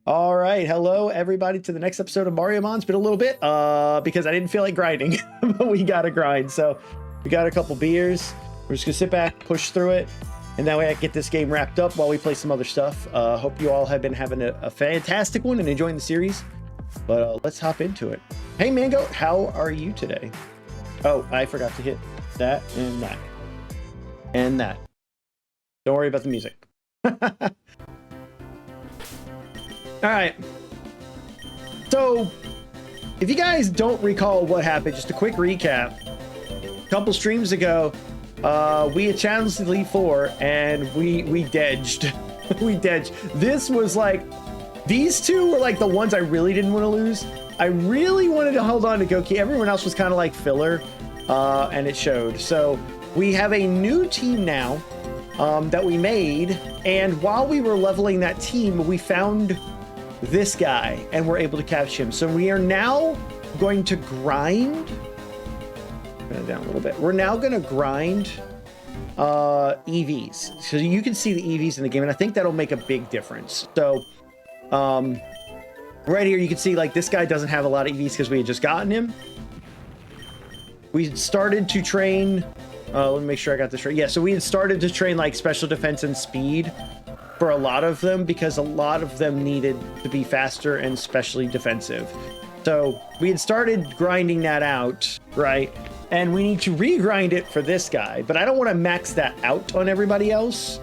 All right, hello everybody to the next episode of Mariomon. It's been a little bit because I didn't feel like grinding, but we gotta grind. So we got a couple beers. We're just gonna sit back, push through it, and that way I can get this game wrapped up while we play some other stuff. Hope you all have been having a fantastic one and enjoying the series. But let's hop into it. Hey Mango, how are you today? Oh, I forgot to hit that and that and that. Don't worry about the music. All right, so if you guys don't recall what happened, just a quick recap. A couple streams ago, we had challenged Elite Four and we dedged. We dedged. This was like, these two were like the ones I really didn't want to lose. I really wanted to hold on to Goki. Everyone else was kind of like filler, and it showed. So we have a new team now that we made, and while we were leveling that team, we found this guy and we're able to catch him. So we are now going to grind. Turn it down a little bit. We're now going to grind EVs. So you can see the EVs in the game, and I think that'll make a big difference. So right here you can see like this guy doesn't have a lot of EVs because we had just gotten him. We started to train, let me make sure I got this right. Yeah, so we had started to train like special defense and speed for a lot of them because a lot of them needed to be faster and specially defensive. So we had started grinding that out, right? And we need to regrind it for this guy, but I don't want to max that out on everybody else.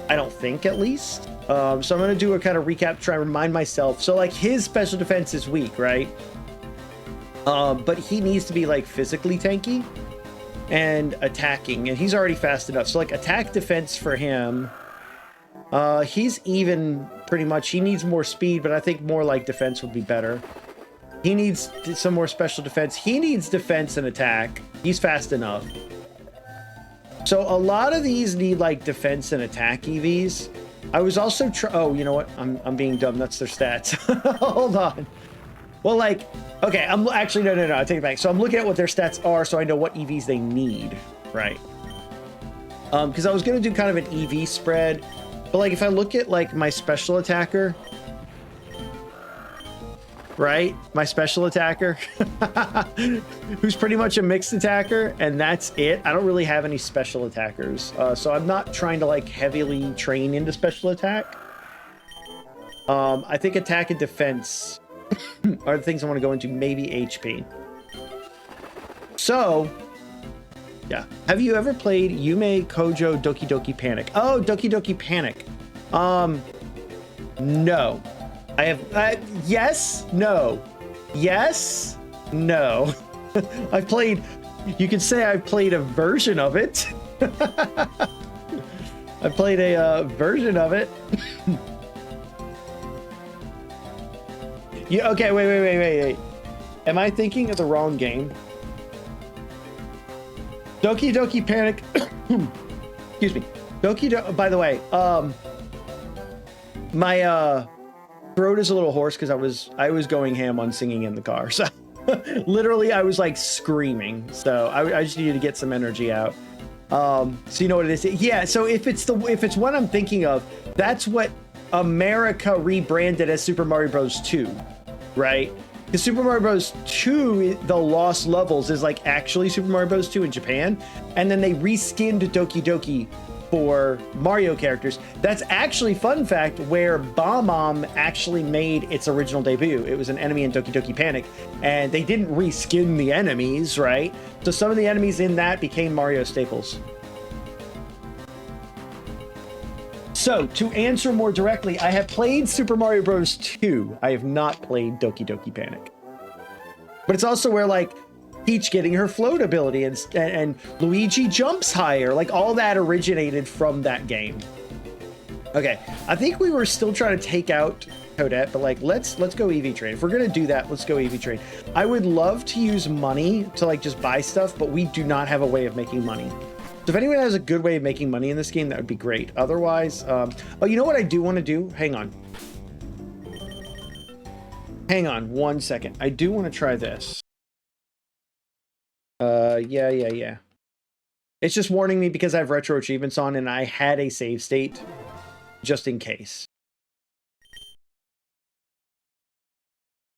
I don't think, at least. So I'm going to do a kind of recap, try and remind myself. So like his special defense is weak, right? But he needs to be like physically tanky and attacking, and he's already fast enough. So like attack defense for him, he's even pretty much. He needs more speed, but I think more like defense would be better. He needs some more special defense. He needs defense and attack. He's fast enough. So a lot of these need like defense and attack EVs. I was also oh, you know what? I'm being dumb. That's their stats. Hold on. Well, like, okay, I'm actually no, I take it back. So I'm looking at what their stats are, so I know what EVs they need, right? Because I was gonna do kind of an EV spread. But like if I look at like my special attacker, right? My special attacker, who's pretty much a mixed attacker, and that's it. I don't really have any special attackers. So I'm not trying to like heavily train into special attack. I think attack and defense are the things I want to go into, maybe HP. So yeah. Have you ever played Yume Kojo Doki Doki Panic? Oh, Doki Doki Panic. No. I have, yes, no. Yes, no. I've played, you could say I've played a version of it. I played a version of it. Yeah, okay, wait. Am I thinking of the wrong game? Doki Doki Panic. Excuse me. By the way, my throat is a little hoarse because I was going ham on singing in the car. So literally I was like screaming. So I just needed to get some energy out. So you know what it is? Yeah, so if it's what I'm thinking of, that's what America rebranded as Super Mario Bros. 2, right? Because Super Mario Bros. 2, the Lost Levels, is like actually Super Mario Bros. 2 in Japan. And then they reskinned Doki Doki for Mario characters. That's actually, fun fact, where Bob-omb actually made its original debut. It was an enemy in Doki Doki Panic. And they didn't reskin the enemies, right? So some of the enemies in that became Mario staples. So, to answer more directly, I have played Super Mario Bros. 2. I have not played Doki Doki Panic. But it's also where, like, Peach getting her float ability and Luigi jumps higher. Like, all that originated from that game. Okay, I think we were still trying to take out Toadette, but, like, let's go EV trade. If we're gonna do that, let's go EV trade. I would love to use money to, like, just buy stuff, but we do not have a way of making money. So if anyone has a good way of making money in this game, that would be great. Otherwise, oh, you know what I do want to do? Hang on. Hang on 1 second. I do want to try this. Yeah. It's just warning me because I have retro achievements on and I had a save state just in case.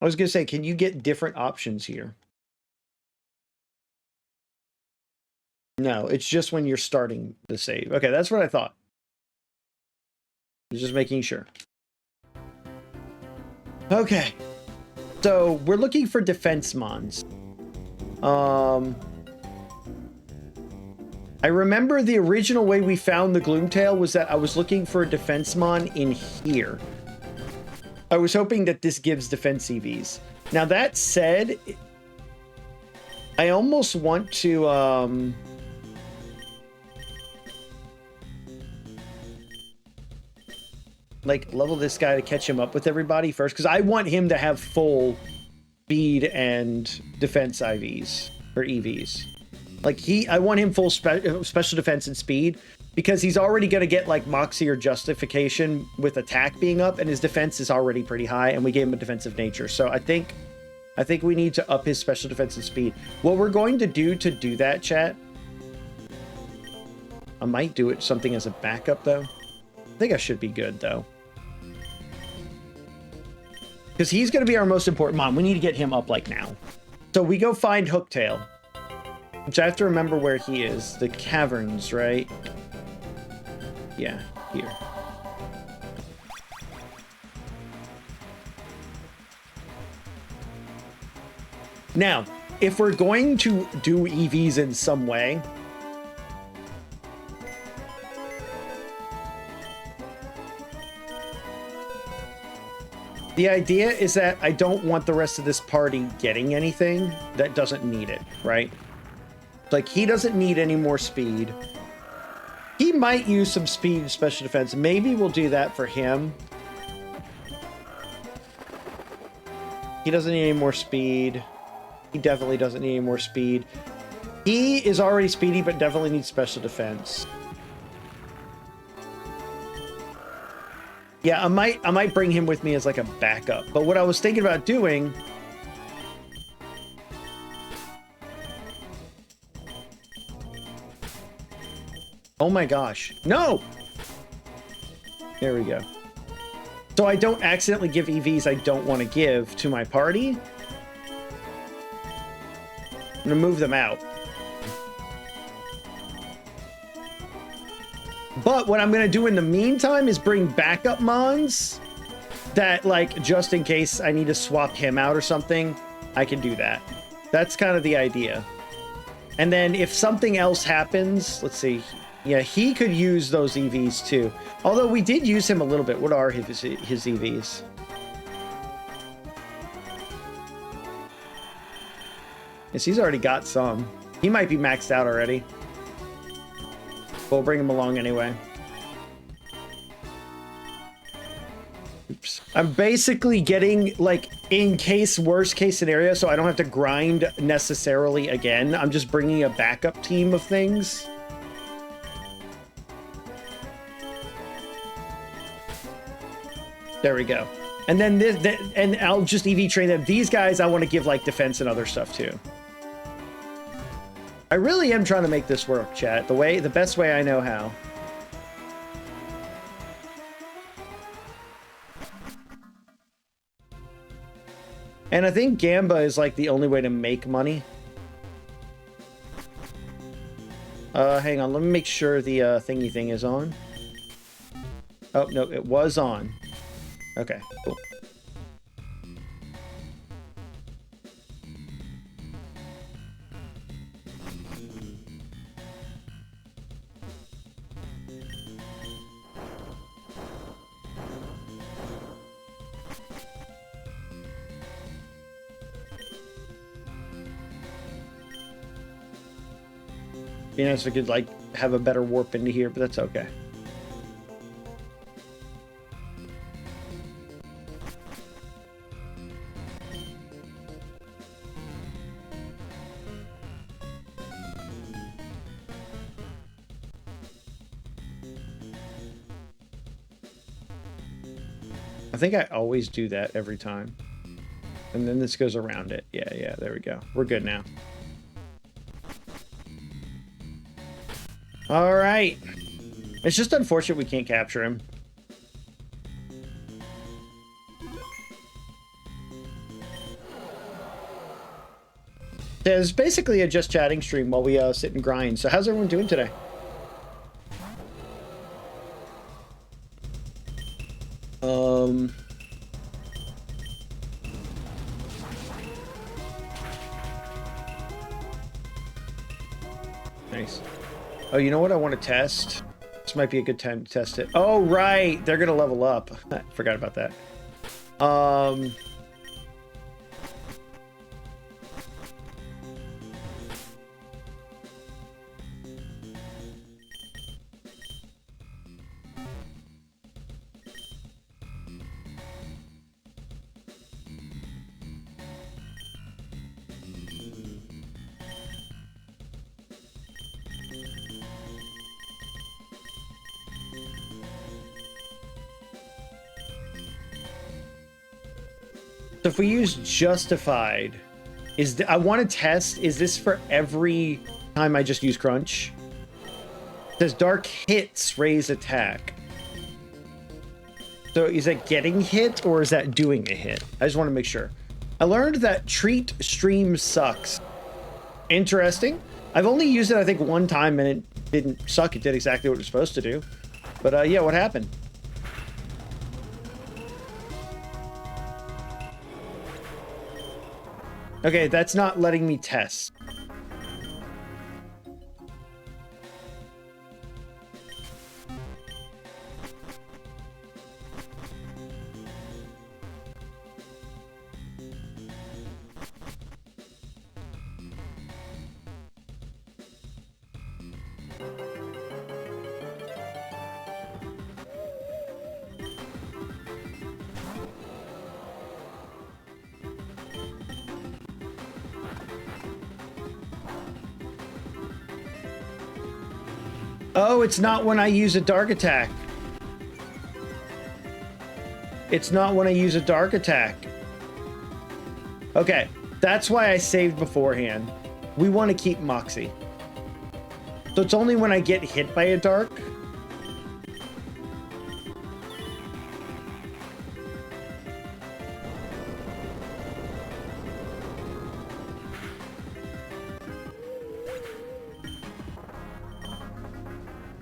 I was gonna say, can you get different options here? No, it's just when you're starting the save. Okay, that's what I thought. Just making sure. Okay. So we're looking for defense mons. I remember the original way we found the Gloomtail was that I was looking for a defense mon in here. I was hoping that this gives defense EVs. Now that said, I almost want to like level this guy to catch him up with everybody first, because I want him to have full speed and defense IVs or EVs. Like I want him full special defense and speed, because he's already going to get like Moxie or Justification with attack being up, and his defense is already pretty high, and we gave him a defensive nature. So I think we need to up his special defense and speed. What we're going to do that, chat, I might do it something as a backup though. I think I should be good though, because he's going to be our most important mon. We need to get him up like now. So we go find Hooktail, which I have to remember where he is. The caverns, right? Yeah, here. Now, if we're going to do EVs in some way, the idea is that I don't want the rest of this party getting anything that doesn't need it, right? Like, he doesn't need any more speed. He might use some speed and special defense. Maybe we'll do that for him. He doesn't need any more speed. He definitely doesn't need any more speed. He is already speedy, but definitely needs special defense. Yeah, I might bring him with me as like a backup. But what I was thinking about doing... Oh my gosh. No! There we go. So I don't accidentally give EVs I don't want to give to my party. I'm gonna move them out. But what I'm gonna do in the meantime is bring backup mons that, like, just in case I need to swap him out or something, I can do that. That's kind of the idea. And then if something else happens, let's see. Yeah, he could use those EVs too. Although we did use him a little bit. What are his EVs? Yes, he's already got some. He might be maxed out already. We'll bring him along anyway. Oops. I'm basically getting, like, in case, worst case scenario, so I don't have to grind necessarily again. I'm just bringing a backup team of things. There we go. And then and I'll just EV train them. These guys I want to give, like, defense and other stuff too. I really am trying to make this work, chat. The best way I know how. And I think Gamba is like the only way to make money. Hang on, let me make sure the thingy thing is on. Oh, no, it was on. Okay, cool. Be nice if I could, like, have a better warp into here, but that's okay. I think I always do that every time. And then this goes around it. Yeah, there we go. We're good now. All right. It's just unfortunate we can't capture him. It's basically a just chatting stream while we sit and grind. So how's everyone doing today? Nice. Oh, you know what I want to test? This might be a good time to test it. Oh, right. They're going to level up. I forgot about that. So if we use justified, I want to test, is this for every time I just use crunch? It says dark hits raise attack. So is that getting hit or is that doing a hit? I just want to make sure. I learned that treat stream sucks. Interesting. I've only used it, I think, one time and it didn't suck. It did exactly what it was supposed to do. But yeah, what happened? Okay, that's not letting me test. Oh, it's not when I use a dark attack. It's not when I use a dark attack. Okay, that's why I saved beforehand. We want to keep Moxie. So it's only when I get hit by a dark.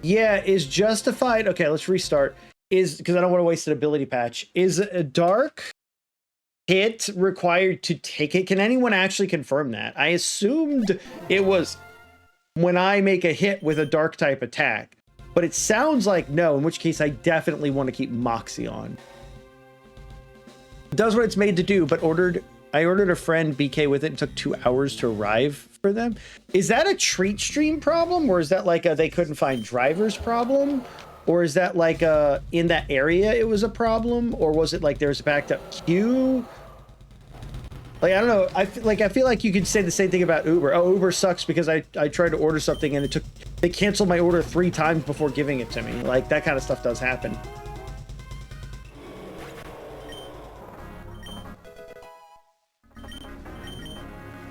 Yeah, is justified. Okay, let's restart. Is because I don't want to waste an ability patch. Is a dark hit required to take it? Can anyone actually confirm that? I assumed it was when I make a hit with a dark type attack, but it sounds like no, in which case I definitely want to keep Moxie on. It does what it's made to do, but I ordered a friend BK with it and took 2 hours to arrive for them. Is that a treat stream problem, or is that like a they couldn't find drivers problem, or is that like in that area it was a problem, or was it like there's a backed up queue? Like I don't know. I feel like you could say the same thing about Uber. Oh, Uber sucks because I tried to order something and they canceled my order 3 times before giving it to me. Like that kind of stuff does happen.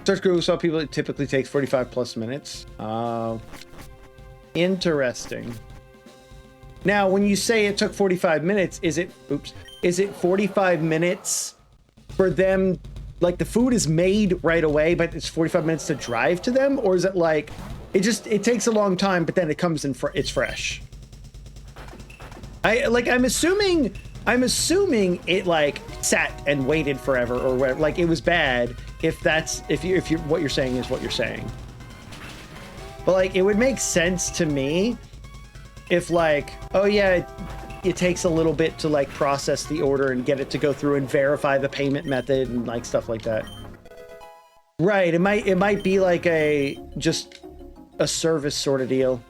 Search Google saw people, it typically takes 45 plus minutes. Interesting. Now, when you say it took 45 minutes, is it 45 minutes for them, like the food is made right away, but it's 45 minutes to drive to them? Or is it like, it takes a long time, but then it comes in, it's fresh? I'm assuming it like sat and waited forever or whatever, like it was bad. If you what you're saying is what you're saying. But like it would make sense to me if like, oh yeah, it takes a little bit to like process the order and get it to go through and verify the payment method and like stuff like that. Right, it might be like just a service sort of deal.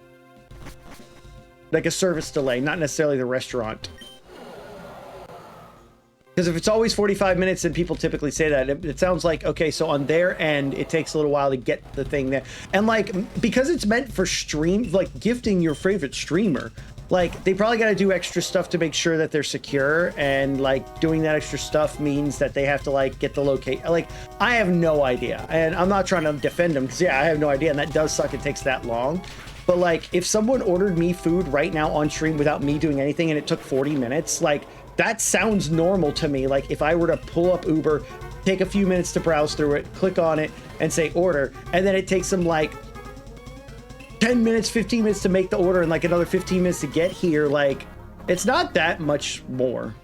Like a service delay, not necessarily the restaurant. Because if it's always 45 minutes, then people typically say that. It sounds like, okay, so on their end, it takes a little while to get the thing there. And like, because it's meant for stream, like gifting your favorite streamer, like they probably got to do extra stuff to make sure that they're secure. And like doing that extra stuff means that they have to like get the location. Like, I have no idea. And I'm not trying to defend them because yeah, I have no idea. And that does suck. It takes that long. But like, if someone ordered me food right now on stream without me doing anything and it took 40 minutes, like, that sounds normal to me. Like if I were to pull up Uber, take a few minutes to browse through it, click on it, and say order, and then it takes them like 10 minutes, 15 minutes to make the order, and like another 15 minutes to get here. Like, it's not that much more.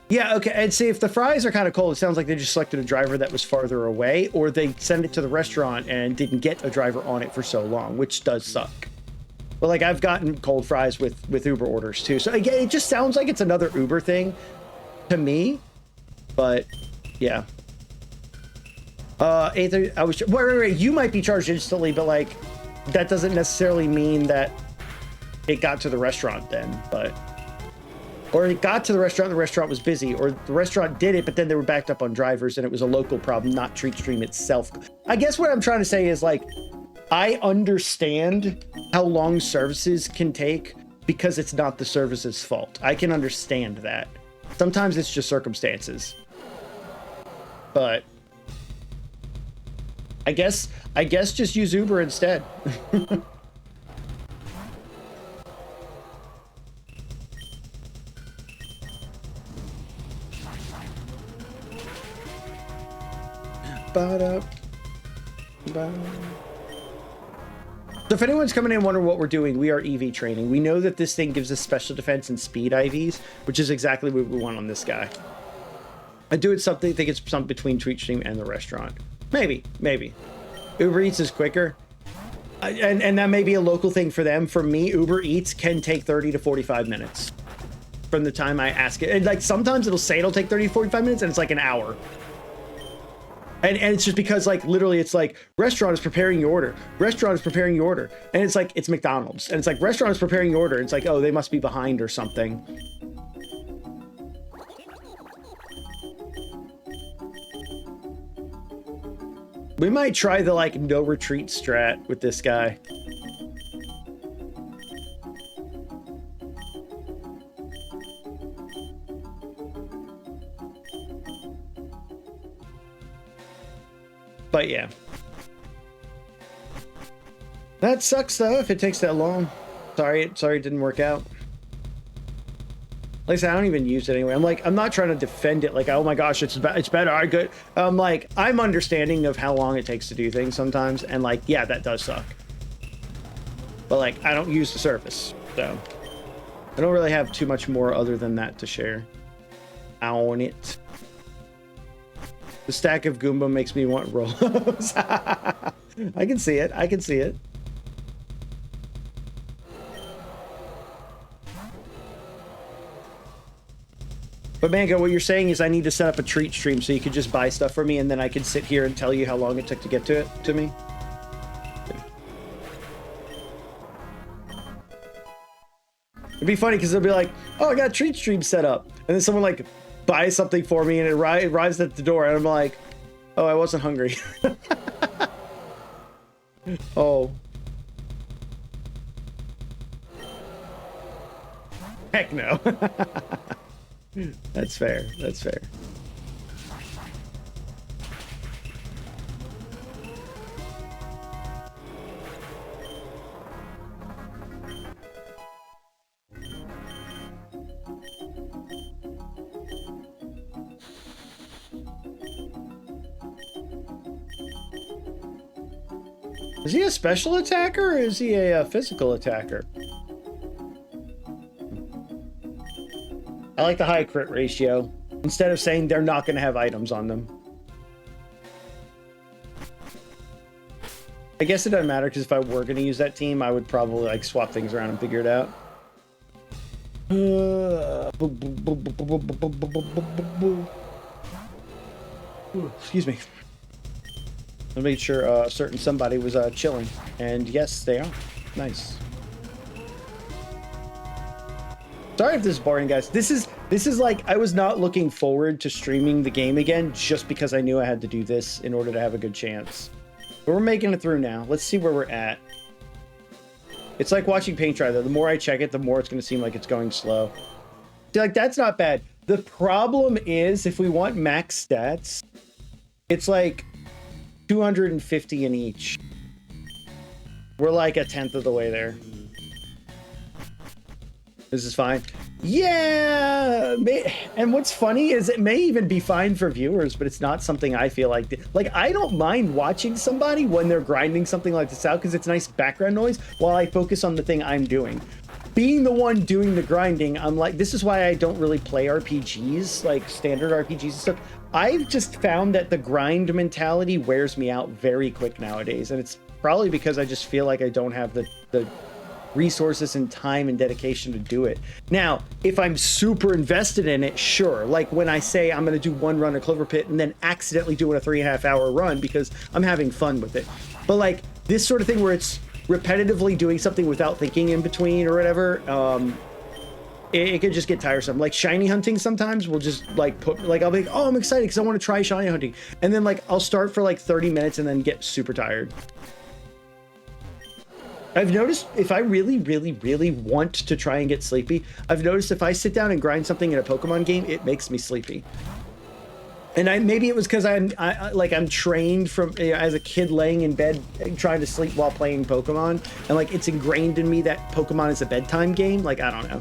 Yeah, okay, and see, if the fries are kind of cold, it sounds like they just selected a driver that was farther away, or they sent it to the restaurant and didn't get a driver on it for so long, which does suck. But like, I've gotten cold fries with Uber orders too. So again, it just sounds like it's another Uber thing to me, but yeah. Ethan, I was, wait, you might be charged instantly, but like, that doesn't necessarily mean that it got to the restaurant then, but... Or it got to the restaurant was busy, or the restaurant did it, but then they were backed up on drivers and it was a local problem, not TreatStream itself. I guess what I'm trying to say is, like, I understand how long services can take because it's not the service's fault. I can understand that. Sometimes it's just circumstances. But I guess just use Uber instead. So if anyone's coming in and wondering what we're doing, we are EV training. We know that this thing gives us special defense and speed IVs, which is exactly what we want on this guy. I do it something, I think it's something between TreatStream and the restaurant. Maybe. Uber Eats is quicker. And that may be a local thing for them. For me, Uber Eats can take 30 to 45 minutes from the time I ask it. And like, sometimes it'll say it'll take 30 to 45 minutes and it's like an hour. And it's just because, like, literally it's like, restaurant is preparing your order. Restaurant is preparing your order. And it's like, it's McDonald's. And it's like, restaurant is preparing your order. It's like, oh, they must be behind or something. We might try the, like, no retreat strat with this guy. But yeah, that sucks though if it takes that long. Sorry it didn't work out. Like I said, I don't even use it anyway. I'm not trying to defend it like, oh my gosh, it's better. I good. Like, I'm understanding of how long it takes to do things sometimes, and like, yeah, that does suck. But like, I don't use the service, so I don't really have too much more other than that to share on it. The stack of Goomba makes me want Rolos. I can see it. I can see it. But Mango, what you're saying is I need to set up a treat stream so you could just buy stuff for me, and then I can sit here and tell you how long it took to get to me. It'd be funny because they'll be like, oh, I got a treat stream set up. And then someone like buys something for me and it arrives at the door and I'm like, oh, I wasn't hungry. Oh. Heck no. That's fair. That's fair. Is he a special attacker or is he a physical attacker? I like the high crit ratio. Instead of saying they're not going to have items on them. I guess it doesn't matter because if I were going to use that team, I would probably like swap things around and figure it out. Excuse me. I made sure certain somebody was chilling, and yes, they are. Nice. Sorry if this is boring, guys. This is like, I was not looking forward to streaming the game again just because I knew I had to do this in order to have a good chance. But we're making it through now. Let's see where we're at. It's like watching paint dry though. The more I check it, the more it's going to seem like it's going slow. See, like, that's not bad. The problem is if we want max stats, it's like 250 in each. We're like a tenth of the way there. This is fine. Yeah. And what's funny is it may even be fine for viewers, but it's not something I feel like. Like, I don't mind watching somebody when they're grinding something like this out because it's nice background noise while I focus on the thing I'm doing. Being the one doing the grinding, I'm like, this is why I don't really play RPGs, like standard RPGs and stuff. I've just found that the grind mentality wears me out very quick nowadays. And it's probably because I just feel like I don't have the resources and time and dedication to do it. Now, if I'm super invested in it, sure. Like when I say I'm going to do one run of Clover Pit and then accidentally doing a 3.5 hour run because I'm having fun with it. But like this sort of thing where it's repetitively doing something without thinking in between or whatever, it could just get tiresome. Like shiny hunting sometimes will just like put, like I'll be like, oh, I'm excited because I want to try shiny hunting. And then like I'll start for like 30 minutes and then get super tired. I've noticed if I really, really, really want to try and get sleepy, I've noticed if I sit down and grind something in a Pokemon game, it makes me sleepy. And maybe it was because I'm trained from as a kid laying in bed trying to sleep while playing Pokemon, and like it's ingrained in me that Pokemon is a bedtime game. Like I don't know.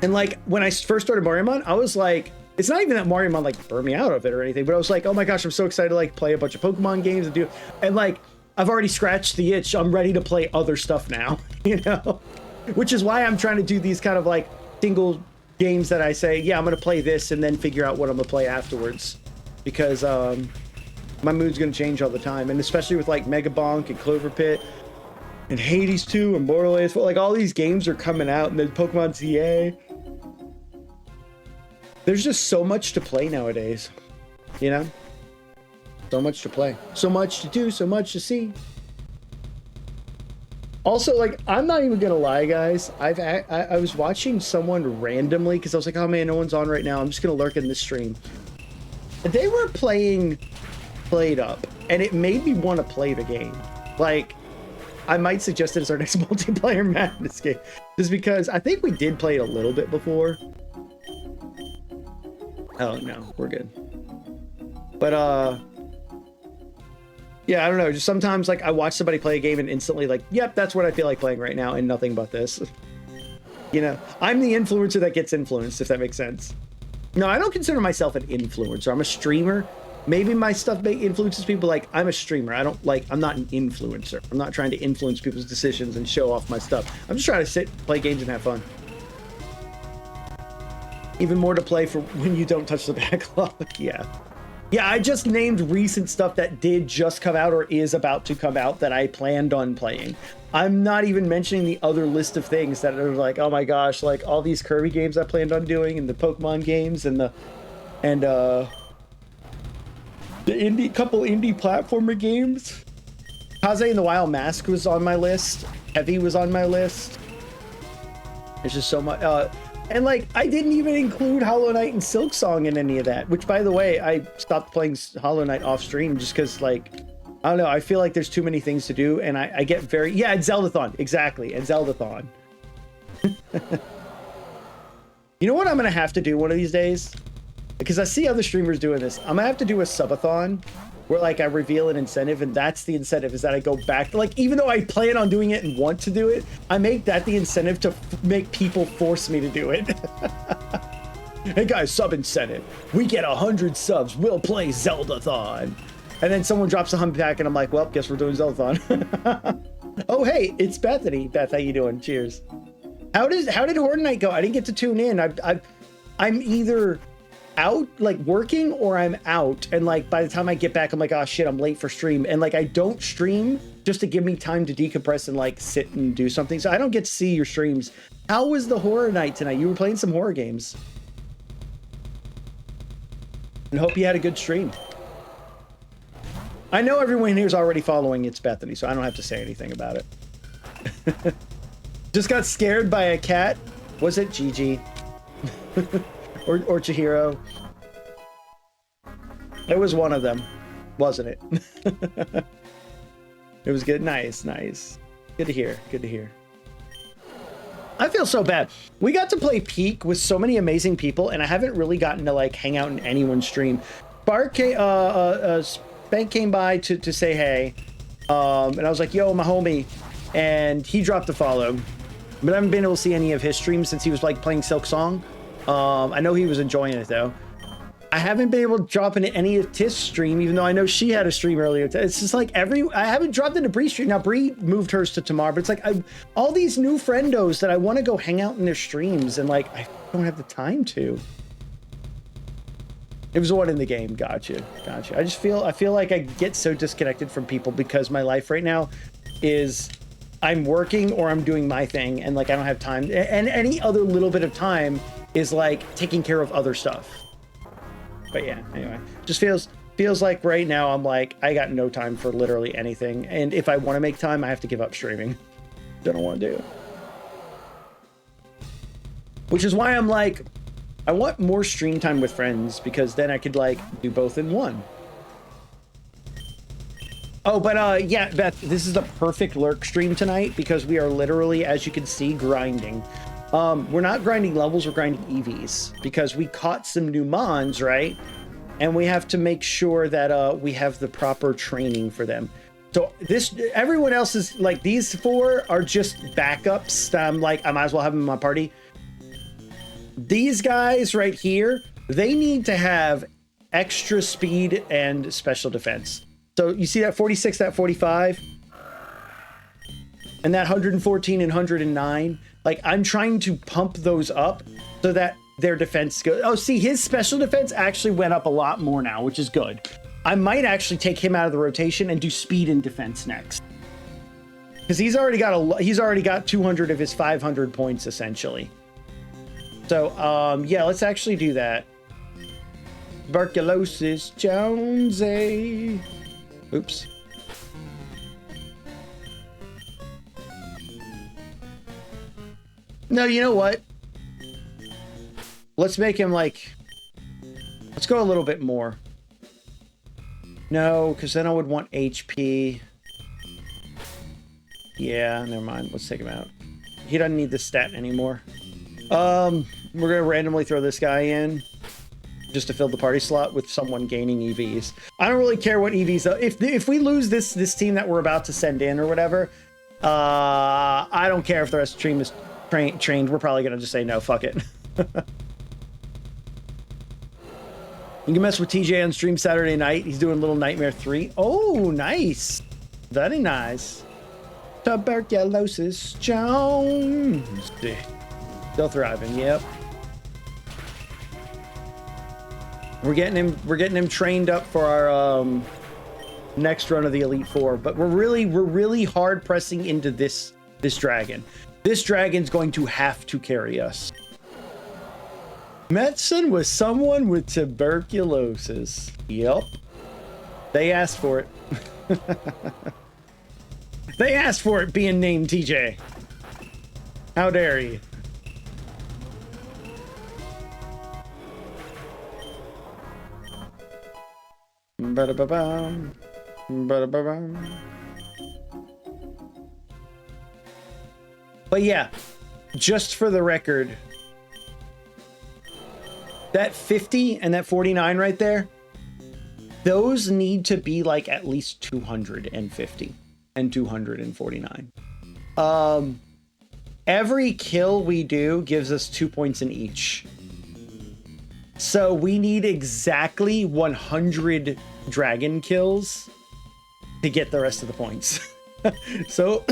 And like when I first started Mariomon, I was like, it's not even that Mariomon like burned me out of it or anything, but I was like, oh my gosh, I'm so excited to like play a bunch of Pokemon games and like I've already scratched the itch. I'm ready to play other stuff now, you know, which is why I'm trying to do these kind of like single games that I say, yeah, I'm going to play this and then figure out what I'm going to play afterwards, because my mood's going to change all the time. And especially with like Megabonk and Clover Pit and Hades 2 and Borderlands, like all these games are coming out, and then Pokemon CA. There's just so much to play nowadays, you know? So much to play, so much to do, so much to see. Also, like, I'm not even gonna lie, guys. I was watching someone randomly because I was like, oh man, no one's on right now. I'm just gonna lurk in this stream. And they were playing Played Up, and it made me want to play the game. Like, I might suggest it as our next multiplayer madness game, just because I think we did play it a little bit before. Oh no, we're good. But yeah, I don't know. Just sometimes like I watch somebody play a game and instantly like, yep, that's what I feel like playing right now, and nothing but this. You know, I'm the influencer that gets influenced, if that makes sense. No, I don't consider myself an influencer. I'm a streamer. Maybe my stuff influences people. Like, I'm a streamer. I'm not an influencer. I'm not trying to influence people's decisions and show off my stuff. I'm just trying to sit, play games, and have fun. Even more to play for when you don't touch the backlog. Yeah. Yeah, I just named recent stuff that did just come out or is about to come out that I planned on playing. I'm not even mentioning the other list of things that are like, oh my gosh, like all these Kirby games I planned on doing, and the Pokemon games, and the couple indie platformer games. Kaze and the Wild Mask was on my list. Heavy was on my list. There's just so much. And like, I didn't even include Hollow Knight and Silksong in any of that, which by the way, I stopped playing Hollow Knight off stream just because like, I don't know, I feel like there's too many things to do, and I get very, yeah, and Zeldathon, exactly, and Zeldathon. You know what I'm gonna have to do one of these days? Because I see other streamers doing this. I'm gonna have to do a subathon where like I reveal an incentive, and that's the incentive, is that I go back, like even though I plan on doing it and want to do it, I make that the incentive to make people force me to do it. Hey guys, sub incentive. We get 100 subs, we'll play Zeldathon. And then someone drops a humpback and I'm like, well, guess we're doing Zeldathon. Oh hey, it's Bethany. Beth, how you doing? Cheers. How did Horde Night go? I didn't get to tune in. I'm either out like working or I'm out, and like by the time I get back I'm like, oh shit, I'm late for stream, and like I don't stream just to give me time to decompress and like sit and do something, so I don't get to see your streams. How was the horror night tonight? You were playing some horror games, and hope you had a good stream. I know everyone here's already following It's Bethany, so I don't have to say anything about it. Just got scared by a cat. Was it Gigi? Or Chihiro? It was one of them, wasn't it? It was good. Nice, nice. Good to hear. Good to hear. I feel so bad. We got to play Peak with so many amazing people, and I haven't really gotten to like hang out in anyone's stream. Spank came by to say hey, And I was like, yo, my homie. And he dropped a follow. But I haven't been able to see any of his streams since he was like playing Silk Song. I know he was enjoying it though. I haven't been able to drop into any of Tiff's stream, even though I know she had a stream earlier. It's just like I haven't dropped into Bree's stream. Now Bree moved hers to tomorrow, but it's like all these new friendos that I want to go hang out in their streams, and like I don't have the time to. It was one in the game. Gotcha. I feel like I get so disconnected from people because my life right now is I'm working or I'm doing my thing, and like I don't have time. And any other little bit of time is like taking care of other stuff. But yeah, anyway, just feels like right now I'm like I got no time for literally anything, and if I want to make time, I have to give up streaming. Don't want to do it. Which is why I'm like, I want more stream time with friends, because then I could like do both in one. Oh, but yeah, Beth, this is the perfect lurk stream tonight because we are literally, as you can see, grinding. We're not grinding levels, we're grinding EVs because we caught some new mons, right? And we have to make sure that we have the proper training for them. So everyone else is like, these four are just backups. I'm like, I might as well have them in my party. These guys right here, they need to have extra speed and special defense. So you see that 46, that 45, and that 114 and 109. Like, I'm trying to pump those up so that their defense goes. Oh, see, his special defense actually went up a lot more now, which is good. I might actually take him out of the rotation and do speed and defense next, because he's already got 200 of his 500 points essentially. So yeah, let's actually do that. Tuberculosis Jonesy. Oops. No, you know what? Let's make him like, let's go a little bit more. No, because then I would want HP. Yeah, never mind. Let's take him out. He doesn't need this stat anymore. We're gonna randomly throw this guy in just to fill the party slot with someone gaining EVs. I don't really care what EVs. If we lose this team that we're about to send in or whatever, I don't care if the rest of the team is trained. We're probably gonna just say no. Fuck it. You can mess with TJ on stream Saturday night. He's doing Little Nightmare 3. Oh, nice. Very nice. Tuberculosis Jones. Still thriving, yep. We're getting him trained up for our next run of the Elite Four, but we're really hard pressing into this dragon. This dragon's going to have to carry us. Medicine with someone with tuberculosis. Yep. They asked for it. They asked for it being named TJ. How dare you? Ba-da-ba-bum. Ba-da-ba-bum. But yeah, just for the record, that 50 and that 49 right there, those need to be like at least 250 and 249. Every kill we do gives us 2 points in each. So we need exactly 100 dragon kills to get the rest of the points. So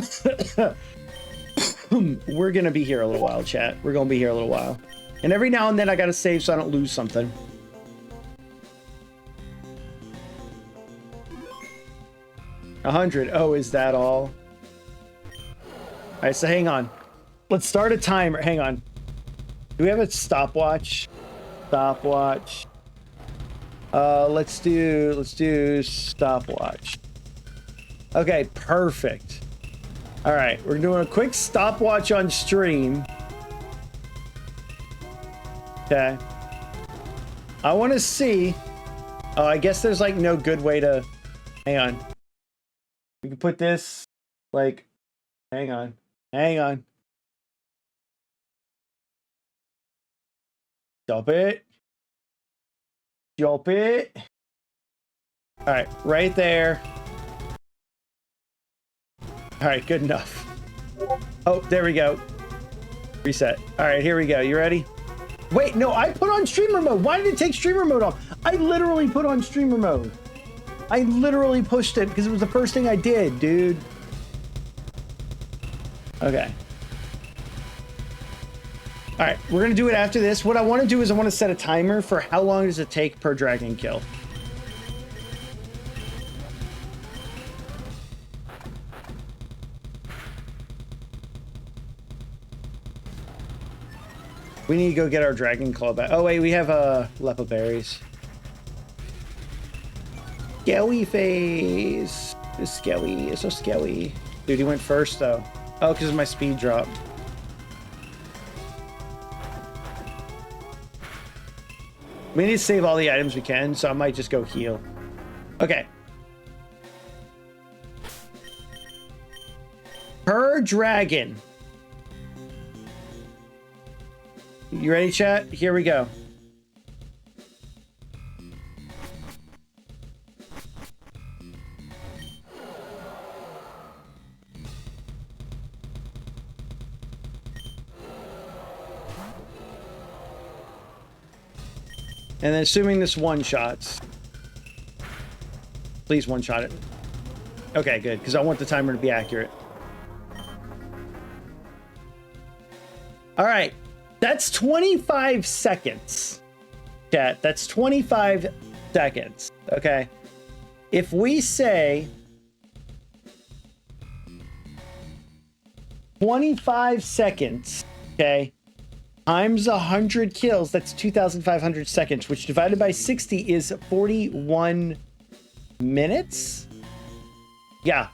we're gonna be here a little while, chat. We're gonna be here a little while. And every now and then I gotta save so I don't lose something. $100. Oh, is that all? All right, so hang on. Let's start a timer. Hang on. Do we have a stopwatch? Stopwatch. Let's do stopwatch. Okay, perfect. All right, we're doing a quick stopwatch on stream. Okay. I want to see. Oh, I guess there's like no good way to. Hang on. We can put this like. Hang on. Hang on. Stop it. Stop it. All right, right there. All right, good enough. Oh, there we go. Reset. All right, here we go. You ready? Wait, no, I put on streamer mode. Why did it take streamer mode off? I literally put on streamer mode. I literally pushed it because it was the first thing I did, dude. Okay. All right, we're gonna do it after this. What I want to do is I want to set a timer for how long does it take per dragon kill. We need to go get our dragon claw back. Oh wait, we have lepa berries. Skelly face. It's skelly. It's so skelly. Dude, he went first though. Oh, because my speed dropped. We need to save all the items we can, so I might just go heal. Okay. Per dragon. You ready, chat? Here we go. And then assuming this one-shots. Please one-shot it. Okay, good, because I want the timer to be accurate. All right. That's 25 seconds. Chat, that's 25 seconds. Okay. If we say 25 seconds, okay, times 100 kills, that's 2,500 seconds, which divided by 60 is 41 minutes. Yeah.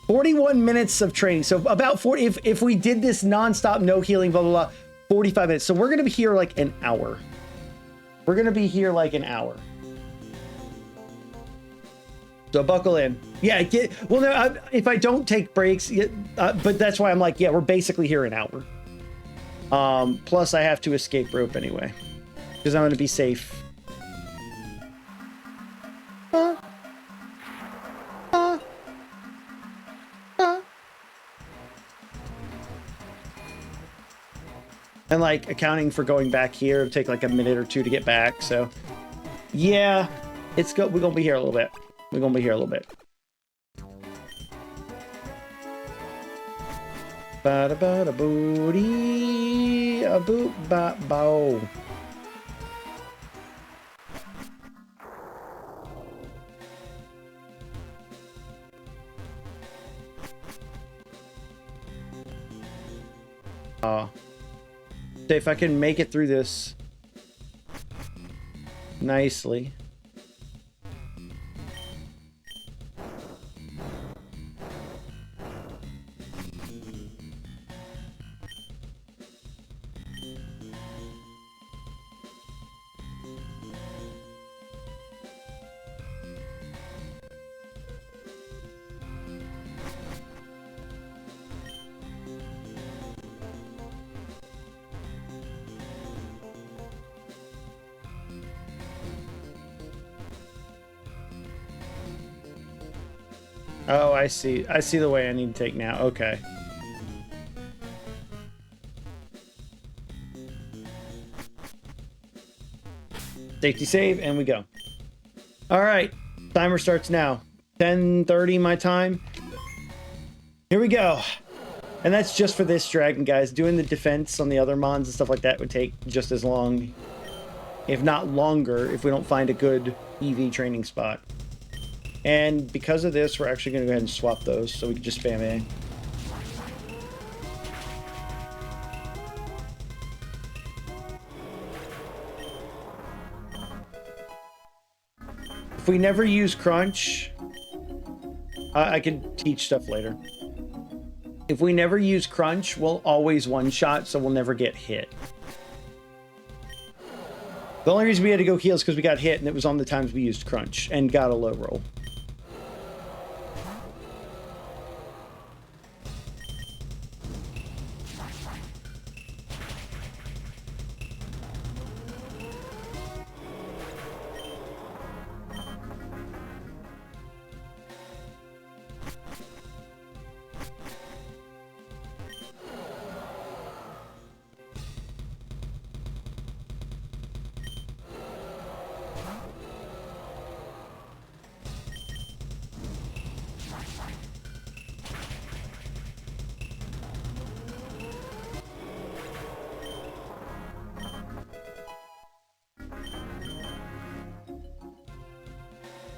41 minutes of training. So about 40, if we did this nonstop, no healing, blah, blah, blah, 45 minutes. So we're going to be here like an hour. We're going to be here like an hour. So buckle in. Yeah, well, no, if I don't take breaks, but that's why I'm like, yeah, we're basically here an hour. Plus I have to escape rope anyway, because I'm going to be safe. And like accounting for going back here, it'll take like a minute or two to get back. So yeah, it's good. We're going to be here a little bit. We're going to be here a little bit. Ba da ba da booty, a boop ba bow. If I can make it through this nicely. Oh, I see. I see the way I need to take now. Okay. Safety save, and we go. All right. Timer starts now. 10:30 my time. Here we go. And that's just for this dragon, guys. Doing the defense on the other mons and stuff like that would take just as long, if not longer, if we don't find a good EV training spot. And because of this, we're actually going to go ahead and swap those so we can just spam A. If we never use crunch, I can teach stuff later. If we never use crunch, we'll always one-shot, so we'll never get hit. The only reason we had to go heal is because we got hit, and it was on the times we used crunch and got a low roll.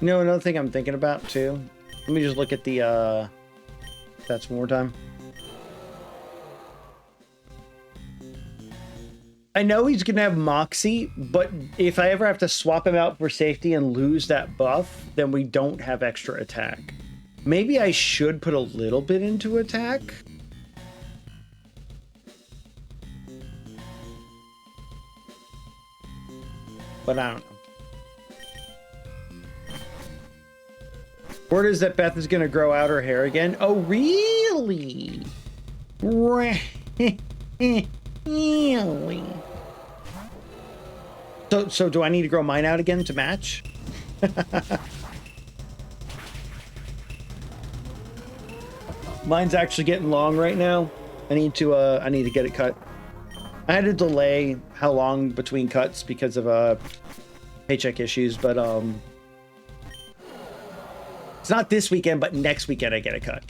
You know, another thing I'm thinking about too. Let me just look at the stats one more time. I know he's gonna have Moxie, but if I ever have to swap him out for safety and lose that buff, then we don't have extra attack. Maybe I should put a little bit into attack. But I don't know. Word is that Beth is going to grow out her hair again. Oh, really? Really? So do I need to grow mine out again to match? Mine's actually getting long right now. I need to get it cut. I had to delay how long between cuts because of paycheck issues, but it's not this weekend, but next weekend I get a cut.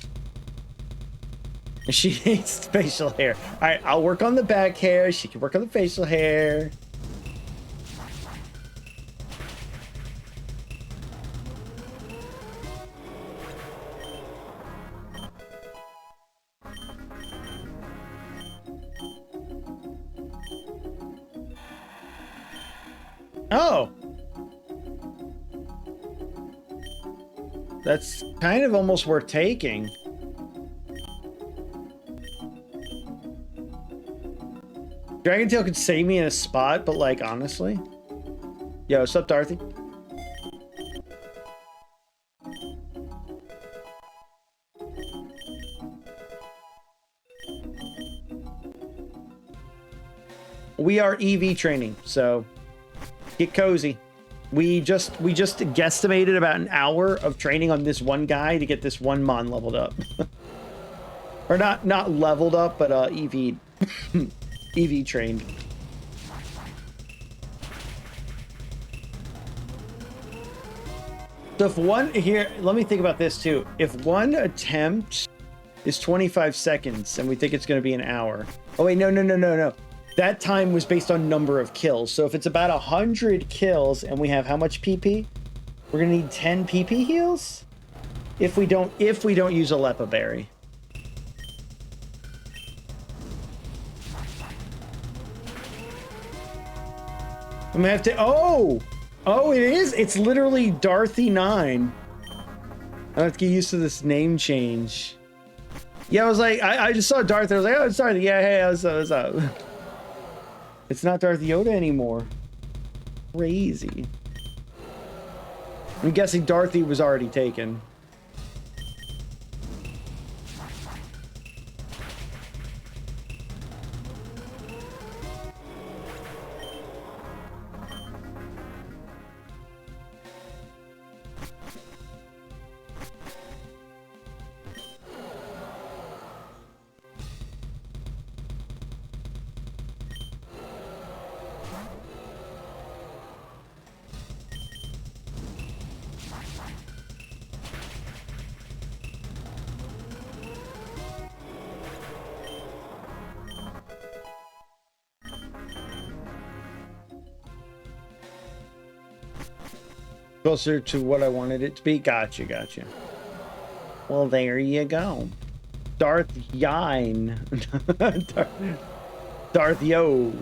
She hates facial hair. All right, I'll work on the back hair. She can work on the facial hair. Oh. That's kind of almost worth taking. Dragontail could save me in a spot, but like, honestly. Yo, what's up, Dorothy? We are EV training, so get cozy. We just guesstimated about an hour of training on this one guy to get this one Mon leveled up. Or not leveled up, but EV EV trained. So if one here, let me think about this too. If one attempt is 25 seconds and we think it's going to be an hour. Oh wait, no. That time was based on number of kills. So if it's about 100 kills and we have how much PP? We're gonna need 10 PP heals if we don't use a Lepa Berry. I'm gonna have to. Oh, it is. It's literally Dorothy 9. I have to get used to this name change. Yeah, I was like, I just saw Dorothy. I was like, oh, it's Dorothy. Yeah, hey, what's up? It's not Darth Yoda anymore. Crazy. I'm guessing Dorothy was already taken. Closer to what I wanted it to be. Gotcha. Well, there you go. Darth Yine. Darth Yo.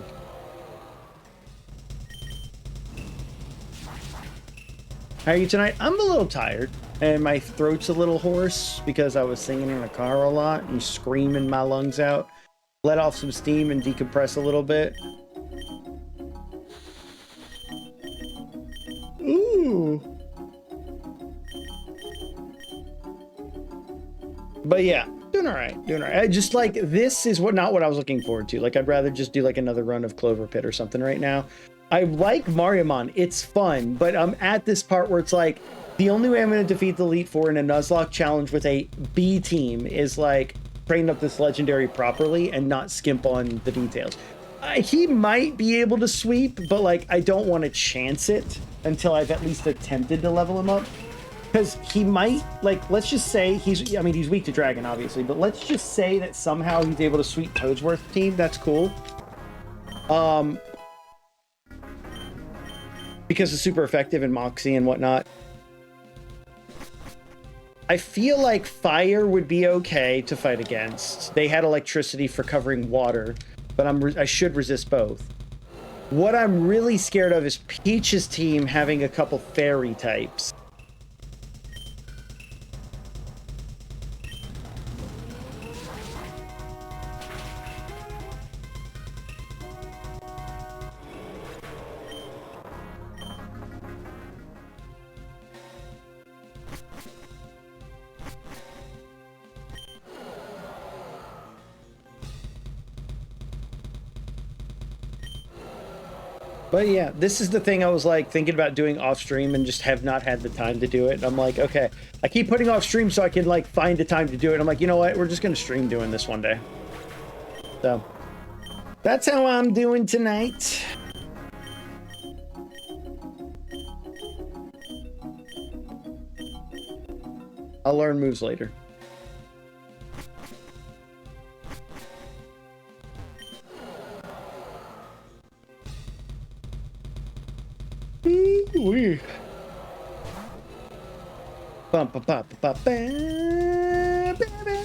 How are you tonight? I'm a little tired. And my throat's a little hoarse because I was singing in the car a lot and screaming my lungs out. Let off some steam and decompress a little bit. Ooh. But yeah, doing all right. I just like, this is not what I was looking forward to. Like, I'd rather just do like another run of Clover Pit or something right now. I like Mariomon. It's fun, but I'm at this part where it's like, the only way I'm going to defeat the Elite Four in a Nuzlocke challenge with a B team is like train up this legendary properly and not skimp on the details. He might be able to sweep, but like, I don't want to chance it until I've at least attempted to level him up. Because he might, like, let's just say he's weak to Dragon, obviously, but let's just say that somehow he's able to sweep Toadsworth team. That's cool. Because it's super effective in Moxie and whatnot. I feel like fire would be okay to fight against. They had electricity for covering water, but I should resist both. What I'm really scared of is Peach's team having a couple fairy types. But yeah, this is the thing I was like thinking about doing off stream and just have not had the time to do it. And I'm like, okay, I keep putting off stream so I can like find the time to do it. I'm like, you know what? We're just going to stream doing this one day. So that's how I'm doing tonight. I'll learn moves later. Ooh-wee. Bum, ba, ba, ba, ba, ba, ba, ba.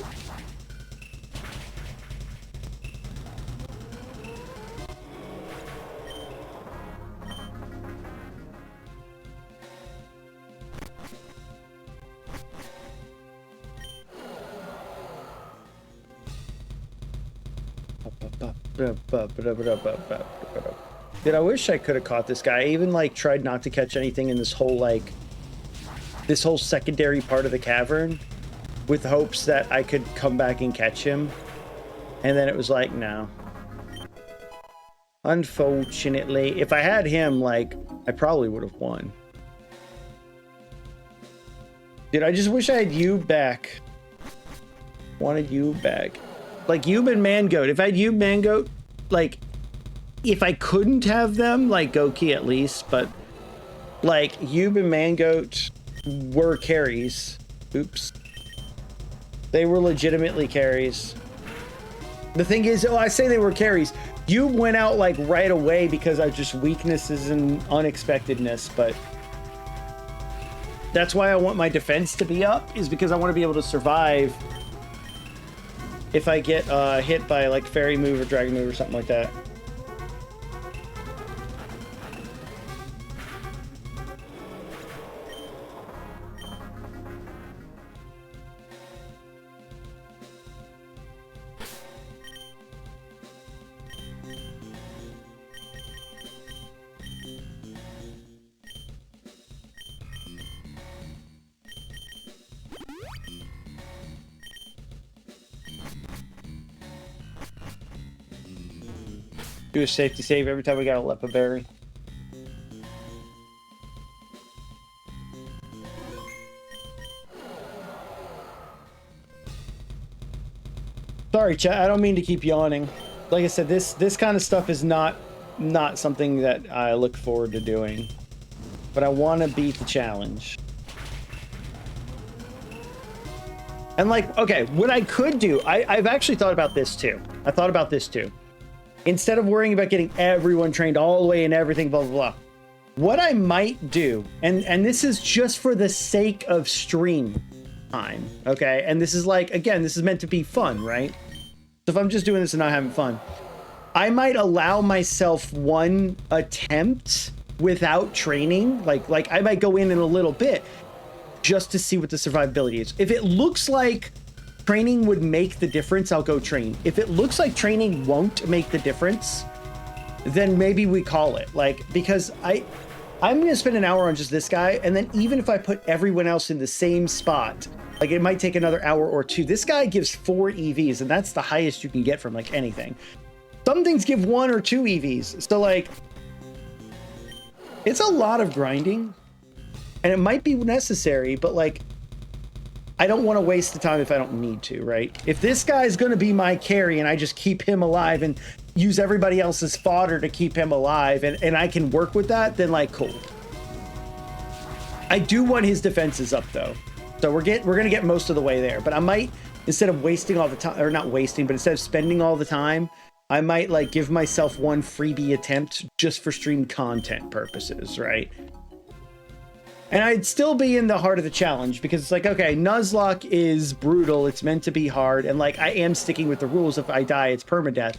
Dude, I wish I could have caught this guy. I even like tried not to catch anything in this whole secondary part of the cavern with hopes that I could come back and catch him. And then it was like, no. Unfortunately, if I had him, like, I probably would have won. Dude, I just wish I had you back. Wanted you back. Like, Yube and Mangoat. If I had Yube, Mangoat, like, if I couldn't have them, like, Goki at least, but, like, Yube and Mangoat were carries. Oops. They were legitimately carries. The thing is, I say they were carries. Yube went out, like, right away because of just weaknesses and unexpectedness, but that's why I want my defense to be up, is because I want to be able to survive if I get hit by, like, Fairy Move or Dragon Move or something like that. Do a safety save every time we got a Lepa Berry. Sorry, chat. I don't mean to keep yawning. Like I said, this kind of stuff is not something that I look forward to doing. But I want to beat the challenge. And like, okay, what I could do, I've actually thought about this too. I thought about this too. Instead of worrying about getting everyone trained all the way and everything, blah, blah, blah. What I might do, and this is just for the sake of stream time, okay? And this is like, again, this is meant to be fun, right? So if I'm just doing this and not having fun, I might allow myself one attempt without training. Like I might go in a little bit just to see what the survivability is. If it looks like training would make the difference, I'll go train. If it looks like training won't make the difference, then maybe we call it. Like, because I'm gonna spend an hour on just this guy, and then even if I put everyone else in the same spot, like it might take another hour or two. This guy gives 4 EVs, and that's the highest you can get from like anything. Some things give 1 or 2 EVs. So like, it's a lot of grinding, and it might be necessary, but like, I don't want to waste the time if I don't need to, right? If this guy's going to be my carry and I just keep him alive and use everybody else's fodder to keep him alive and I can work with that, then like, cool. I do want his defenses up though. So we're going to get most of the way there, but I might, instead of wasting all the time, or not wasting, but instead of spending all the time, I might like give myself one freebie attempt just for stream content purposes, right? And I'd still be in the heart of the challenge because it's like, okay, Nuzlocke is brutal. It's meant to be hard. And like, I am sticking with the rules. If I die, it's permadeath.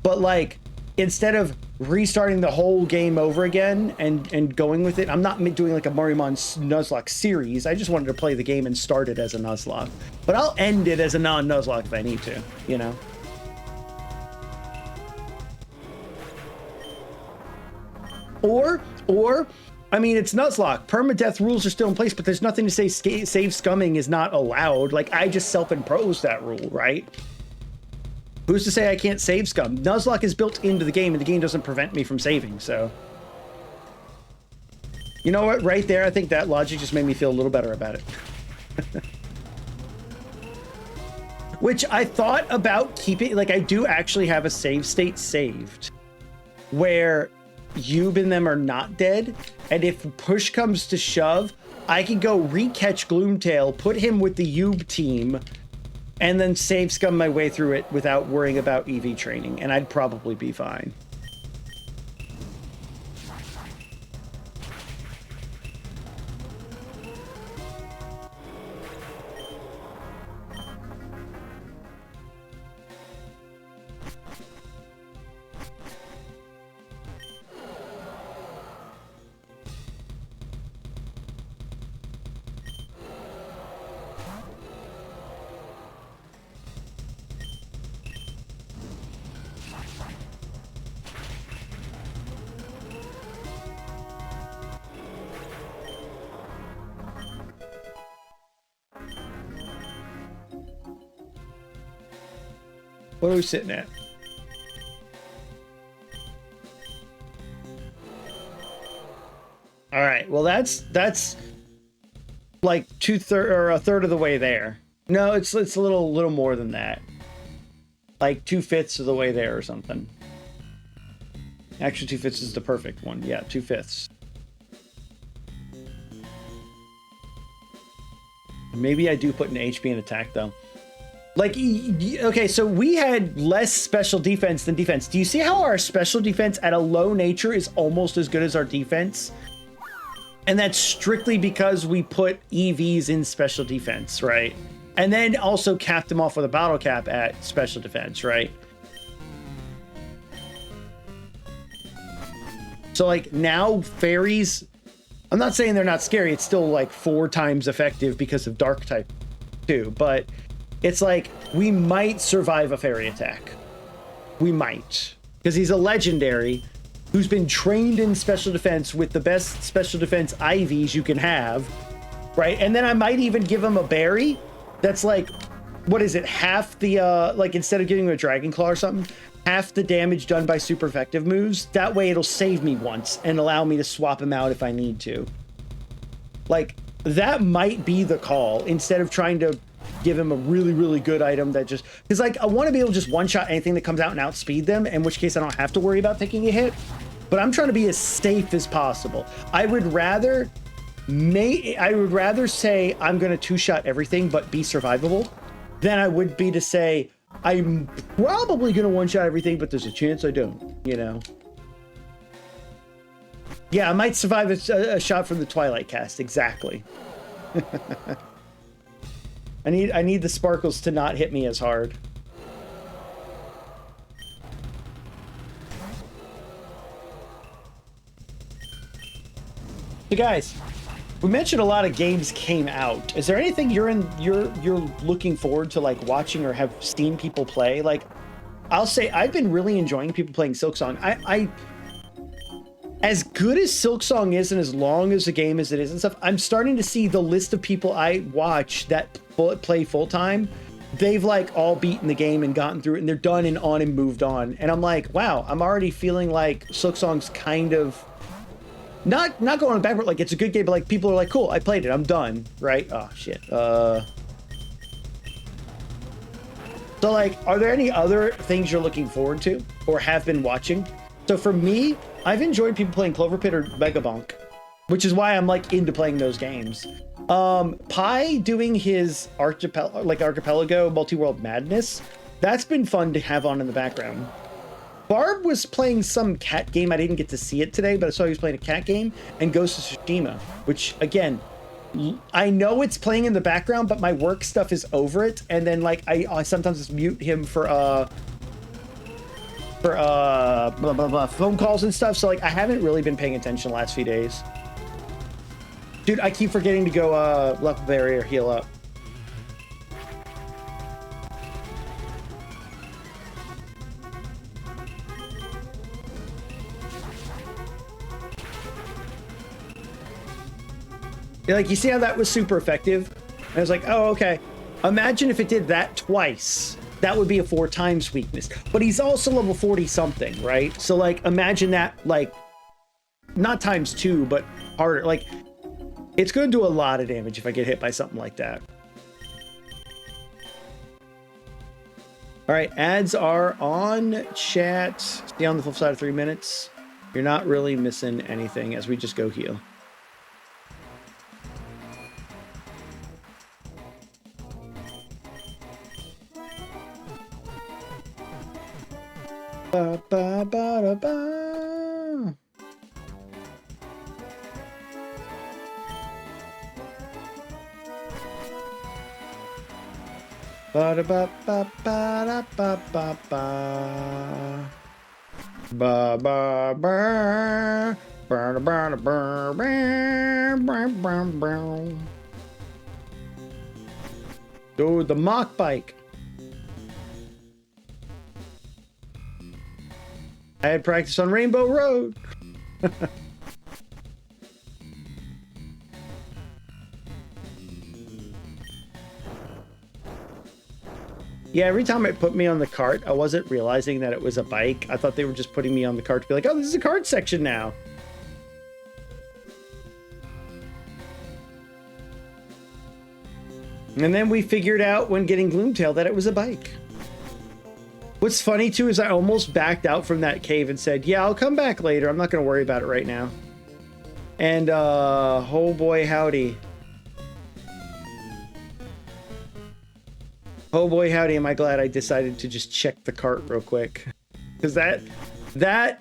But like, instead of restarting the whole game over again and going with it, I'm not doing like a Mariomon Nuzlocke series. I just wanted to play the game and start it as a Nuzlocke. But I'll end it as a non-Nuzlocke if I need to, you know? Or, I mean, it's Nuzlocke. Permadeath rules are still in place, but there's nothing to say save scumming is not allowed. Like, I just self-imposed that rule, right? Who's to say I can't save scum? Nuzlocke is built into the game, and the game doesn't prevent me from saving, so... You know what? Right there, I think that logic just made me feel a little better about it. Which I thought about keeping... Like, I do actually have a save state saved, where Yub and them are not dead, and if push comes to shove, I can go re-catch Gloomtail, put him with the Yub team, and then save scum my way through it without worrying about EV training, and I'd probably be fine. What are we sitting at? All right. Well, that's like a third of the way there. No, it's a little more than that. Like 2/5 of the way there or something. Actually, 2/5 is the perfect one. Yeah, 2/5. Maybe I do put an HP and attack though. Like, okay, so we had less special defense than defense. Do you see how our special defense at a low nature is almost as good as our defense? And that's strictly because we put EVs in special defense, right? And then also capped them off with a battle cap at special defense, right? So like now fairies, I'm not saying they're not scary. It's still like 4 times effective because of dark type too, but it's like, we might survive a fairy attack. We might. Because he's a legendary who's been trained in special defense with the best special defense IVs you can have, right? And then I might even give him a berry that's like, what is it? Half the, like instead of giving him a Dragon Claw or something, half the damage done by super effective moves. That way it'll save me once and allow me to swap him out if I need to. Like, that might be the call instead of trying to give him a really, really good item that just... Because, like, I want to be able to just one-shot anything that comes out and outspeed them, in which case I don't have to worry about taking a hit. But I'm trying to be as safe as possible. I would rather say I'm going to two-shot everything but be survivable than I would be to say I'm probably going to one-shot everything, but there's a chance I don't, you know? Yeah, I might survive a shot from the Twilight cast, exactly. I need the sparkles to not hit me as hard. So guys, we mentioned a lot of games came out. Is there anything you're looking forward to like watching or have seen people play? Like, I'll say I've been really enjoying people playing Silksong. I as good as Silksong is and as long as the game as it is and stuff, I'm starting to see the list of people I watch that play full-time. They've like all beaten the game and gotten through it and they're done and on and moved on. And I'm like, wow, I'm already feeling like Silksong's kind of not going backward. Like, it's a good game, but like people are like, cool, I played it, I'm done, right? Oh shit. So like, are there any other things you're looking forward to or have been watching? So for me, I've enjoyed people playing Cloverpit or Megabonk, which is why I'm like into playing those games. Pi doing his archipelago multi-world madness, that's been fun to have on in the background. Barb was playing some cat game. I didn't get to see it today, but I saw he was playing a cat game and Ghost of Tsushima, which again, I know it's playing in the background, but my work stuff is over it. And then like I sometimes just mute him for blah, blah, blah, phone calls and stuff. So like I haven't really been paying attention the last few days. Dude, I keep forgetting to go left barrier heal up. Like, you see how that was super effective? I was like, oh, okay. Imagine if it did that twice. That would be a 4 times weakness. But he's also level 40 something, right? So like, imagine that, like, not times 2, but harder. Like, it's going to do a lot of damage if I get hit by something like that. All right, ads are on chat. See on the flip side of 3 minutes. You're not really missing anything as we just go heal. Ba, ba, ba, da, ba. Ba, da, ba, ba, ba, da, ba, ba, ba. Ba, ba, ba. Ba, da, ba, da, ba, ba, ba, ba. Dude, the mock bike. I had practice on Rainbow Road. Yeah, every time it put me on the cart, I wasn't realizing that it was a bike. I thought they were just putting me on the cart to be like, oh, this is a cart section now. And then we figured out when getting Gloomtail that it was a bike. What's funny too is I almost backed out from that cave and said, yeah, I'll come back later. I'm not going to worry about it right now. And oh boy, howdy. Oh boy, howdy, am I glad I decided to just check the cart real quick. Because that got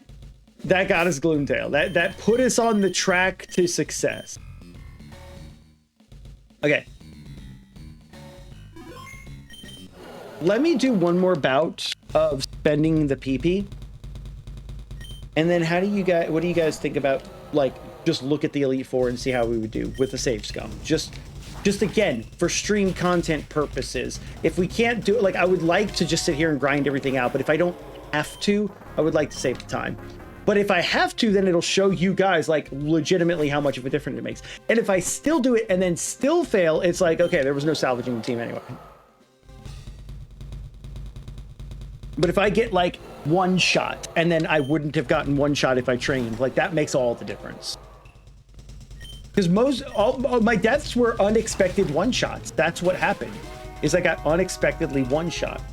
us Gloomtail. That put us on the track to success. Okay. Let me do one more bout of spending the PP. And then what do you guys think about, like, just look at the Elite Four and see how we would do with the save scum? Just again, for stream content purposes. If we can't do it, like, I would like to just sit here and grind everything out, but if I don't have to, I would like to save the time. But if I have to, then it'll show you guys, like, legitimately how much of a difference it makes. And if I still do it and then still fail, it's like, okay, there was no salvaging the team anyway. But if I get like 1 shot and then I wouldn't have gotten 1 shot if I trained, like that makes all the difference. Because all my deaths were unexpected 1 shots. That's what happened, is I got unexpectedly 1 shot.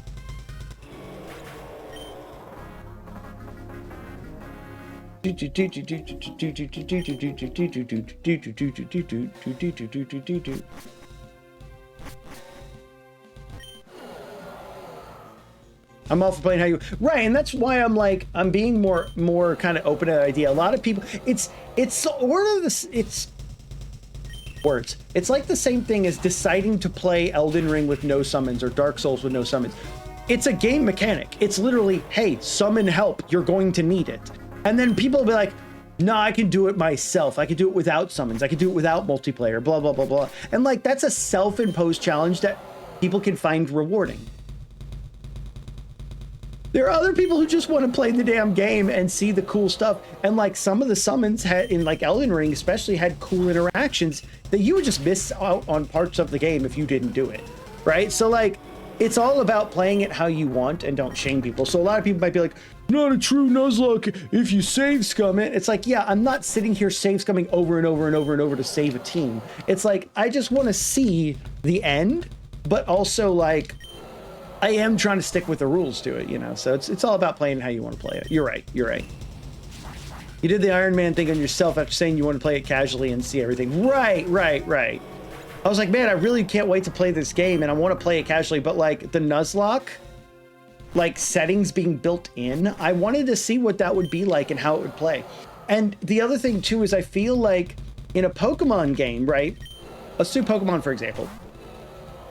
I'm all for playing how you right, and that's why I'm like I'm being more kind of open to that idea. A lot of people, it's sort of this, it's words. It's like the same thing as deciding to play Elden Ring with no summons or Dark Souls with no summons. It's a game mechanic. It's literally, hey, summon help. You're going to need it. And then people will be like, no, I can do it myself. I can do it without summons. I can do it without multiplayer, blah, blah, blah, blah. And like, that's a self-imposed challenge that people can find rewarding. There are other people who just want to play the damn game and see the cool stuff. And like some of the summons had in like Elden Ring especially had cool interactions that you would just miss out on parts of the game if you didn't do it, right? So like, it's all about playing it how you want and don't shame people. So a lot of people might be like, not a true Nuzlocke if you save scum it. It's like, yeah, I'm not sitting here save scumming over and over and over and over to save a team. It's like, I just want to see the end, but also like, I am trying to stick with the rules to it, you know? So it's all about playing how you want to play it. You're right. You're right. You did the Iron Man thing on yourself after saying you want to play it casually and see everything. Right. I was like, man, I really can't wait to play this game and I want to play it casually, but like the Nuzlocke, like settings being built in. I wanted to see what that would be like and how it would play. And the other thing too is I feel like in a Pokemon game, right? Let's do Pokemon, for example.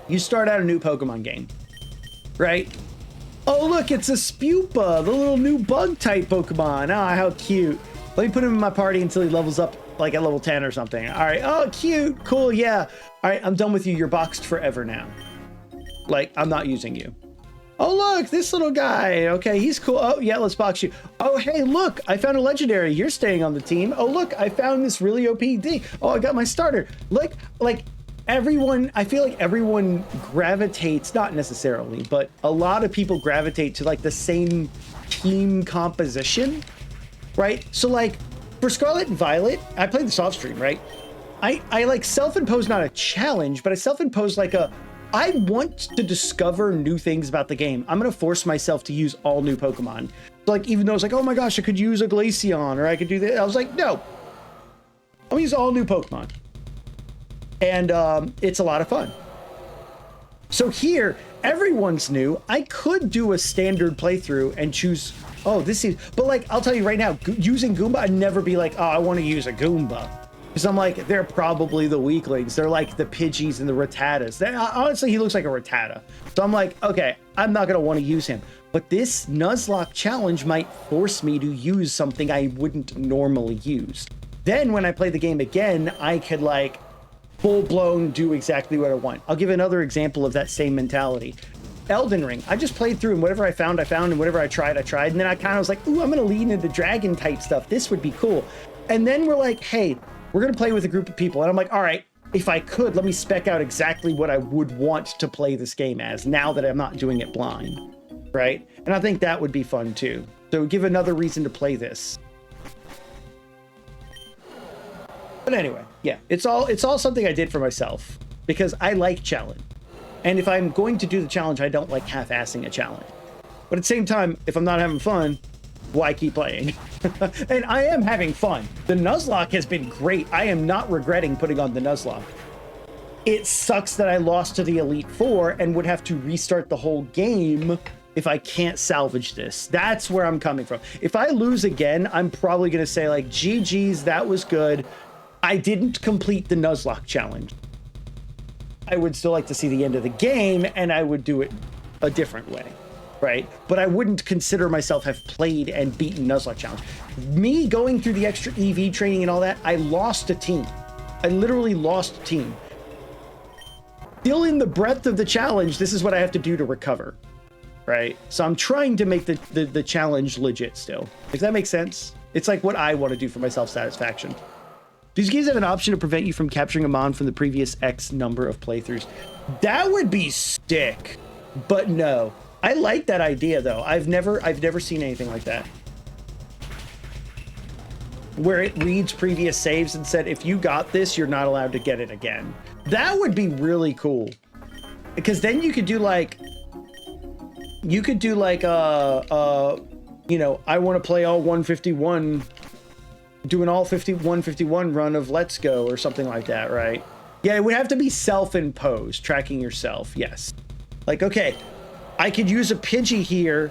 You start out a new Pokemon game, right? Oh, look, it's a Spupa, the little new bug type Pokemon. Ah, how cute. Let me put him in my party until he levels up like at level 10 or something. All right. Oh, cute. Cool. Yeah. All right. I'm done with you. You're boxed forever now. Like, I'm not using you. Oh, look, this little guy. Okay, he's cool. Oh, yeah, let's box you. Oh, hey, look, I found a legendary. You're staying on the team. Oh, look, I found this really OP thing. Oh, I got my starter. Look, like everyone, I feel like everyone gravitates, not necessarily, but a lot of people gravitate to like the same team composition, right? So like for Scarlet and Violet, I played this off stream, right? I like self-imposed not a challenge, but I self-imposed like I want to discover new things about the game. I'm going to force myself to use all new Pokemon. Like, even though it's like, oh my gosh, I could use a Glaceon or I could do that. I was like, no, I'm going to use all new Pokemon. And it's a lot of fun. So here, everyone's new. I could do a standard playthrough and choose, oh, this is, but like, I'll tell you right now, using Goomba, I'd never be like, oh, I want to use a Goomba. Because I'm like, they're probably the weaklings. They're like the Pidgeys and the Rattatas. Honestly, he looks like a Rattata. So I'm like, okay, I'm not going to want to use him. But this Nuzlocke challenge might force me to use something I wouldn't normally use. Then when I play the game again, I could like full-blown do exactly what I want. I'll give another example of that same mentality. Elden Ring. I just played through and whatever I found, and whatever I tried. And then I kind of was like, ooh, I'm going to lean into dragon type stuff. This would be cool. And then we're like, hey, we're going to play with a group of people. And I'm like, all right, if I could, let me spec out exactly what I would want to play this game as now that I'm not doing it blind, right? And I think that would be fun too. So give another reason to play this. But anyway, yeah, it's all something I did for myself because I like challenge. And if I'm going to do the challenge, I don't like half-assing a challenge. But at the same time, if I'm not having fun, why keep playing? And I am having fun. The Nuzlocke has been great. I am not regretting putting on the Nuzlocke. It sucks that I lost to the Elite Four and would have to restart the whole game if I can't salvage this. That's where I'm coming from. If I lose again, I'm probably going to say like, GG's, that was good. I didn't complete the Nuzlocke challenge. I would still like to see the end of the game and I would do it a different way. Right? But I wouldn't consider myself have played and beaten Nuzlocke challenge. Me going through the extra EV training and all that, I lost a team. I literally lost a team. Still in the breadth of the challenge, this is what I have to do to recover. Right? So I'm trying to make the challenge legit still. If that makes sense. It's like what I want to do for my self-satisfaction. These games have an option to prevent you from capturing a mon from the previous X number of playthroughs. That would be sick. But no. I like that idea though. I've never seen anything like that. Where it reads previous saves and said, if you got this, you're not allowed to get it again. That would be really cool. Because then you could do like, you know, I want to play all 151, do an all 151 run of Let's Go or something like that, right? Yeah, it would have to be self-imposed, tracking yourself, yes. Like, okay, I could use a Pidgey here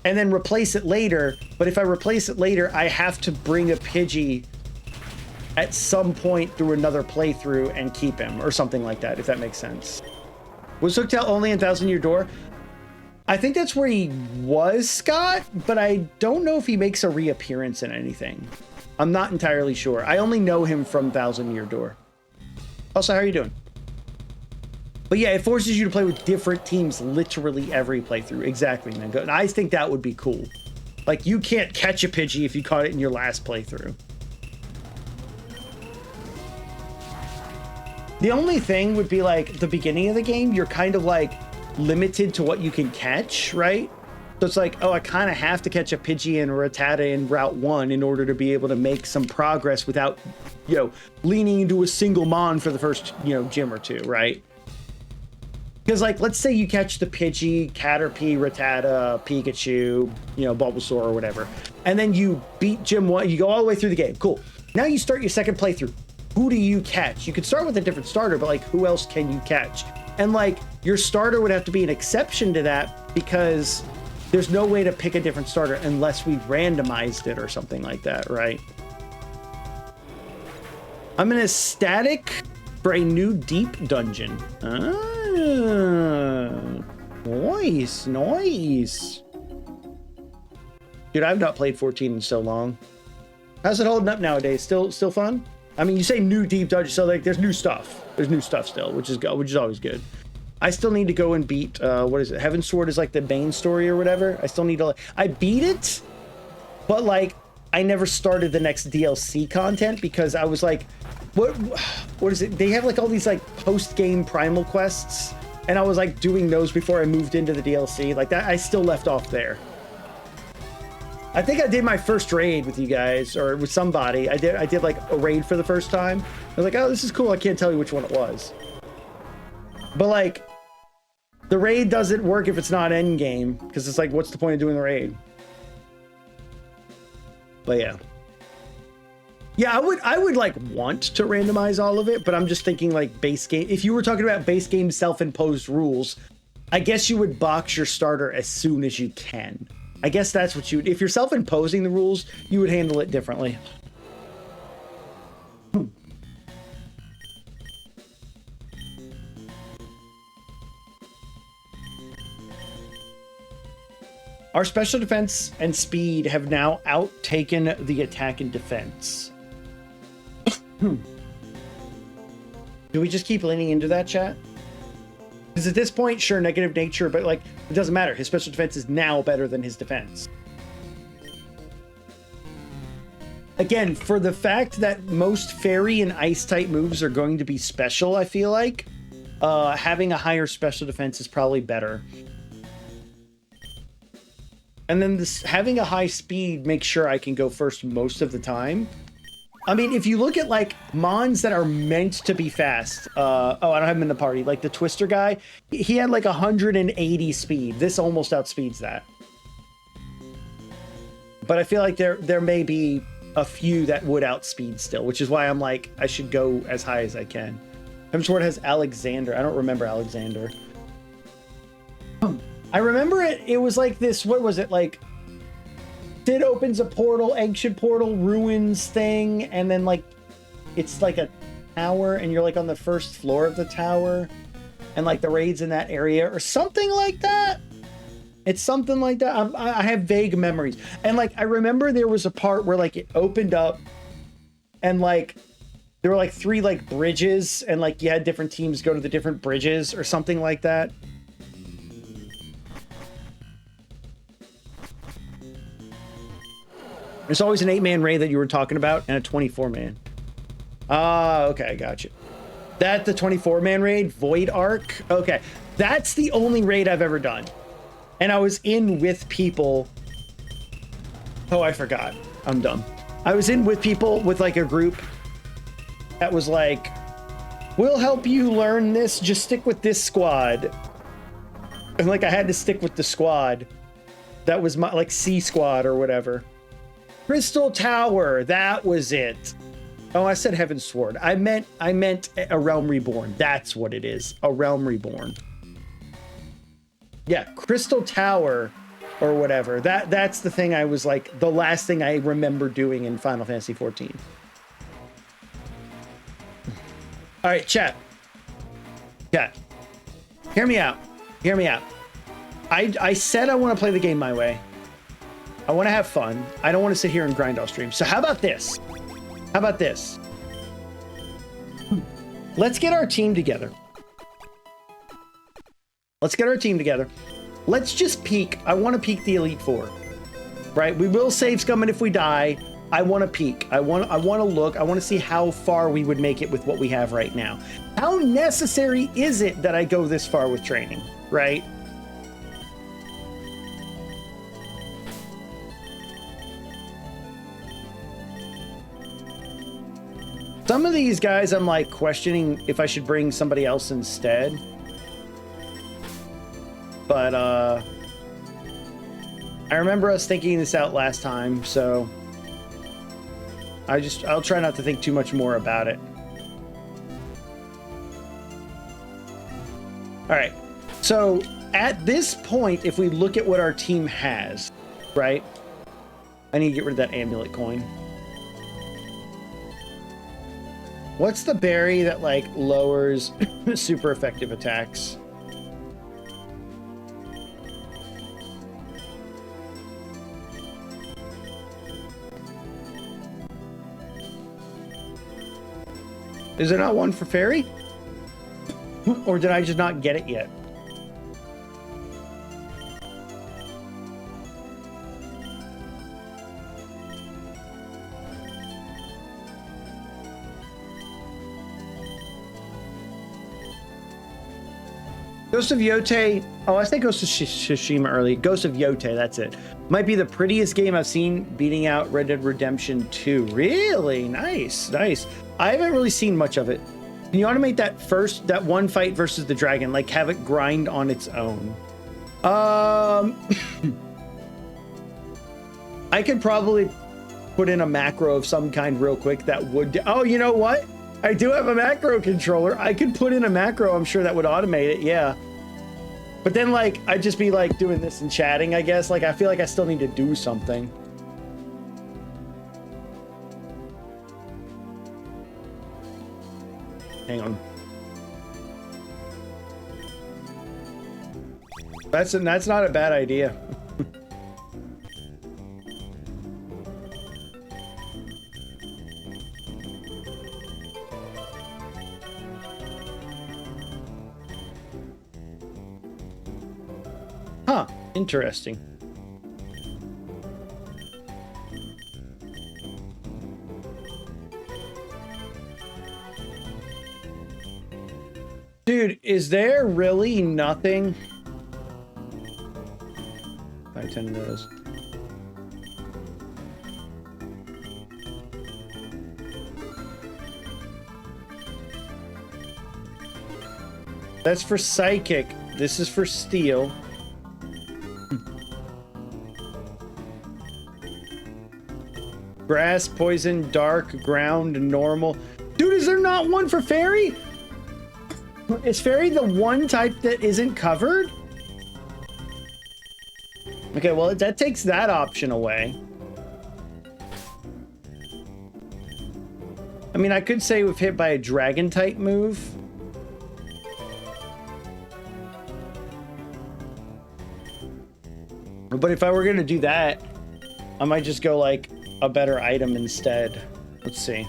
and then replace it later, but if I replace it later, I have to bring a Pidgey at some point through another playthrough and keep him or something like that, if that makes sense. Was Hooktail only in Thousand Year Door? I think that's where he was, Scott, but I don't know if he makes a reappearance in anything. I'm not entirely sure. I only know him from Thousand Year Door. Also, how are you doing? But yeah, it forces you to play with different teams literally every playthrough. Exactly, man. And I think that would be cool. Like, you can't catch a Pidgey if you caught it in your last playthrough. The only thing would be like the beginning of the game, you're kind of like limited to what you can catch, right? So it's like, oh, I kind of have to catch a Pidgey and a Rattata in Route 1 in order to be able to make some progress without, you know, leaning into a single mon for the first, you know, gym or two, right? Because, like, let's say you catch the Pidgey, Caterpie, Rattata, Pikachu, you know, Bulbasaur or whatever, and then you beat Gym 1, you go all the way through the game. Cool. Now you start your second playthrough. Who do you catch? You could start with a different starter, but, like, who else can you catch? And like your starter would have to be an exception to that because there's no way to pick a different starter unless we randomized it or something like that, right? I'm in a static for a new deep dungeon. Nice, nice. Dude, I've not played 14 in so long. How's it holding up nowadays? Still fun? I mean, you say new deep dungeon, so like there's new stuff. There's new stuff still, which is always good. I still need to go and beat what is it? Heaven's Sword is like the main story or whatever. I still need to I beat it, but like I never started the next DLC content because I was like, what is it? They have like all these like post-game primal quests, and I was like doing those before I moved into the DLC. Like that, I still left off there. I think I did my first raid with you guys or with somebody. I did like a raid for the first time. I was like, oh, this is cool. I can't tell you which one it was. But like, the raid doesn't work if it's not end game because it's like, what's the point of doing the raid? But yeah. Yeah, I would like want to randomize all of it, but I'm just thinking like base game. If you were talking about base game self-imposed rules, I guess you would box your starter as soon as you can. I guess that's what you would. If you're self-imposing the rules, you would handle it differently. Our special defense and speed have now outtaken the attack and defense. Do we just keep leaning into that, chat? Because at this point, sure, negative nature, but like, it doesn't matter. His special defense is now better than his defense. Again, for the fact that most fairy and ice type moves are going to be special, I feel like having a higher special defense is probably better. And then having a high speed makes sure I can go first most of the time. I mean, if you look at like Mons that are meant to be fast, oh, I don't have him in the party. Like the Twister guy, he had like 180 speed. This almost outspeeds that. But I feel like there may be a few that would outspeed still, which is why I'm like, I should go as high as I can. Heaven's Sword has Alexander. I don't remember Alexander. I remember it was like this, what was it, like Sid opens a portal, ancient portal, ruins thing, and then like it's like a tower and you're like on the first floor of the tower and like the raid's in that area or something like that. It's something like that. I have vague memories. And like I remember there was a part where like it opened up and like there were like 3 like bridges and like you had different teams go to the different bridges or something like that. There's always an 8-man raid that you were talking about and a 24-man. Ah, okay, gotcha. That the 24-man raid, Void Arc. Okay, that's the only raid I've ever done. And I was in with people. Oh, I forgot. I'm dumb. I was in with people with like a group that was like, we'll help you learn this. Just stick with this squad. And like I had to stick with the squad. That was my like C squad or whatever. Crystal Tower, that was it. Oh, I said Heaven's Sword. I meant a Realm Reborn. That's what it is. A Realm Reborn. Yeah, Crystal Tower or whatever. That's the thing I was like, the last thing I remember doing in Final Fantasy 14. All right, chat. Chat. Hear me out. Hear me out. I said I want to play the game my way. I want to have fun. I don't want to sit here and grind all stream. So how about this? How about this? Let's get our team together. Let's get our team together. Let's just peak. I want to peak the Elite Four, right? We will save Scummin if we die. I want to peak. I want to look. I want to see how far we would make it with what we have right now. How necessary is it that I go this far with training, right? Some of these guys, I'm like questioning if I should bring somebody else instead. But I remember us thinking this out last time, so I'll try not to think too much more about it. All right. So at this point, if we look at what our team has, right? I need to get rid of that amulet coin. What's the berry that like lowers super effective attacks? Is there not one for fairy? Or did I just not get it yet? Ghost of Yote. Oh, I think Ghost of Tsushima early. Ghost of Yote, that's it. Might be the prettiest game I've seen, beating out Red Dead Redemption 2. Really? Nice, nice. I haven't really seen much of it. Can you automate that one fight versus the dragon? Like have it grind on its own? I could probably put in a macro of some kind real quick that would... Oh, you know what? I do have a macro controller. I could put in a macro, I'm sure that would automate it, yeah. But then, like, I'd just be, like, doing this and chatting, I guess. Like, I feel like I still need to do something. Hang on. That's not a bad idea. Huh, interesting. Dude, is there really nothing? Buy 10 of those. That's for psychic. This is for steel. Grass, poison, dark, ground, normal. Dude, is there not one for fairy? Is fairy the one type that isn't covered? Okay, well, that takes that option away. I mean, I could say if hit by a dragon type move. But if I were gonna do that, I might just go like a better item instead. Let's see.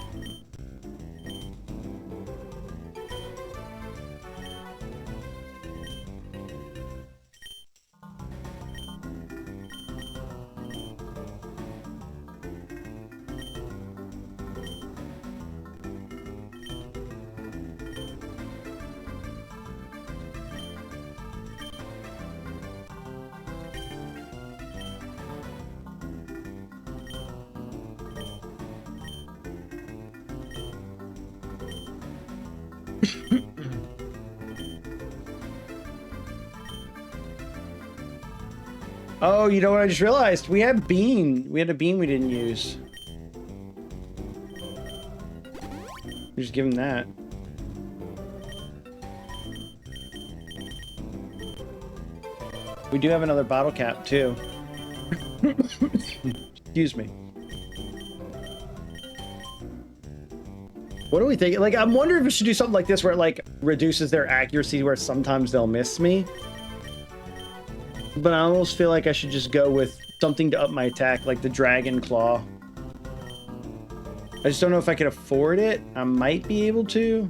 Oh, you know what I just realized? We had bean. We had a bean we didn't use. We just give him that. We do have another bottle cap too. Excuse me. What are we thinking? Like, I'm wondering if we should do something like this where it like reduces their accuracy where sometimes they'll miss me. But I almost feel like I should just go with something to up my attack, like the Dragon Claw. I just don't know if I could afford it. I might be able to.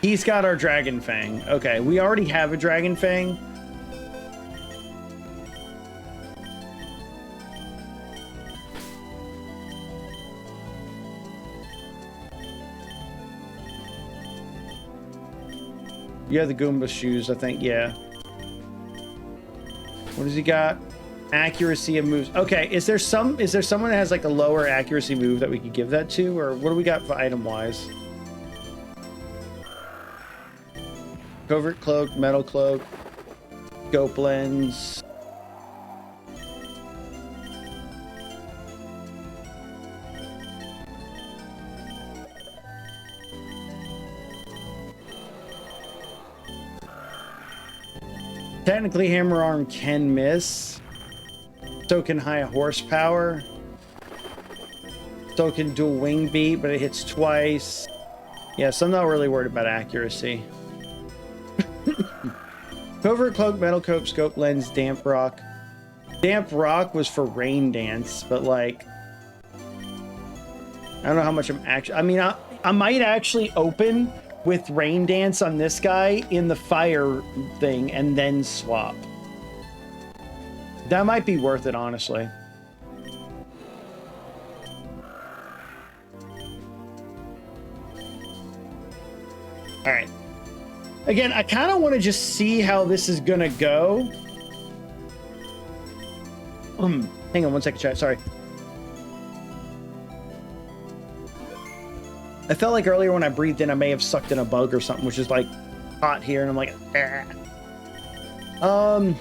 He's got our Dragon Fang. Okay, we already have a Dragon Fang. You have the Goomba shoes, I think, yeah. What does he got? Accuracy of moves. Okay, is there someone that has like a lower accuracy move that we could give that to? Or what do we got for item wise? Covert Cloak, Metal Cloak, Scope Lens. Technically, Hammer Arm can miss. So can High Horsepower. So can Dual Wing Beat, but it hits twice. Yeah, so I'm not really worried about accuracy. Covert Cloak, Metal Cope, Scope Lens, Damp Rock. Damp Rock was for Rain Dance, but like... I don't know how much I'm actually... I mean, I might actually open with Rain Dance on this guy in the fire thing and then swap. That might be worth it, honestly. All right. Again, I kind of want to just see how this is going to go. Hang on one second, chat. Sorry. I felt like earlier when I breathed in, I may have sucked in a bug or something, which is like hot here. And I'm like, ah.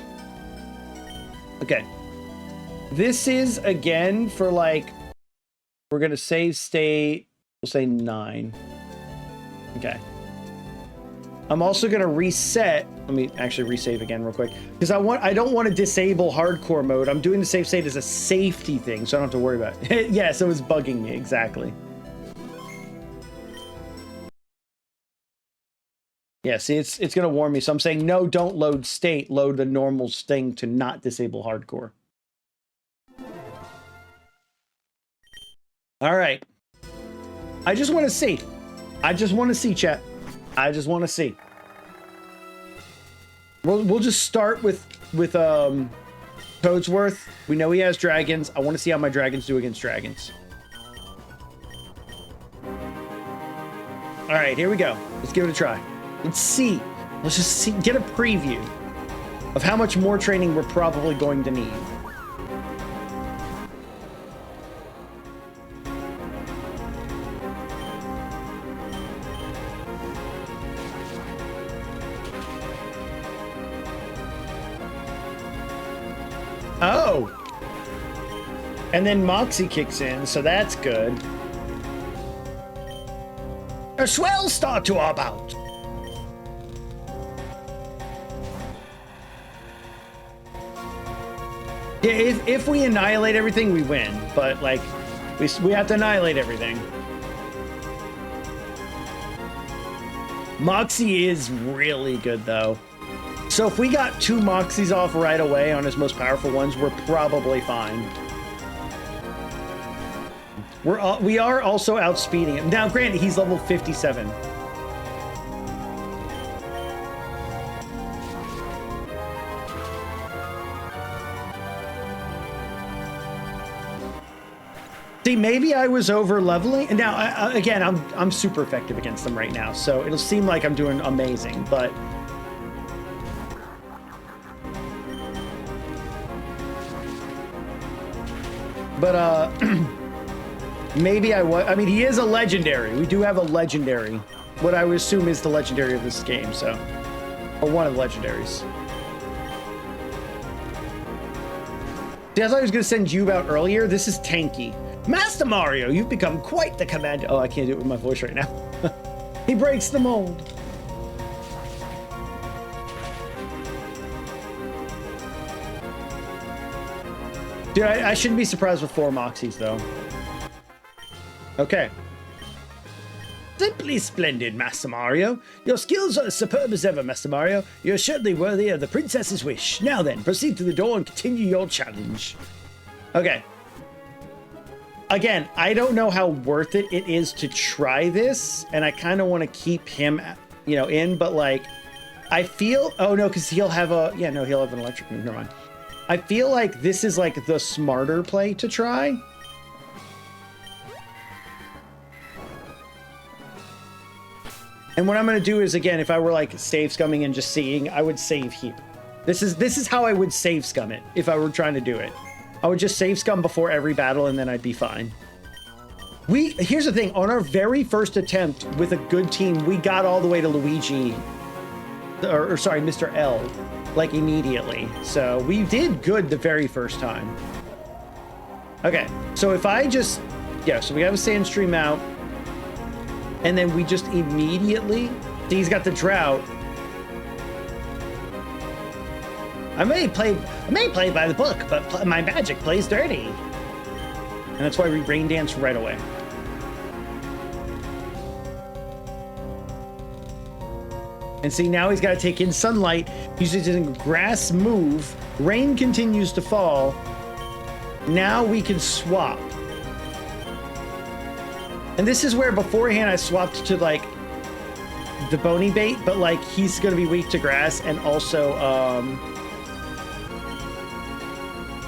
Okay. This is, again, for like, we're going to save state. We'll say 9. Okay. I'm also going to reset. Let me actually resave again real quick. Because I don't want to disable hardcore mode. I'm doing the save state as a safety thing, so I don't have to worry about it. Yeah, so it's bugging me. Exactly. Yeah, see, it's going to warn me. So I'm saying, no, don't load state. Load the normal thing to not disable hardcore. All right. I just want to see. I just want to see, chat. I just want to see. We'll just start with Codsworth. We know he has dragons. I want to see how my dragons do against dragons. All right, here we go. Let's give it a try. Let's see. Let's just see. Get a preview of how much more training we're probably going to need. Oh! And then Moxie kicks in, so that's good. A swell start to our bout. Yeah, if we annihilate everything, we win. But, like, we have to annihilate everything. Moxie is really good, though. So if we got 2 Moxies off right away on his most powerful ones, we're probably fine. We are also outspeeding him. Now, granted, he's level 57. See, maybe I was over leveling. And now, again, I'm super effective against them right now, so it'll seem like I'm doing amazing, but. Maybe I was. I mean, he is a legendary. We do have a legendary. What I would assume is the legendary of this game, so. Or one of the legendaries. See, I thought I was going to send you out earlier. This is tanky. Master Mario, you've become quite the commander. Oh, I can't do it with my voice right now. He breaks the mold. Dude, I shouldn't be surprised with 4 Moxies, though. Okay. Simply splendid, Master Mario. Your skills are as superb as ever, Master Mario. You're certainly worthy of the princess's wish. Now then, proceed to the door and continue your challenge. Okay. Again, I don't know how worth it is to try this, and I kind of want to keep him, you know, in, but, like, I feel... Oh, no, because he'll have a... Yeah, no, he'll have an electric move. Never mind. I feel like this is, like, the smarter play to try. And what I'm going to do is, again, if I were, like, save scumming and just seeing, I would save here. This is how I would save scum it if I were trying to do it. I would just save scum before every battle, and then I'd be fine. Here's the thing. On our very first attempt with a good team, we got all the way to Luigi. or sorry, Mr. L, like immediately. So we did good the very first time. Okay, so if I just, yeah, so we have a Sandstream out, and then we just immediately, see, he's got the drought. I may play by the book, but my magic plays dirty. And that's why we rain dance right away. And see, now he's got to take in sunlight. He's using grass move. Rain continues to fall. Now we can swap. And this is where beforehand I swapped to like the bony bait, but like he's going to be weak to grass, and also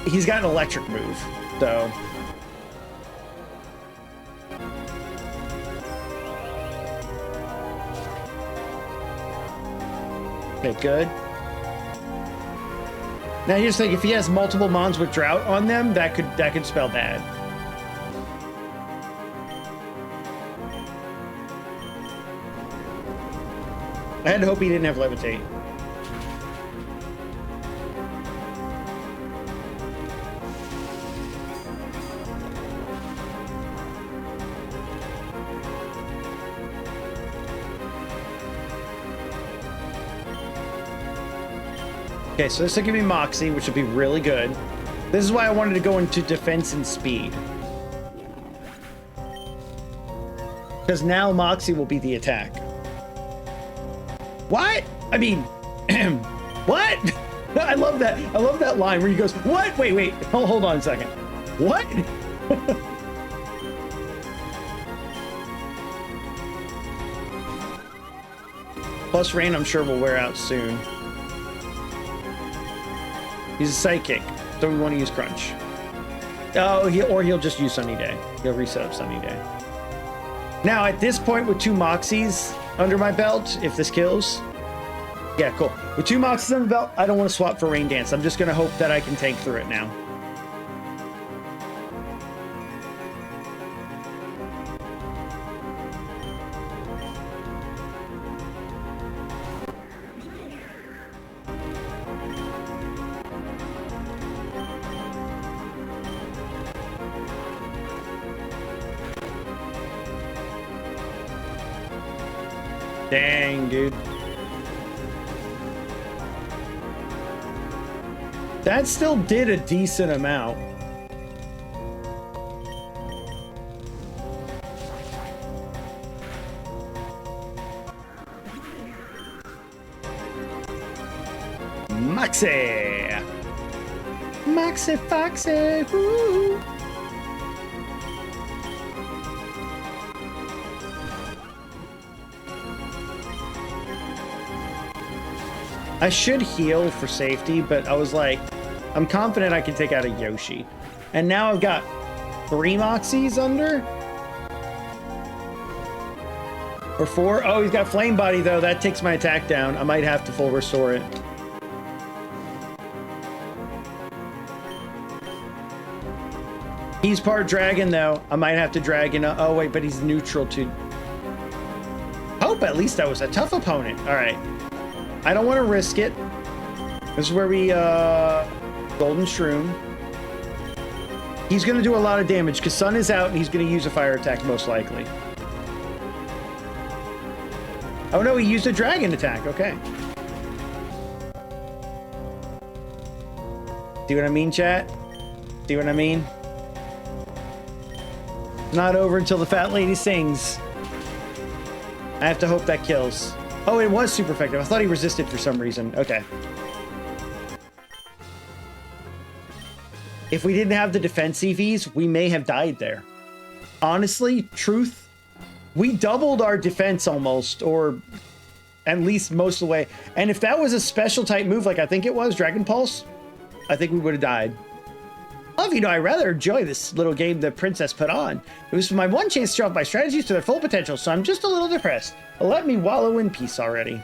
he's got an electric move, so. Okay, good. Now you just think if he has multiple mons with drought on them, that could spell bad. I had to hope he didn't have levitate. Okay, so this will give me Moxie, which would be really good. This is why I wanted to go into defense and speed. Because now Moxie will be the attack. What? I mean, what? I love that. I love that line where he goes, what? Wait. Hold on a second. What? Plus rain, I'm sure will wear out soon. He's a psychic, so we want to use Crunch. Oh, he'll just use Sunny Day. He'll reset up Sunny Day. Now, at this point, with 2 Moxies under my belt, if this kills, yeah, cool. With 2 Moxies under the belt, I don't want to swap for Rain Dance. I'm just going to hope that I can tank through it now. Dang, dude. That still did a decent amount. Moxie! Moxie Foxy! Woo! I should heal for safety, but I was like, I'm confident I can take out a Yoshi. And now I've got 3 Moxies under? Or 4? Oh, he's got Flame Body, though. That takes my attack down. I might have to full restore it. He's part dragon, though. I might have to drag in a... Oh, wait, but he's neutral, too. Hope at least that was a tough opponent. All right. I don't want to risk it. This is where we, Golden Shroom. He's going to do a lot of damage because Sun is out and he's going to use a fire attack most likely. Oh no, he used a dragon attack. Okay. See what I mean, chat? See what I mean? Not over until the fat lady sings. I have to hope that kills. Oh, it was super effective. I thought he resisted for some reason. Okay. If we didn't have the defense EVs, we may have died there. Honestly, truth, we doubled our defense almost, or at least most of the way. And if that was a special type move, like I think it was, Dragon Pulse, I think we would have died. Love, you know, I rather enjoy this little game the princess put on. It was my one chance to show off my strategies to their full potential, so I'm just a little depressed. Let me wallow in peace already.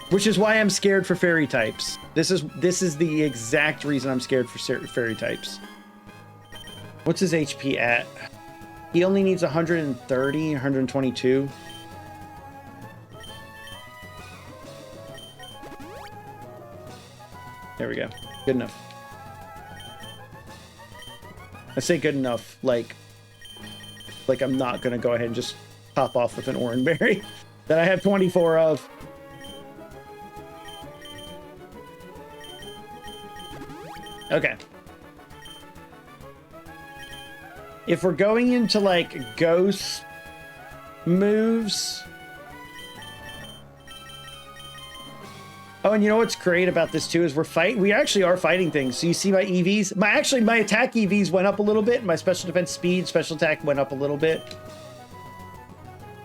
Which is why I'm scared for fairy types. This is the exact reason I'm scared for fairy types. What's his HP at? He only needs 130, 122. There we go. Good enough. I say good enough, like I'm not gonna go ahead and just pop off with an orange berry that I have 24 of. Okay. If we're going into like ghost moves. Oh, and you know what's great about this too is we actually are fighting things. So you see my EVs? My attack EVs went up a little bit. My special defense speed, special attack went up a little bit.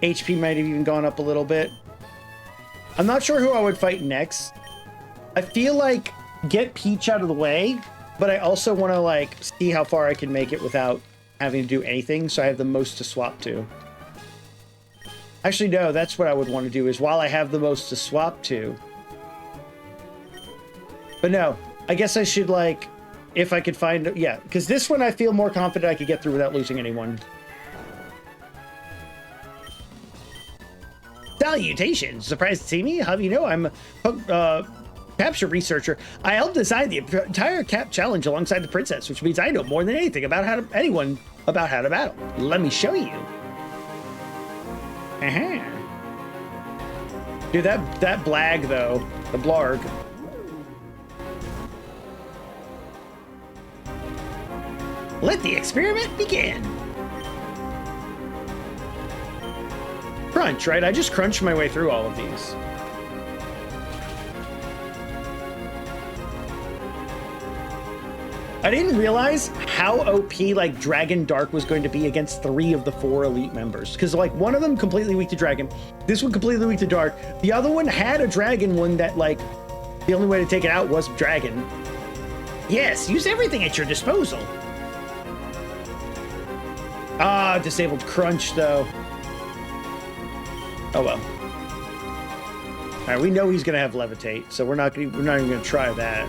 HP might have even gone up a little bit. I'm not sure who I would fight next. I feel like get Peach out of the way, but I also want to like see how far I can make it without having to do anything, so I have the most to swap to. Actually, no, that's what I would want to do is while I have the most to swap to. But no, I guess I should, like, if I could find... Yeah, because this one I feel more confident I could get through without losing anyone. Salutations! Surprised to see me? How do you know I'm a capture researcher? I helped design the entire cap challenge alongside the princess, which means I know more than anything about how to battle. Let me show you. Dude, that blag, though. The blarg. Let the experiment begin. Crunch, right? I just crunched my way through all of these. I didn't realize how OP like Dragon Dark was going to be against 3 of the 4 elite members. Because like one of them completely weak to Dragon, this one completely weak to Dark. The other one had a Dragon one that like the only way to take it out was Dragon. Yes, use everything at your disposal. Ah, disabled Crunch, though. Oh, well. All right, we know he's going to have Levitate, so we're not even going to try that.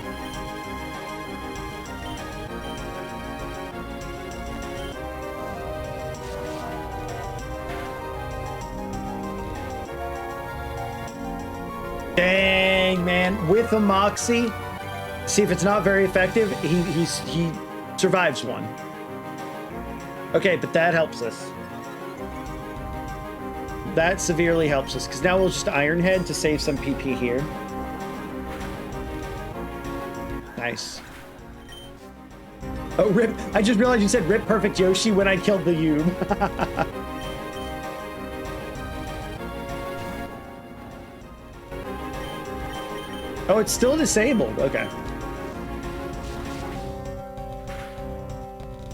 Dang, man. With a Moxie, see if it's not very effective, he survives one. Okay, but that helps us. That severely helps us, because now we'll just Iron Head to save some PP here. Nice. Oh, rip. I just realized you said rip perfect Yoshi when I killed the Yube. Oh, it's still disabled. Okay.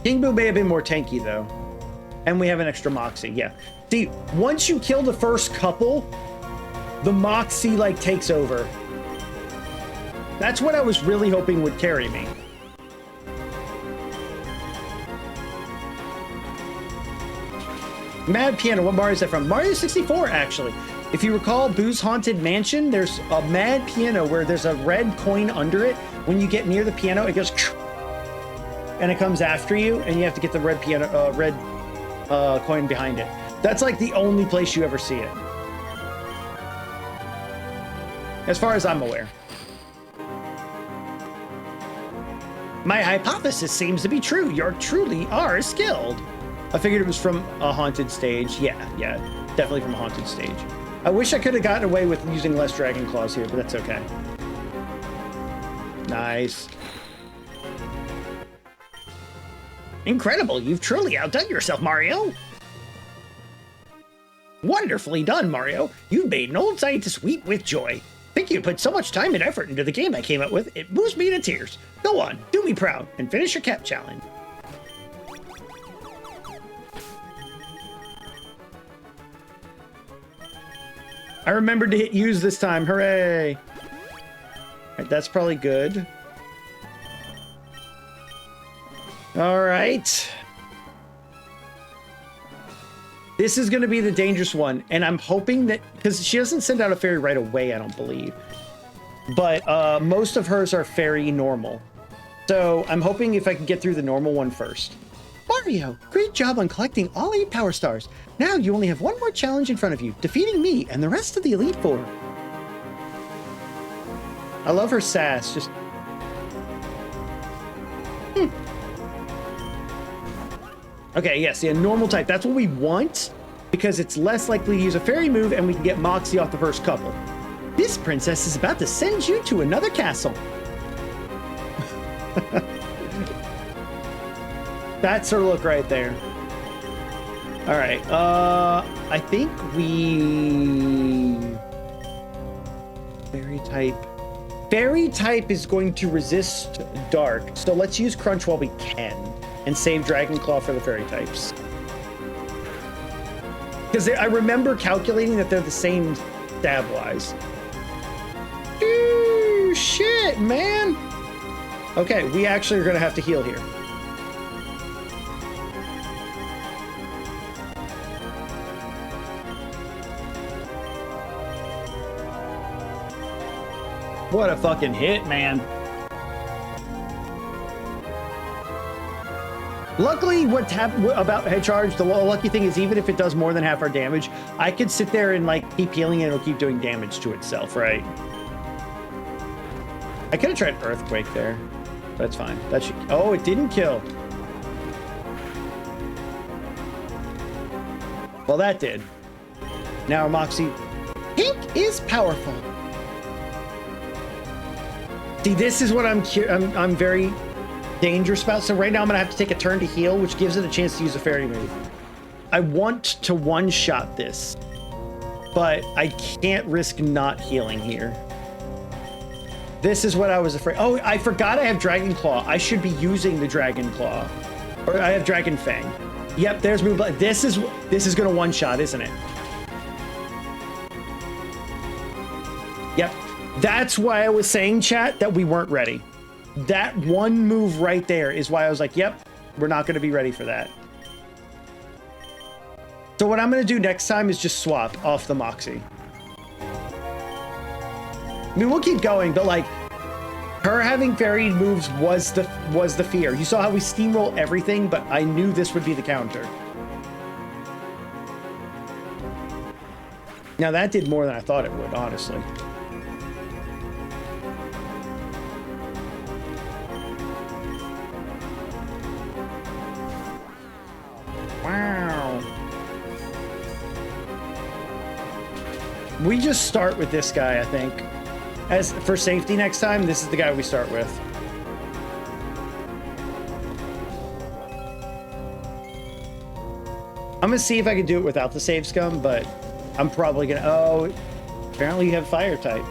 King Boo may have been more tanky, though. And we have an extra Moxie, yeah. See, once you kill the first couple, the Moxie, like, takes over. That's what I was really hoping would carry me. Mad Piano, what Mario is that from? Mario 64, actually. If you recall Boo's Haunted Mansion, there's a Mad Piano where there's a red coin under it. When you get near the piano, it goes... and it comes after you, and you have to get the red piano, coin behind it. That's like the only place you ever see it, as far as I'm aware. My hypothesis seems to be true. You truly are skilled. I figured it was from a haunted stage. Yeah, definitely from a haunted stage. I wish I could have gotten away with using less Dragon Claws here, but that's okay. Nice. Incredible, you've truly outdone yourself, Mario. Wonderfully done, Mario. You've made an old scientist weep with joy. Think you put so much time and effort into the game I came up with, it moves me to tears. Go on, do me proud, and finish your cap challenge. I remembered to hit use this time, hooray. All right, that's probably good. All right. This is going to be the dangerous one, and I'm hoping that, because she doesn't send out a fairy right away, I don't believe. But most of hers are fairy normal. So I'm hoping if I can get through the normal one first. Mario, great job on collecting all 8 Power Stars. Now you only have one more challenge in front of you, defeating me and the rest of the Elite Four. I love her sass, just Okay, yes, yeah, normal type. That's what we want because it's less likely to use a fairy move and we can get Moxie off the first couple. This princess is about to send you to another castle. That's her look right there. All right, I think we... Fairy type is going to resist dark, so let's use Crunch while we can and save Dragon Claw for the fairy types. Because I remember calculating that they're the same stab-wise. Ooh, shit, man. Okay, we actually are going to have to heal here. What a fucking hit, man. Luckily, what's happened about head charge, the lucky thing is even if it does more than half our damage, I could sit there and like keep healing and it'll keep doing damage to itself, right? I could have tried Earthquake there. That's fine. That should... Oh, it didn't kill. Well, that did. Now, Moxie. Pink is powerful. See, this is what I'm very dangerous about. So right now I'm gonna have to take a turn to heal, which gives it a chance to use a fairy move. I want to one-shot this, but I can't risk not healing here. This is what I was afraid. Oh, I forgot I have Dragon Claw. I should be using the Dragon Claw. Or I have Dragon Fang. Yep, there's move. This is gonna one-shot, isn't it? Yep. That's why I was saying, chat, that we weren't ready. That one move right there is why I was like, yep, we're not going to be ready for that. So what I'm going to do next time is just swap off the Moxie. I mean, we'll keep going, but like, her having fairy moves was the fear. You saw how we steamroll everything, but I knew this would be the counter. Now that did more than I thought it would, honestly. Wow. We just start with this guy, I think. As for safety next time, this is the guy we start with. I'm gonna see if I can do it without the save scum, but I'm probably gonna... Oh, apparently you have fire type.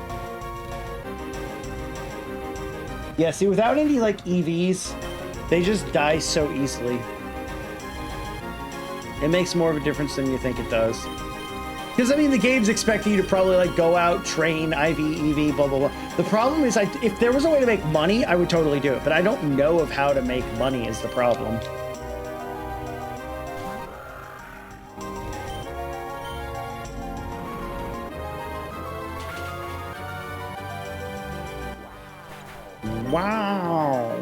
Yeah, see, without any like EVs, they just die so easily. It makes more of a difference than you think it does. Because, I mean, the game's expecting you to probably, like, go out, train, IV, EV, blah, blah, blah. The problem is, if there was a way to make money, I would totally do it. But I don't know of how to make money is the problem. Wow.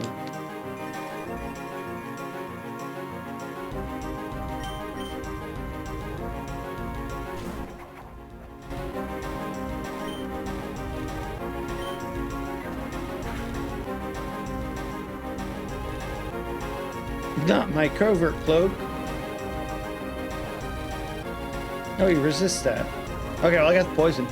Not my covert cloak. Oh, he resists that. Okay, well, I got the poison.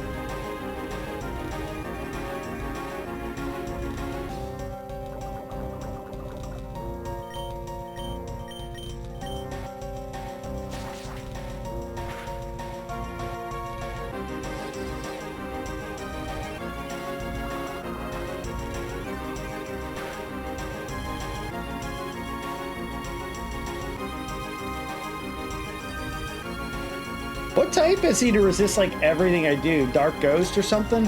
What type is he to resist like everything I do? Dark Ghost or something?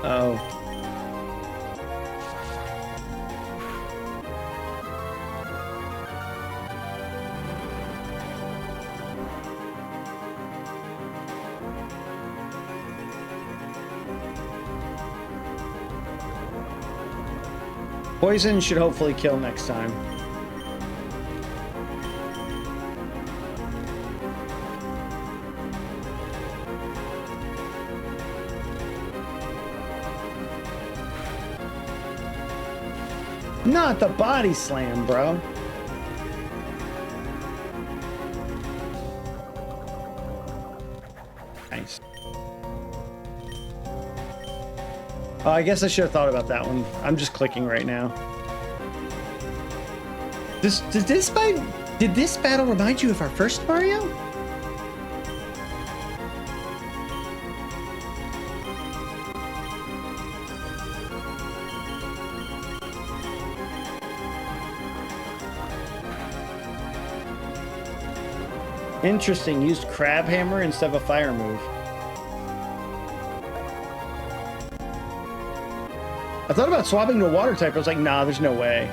Oh. Poison should hopefully kill next time. Not the body slam, bro. Nice. Oh, I guess I should have thought about that one. I'm just clicking right now. Did this battle remind you of our first Mario? Interesting. Used crab hammer instead of a fire move. I thought about swapping to a water type. I was like, nah, there's no way.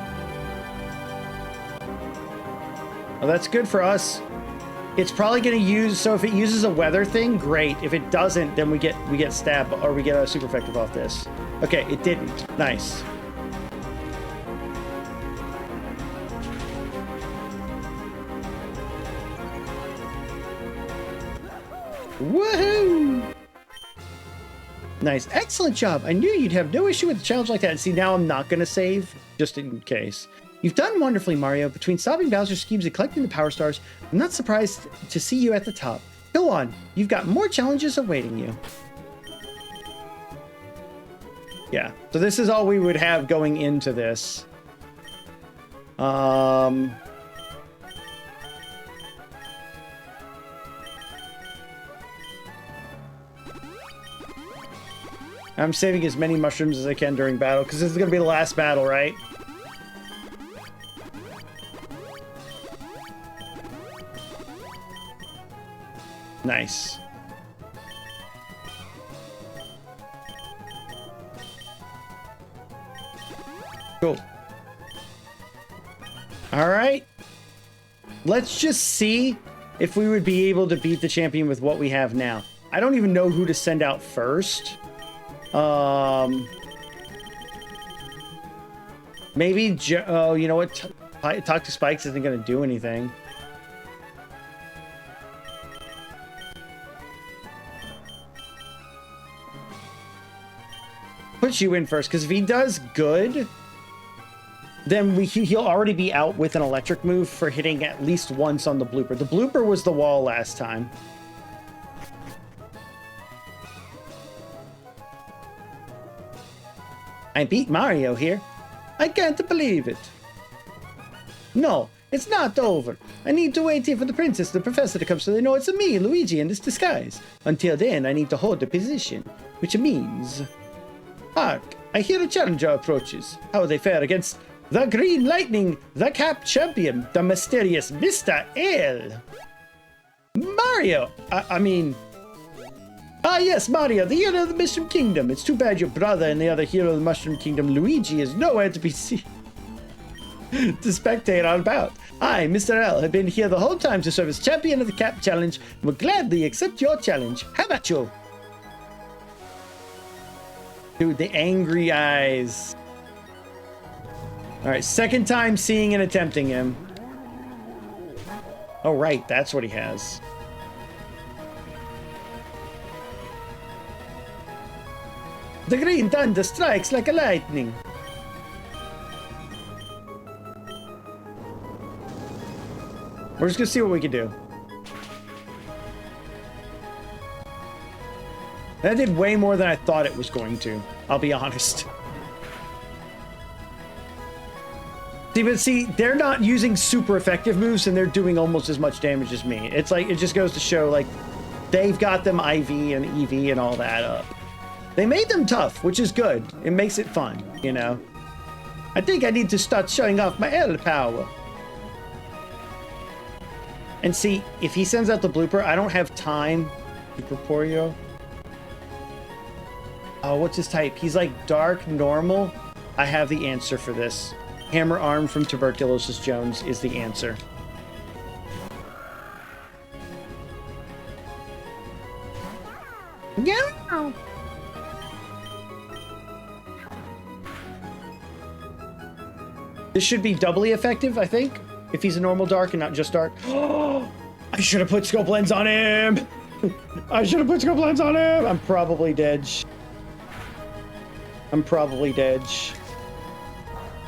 Well, that's good for us. It's probably going to use, so if it uses a weather thing, great. If it doesn't, then we get stab, or we get a super effective off this. Okay, it didn't. Nice. Woohoo! Nice. Excellent job. I knew you'd have no issue with a challenge like that. See, now I'm not going to save, just in case. You've done wonderfully, Mario. Between solving Bowser's schemes and collecting the Power Stars, I'm not surprised to see you at the top. Go on. You've got more challenges awaiting you. Yeah. So this is all we would have going into this. I'm saving as many mushrooms as I can during battle, because this is going to be the last battle, right? Nice. Cool. All right. Let's just see if we would be able to beat the champion with what we have now. I don't even know who to send out first. Maybe, oh, you know what? Talk to Spikes isn't going to do anything. Put you in first, because if he does good, then he'll already be out with an electric move for hitting at least once on the blooper. The blooper was the wall last time. I beat Mario here. I can't believe it. No, it's not over. I need to wait here for the princess and the professor to come so they know it's me, Luigi, in this disguise. Until then, I need to hold the position, which means... Hark, I hear a challenger approaches. How will they fare against the Green Lightning, the Cap Champion, the mysterious Mr. L? Mario! I mean... Ah, yes, Mario, the hero of the Mushroom Kingdom. It's too bad your brother and the other hero of the Mushroom Kingdom, Luigi, is nowhere to be seen to spectate on about. I, Mr. L, have been here the whole time to serve as champion of the Cap Challenge and will gladly accept your challenge. How about you? Dude, the angry eyes. All right, second time seeing and attempting him. Oh, right, that's what he has. The green thunder strikes like a lightning. We're just gonna see what we can do. That did way more than I thought it was going to. I'll be honest. See, they're not using super effective moves and they're doing almost as much damage as me. It's like, it just goes to show, like, they've got them IV and EV and all that up. They made them tough, which is good. It makes it fun, you know? I think I need to start showing off my L power. And see, if he sends out the blooper, I don't have time. Superporio. Oh, what's his type? He's like dark, normal. I have the answer for this. Hammer Arm from Tuberculosis Jones is the answer. Yeah. This should be doubly effective, I think, if he's a normal dark and not just dark. Oh, I should have put scope lens on him. I should have put scope lens on him. I'm probably dead. I'm probably dead.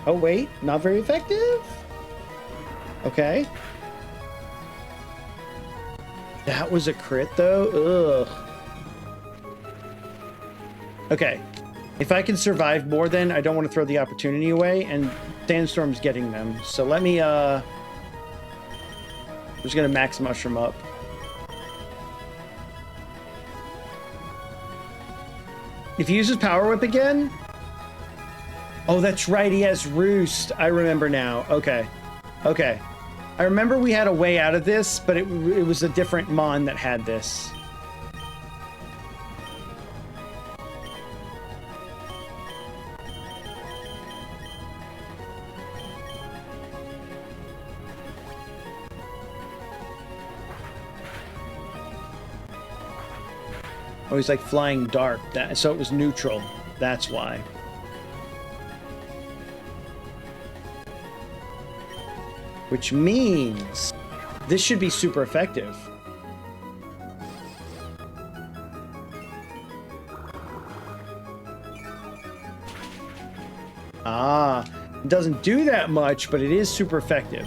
Oh, wait. Not very effective? Okay. That was a crit, though? Ugh. Okay. If I can survive more, then I don't want to throw the opportunity away, and Sandstorm's getting them. So let me, I'm just going to max Mushroom up. If he uses Power Whip again... Oh, that's right. He has Roost. I remember now. Okay. Okay. I remember we had a way out of this, but it was a different Mon that had this. Oh, he's like flying dark. So it was neutral. That's why. Which means this should be super effective. Ah, it doesn't do that much, but it is super effective.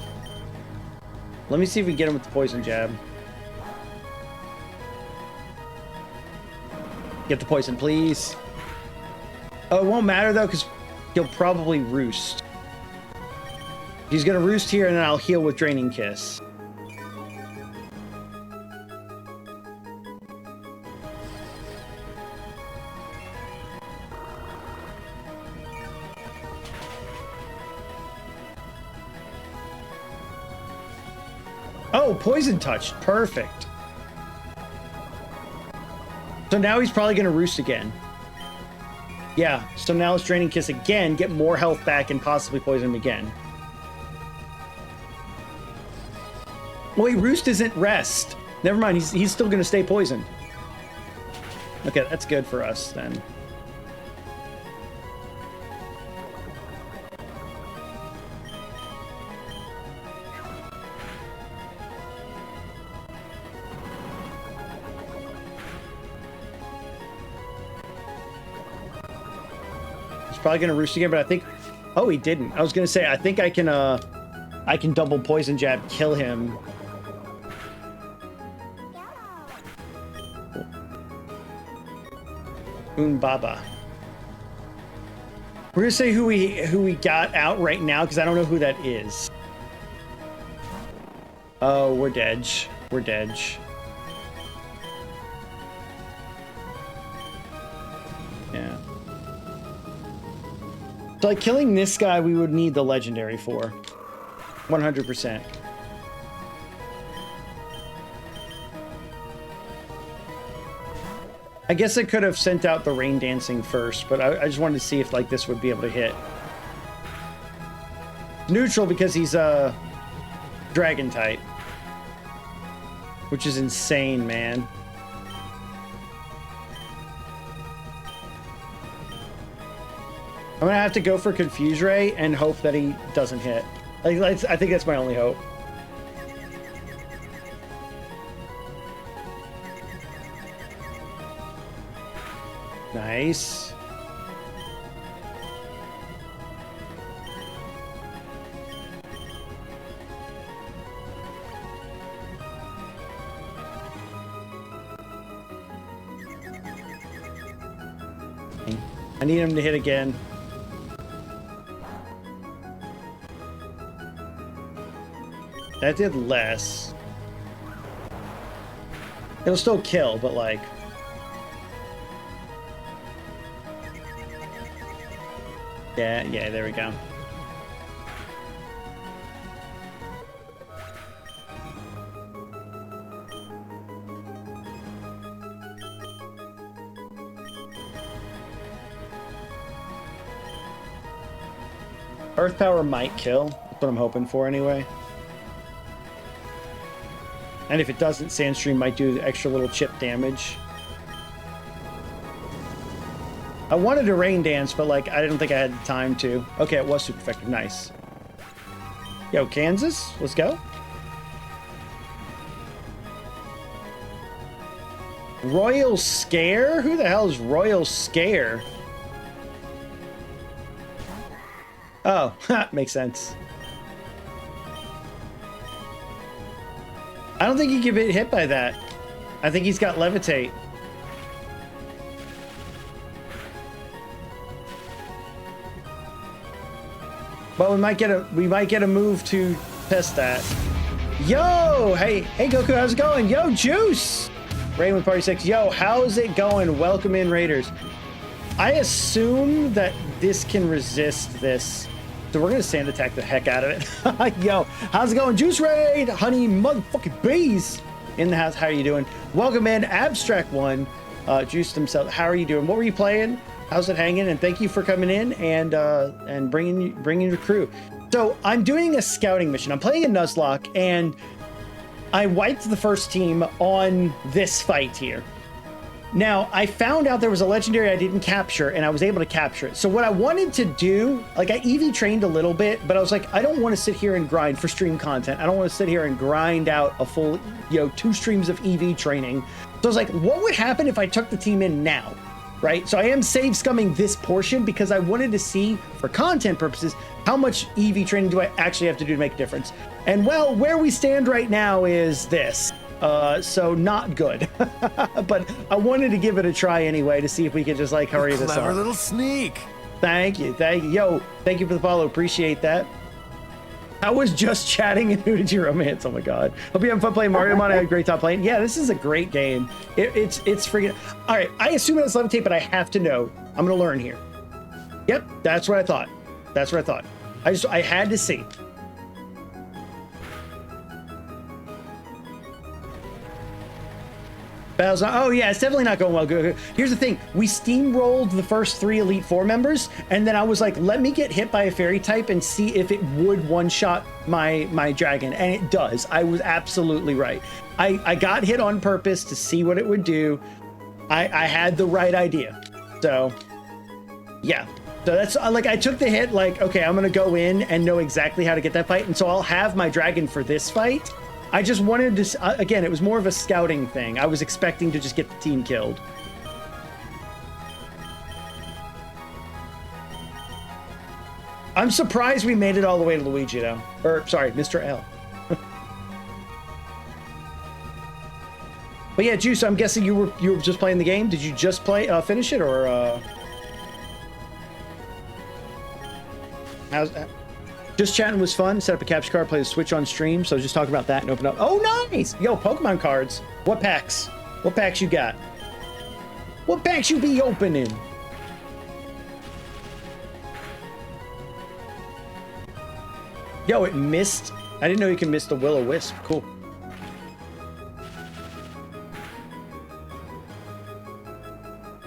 Let me see if we can get him with the poison jab. Get the poison, please. Oh, it won't matter though, because he'll probably roost. He's gonna roost here, and then I'll heal with Draining Kiss. Oh, Poison Touch. Perfect. So now he's probably gonna roost again. Yeah, so now let's Draining Kiss again, get more health back, and possibly poison him again. Wait, Roost isn't rest. Never mind, he's still gonna stay poisoned. Okay, that's good for us then. He's probably gonna roost again, but I think... Oh, he didn't. I was gonna say, I think I can double poison jab, kill him. Baba. We're gonna say who we got out right now, because I don't know who that is. Oh, we're dead. We're dead. Yeah. So like killing this guy, we would need the legendary for. 100%. I guess I could have sent out the Rain Dancing first, but I just wanted to see if like this would be able to hit. Neutral because he's a dragon type, which is insane, man. I'm gonna have to go for Confuse Ray and hope that he doesn't hit. I think that's my only hope. Nice. I need him to hit again. That did less. It'll still kill, but like... Yeah, there we go. Earth Power might kill. That's what I'm hoping for anyway. And if it doesn't, Sandstream might do extra little chip damage. I wanted to Rain Dance, but like I didn't think I had the time to. Okay, it was super effective. Nice. Yo, Kansas, let's go. Royal Scare? Who the hell is Royal Scare? Oh, makes sense. I don't think he can get hit by that. I think he's got levitate. But we might get a move to test that. Yo, hey Goku, how's it going? Yo, Juice! Rain with Party 6. Yo, how's it going? Welcome in, Raiders. I assume that this can resist this. So we're gonna sand attack the heck out of it. Yo, how's it going? Juice Raid, honey motherfucking bees in the house. How are you doing? Welcome in, Abstract One. Juice himself. How are you doing? What were you playing? How's it hanging? And thank you for coming in and bringing your crew. So I'm doing a scouting mission. I'm playing a Nuzlocke, and I wiped the first team on this fight here. Now, I found out there was a legendary I didn't capture, and I was able to capture it. So what I wanted to do, like I EV trained a little bit, but I was like, I don't want to sit here and grind for stream content. I don't want to sit here and grind out a full, 2 streams of EV training. So I was like, what would happen if I took the team in now? Right? So I am save scumming this portion because I wanted to see, for content purposes, how much EV training do I actually have to do to make a difference. And well, where we stand right now is this. So not good. But I wanted to give it a try anyway to see if we could just like hurry this up. Clever little sneak. Thank you. Yo, thank you for the follow. Appreciate that. I was just chatting and who did you romance? Oh my god. Hope you having fun playing Mariomon. I had a great time playing. Yeah, this is a great game. It's freaking. All right, I assume it's levitate, but I have to know. I'm gonna learn here. Yep, that's what I thought. That's what I thought. I had to see. Battle's not, oh yeah, it's definitely not going well. Good. Here's the thing, we steamrolled the first 3 Elite Four members, and then I was like, let me get hit by a fairy type and see if it would one-shot my dragon, and it does. I was absolutely right. I got hit on purpose to see what it would do. I had the right idea. So, yeah. So that's like, I took the hit like, okay, I'm gonna go in and know exactly how to get that fight, and so I'll have my dragon for this fight. I just wanted to, again, it was more of a scouting thing. I was expecting to just get the team killed. I'm surprised we made it all the way to Luigi, though. Or, sorry, Mr. L. But yeah, Juice, I'm guessing you were just playing the game. Did you just finish it, or Just chatting was fun. Set up a capture card, play the Switch on stream. So just talk about that and open up. Oh, nice! Yo, Pokemon cards. What packs? What packs you got? What packs you be opening? Yo, it missed. I didn't know you can miss the Will-O-Wisp. Cool.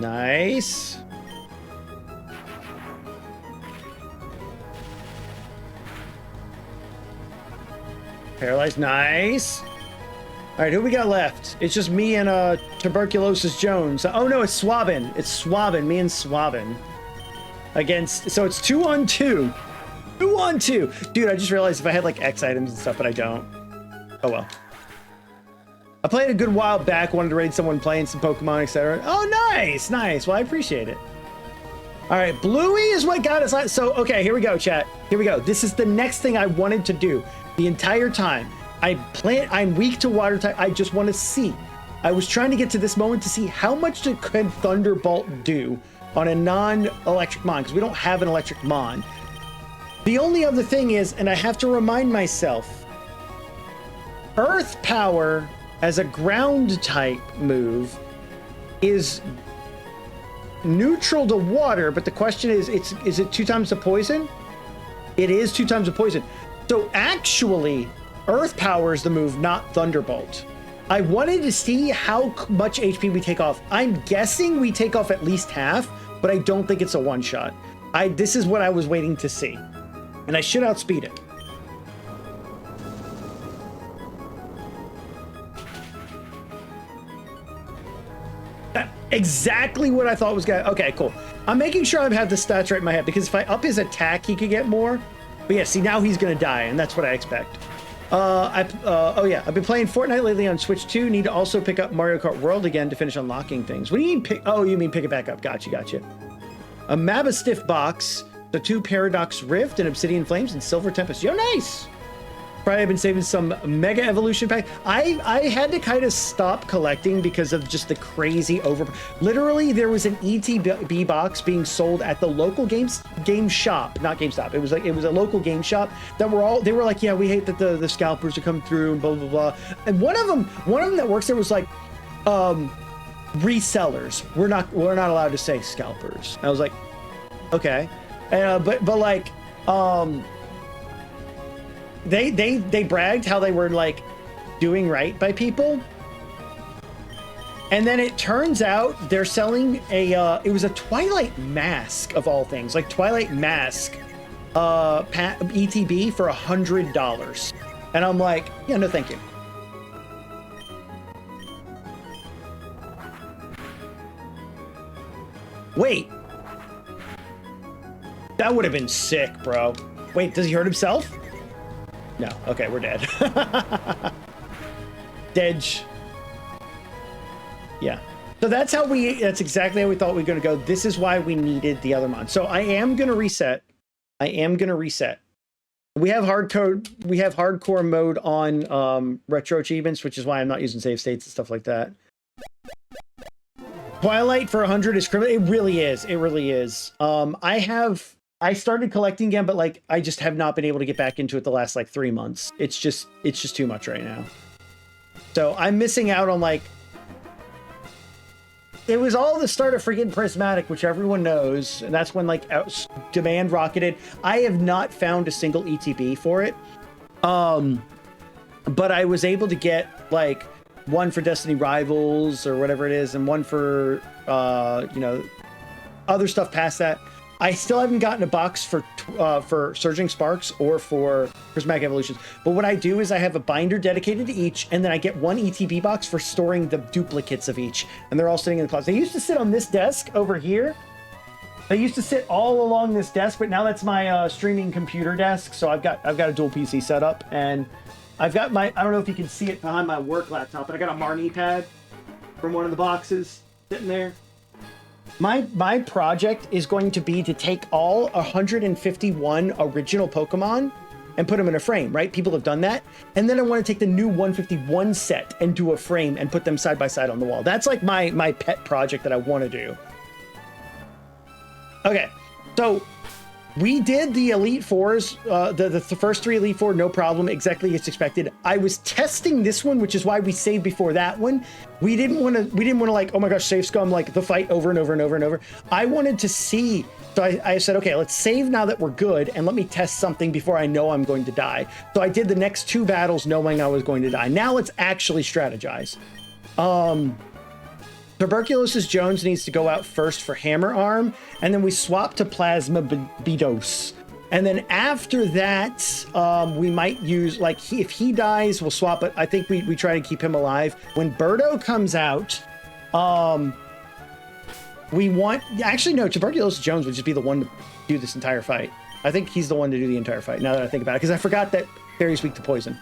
Nice. Paralyzed, nice. All right, who we got left? It's just me and Tuberculosis Jones. Oh no, it's Swabin. It's Swabin, me and Swabin. Against, so it's 2-on-2. 2-on-2. Dude, I just realized if I had like X items and stuff, but I don't. Oh well. I played a good while back, wanted to raid someone playing some Pokemon, etc. Oh, nice, nice. Well, I appreciate it. All right, Bluey is what got us last. So, okay, here we go, chat. Here we go. This is the next thing I wanted to do. The entire time I'm weak to water type. I just want to see. I was trying to get to this moment to see how much could Thunderbolt do on a non-electric Mon, because we don't have an electric Mon. The only other thing is, and I have to remind myself, Earth Power as a ground type move is neutral to water, but the question is it 2 times the poison? It is 2 times the poison. So actually, Earth Power is the move, not Thunderbolt. I wanted to see how much HP we take off. I'm guessing we take off at least half, but I don't think it's a one-shot. This is what I was waiting to see. And I should outspeed it. Exactly what I thought was going to... Okay, cool. I'm making sure I have the stats right in my head, because if I up his attack, he could get more. But yeah, see, now he's going to die, and that's what I expect. Oh yeah, I've been playing Fortnite lately on Switch 2. Need to also pick up Mario Kart World again to finish unlocking things. What do you mean pick... Oh, you mean pick it back up. Gotcha. A Mabastiff box. the 2 Paradox Rift and Obsidian Flames and Silver Tempest. Yo, nice. Probably I've been saving some Mega Evolution pack. I had to kind of stop collecting because of just the crazy literally there was an ETB box being sold at the local game shop, not GameStop. It was a local game shop that they were like, yeah, we hate that the scalpers are coming through and blah blah blah. And one of them that works there was like, resellers. We're not allowed to say scalpers. I was like, okay, but like, they bragged how they were like doing right by people, and then it turns out they're selling it was a Twilight Mask of all things, like Twilight Mask ETB for $100, and I'm like, yeah, no thank you. Wait, that would have been sick, bro. Wait, does he hurt himself? No. Okay, we're dead. Dedge. Yeah. So that's exactly how we thought we were going to go. This is why we needed the other mod. So I am going to reset. We have hardcore mode on retro achievements, which is why I'm not using save states and stuff like that. Twilight for 100 is criminal. It really is. It really is. I started collecting again, but like I just have not been able to get back into it the last like 3 months. It's just too much right now. So I'm missing out on like, it was all the start of freaking Prismatic, which everyone knows, and that's when like demand rocketed. I have not found a single ETB for it, but I was able to get like one for Destiny Rivals or whatever it is, and one for you know, other stuff past that. I still haven't gotten a box for Surging Sparks or for Prismatic Evolutions. But what I do is I have a binder dedicated to each, and then I get one ETB box for storing the duplicates of each. And they're all sitting in the closet. They used to sit on this desk over here. They used to sit all along this desk, but now that's my streaming computer desk. So I've got a dual PC setup, and I've got I don't know if you can see it behind my work laptop, but I got a Marnie pad from one of the boxes sitting there. My project is going to be to take all 151 original Pokemon and put them in a frame, right? People have done that. And then I want to take the new 151 set and do a frame and put them side by side on the wall. That's like my pet project that I want to do. Okay, so we did the Elite Fours, the first 3 Elite Four, no problem, exactly as expected. I was testing this one, which is why we saved before that one. We didn't want to like, oh my gosh, save scum, like the fight over and over and over and over. I wanted to see, so I said, okay, let's save now that we're good, and let me test something before I know I'm going to die. So I did the next 2 battles knowing I was going to die. Now let's actually strategize. Tuberculosis Jones needs to go out first for Hammer Arm, and then we swap to Plasma Bedos. And then after that, we might use, like, if he dies, we'll swap it. I think we try to keep him alive. When Birdo comes out, we want... Actually, no, Tuberculosis Jones would just be the one to do this entire fight. I think he's the one to do the entire fight, now that I think about it, because I forgot that Fairy's weak to poison.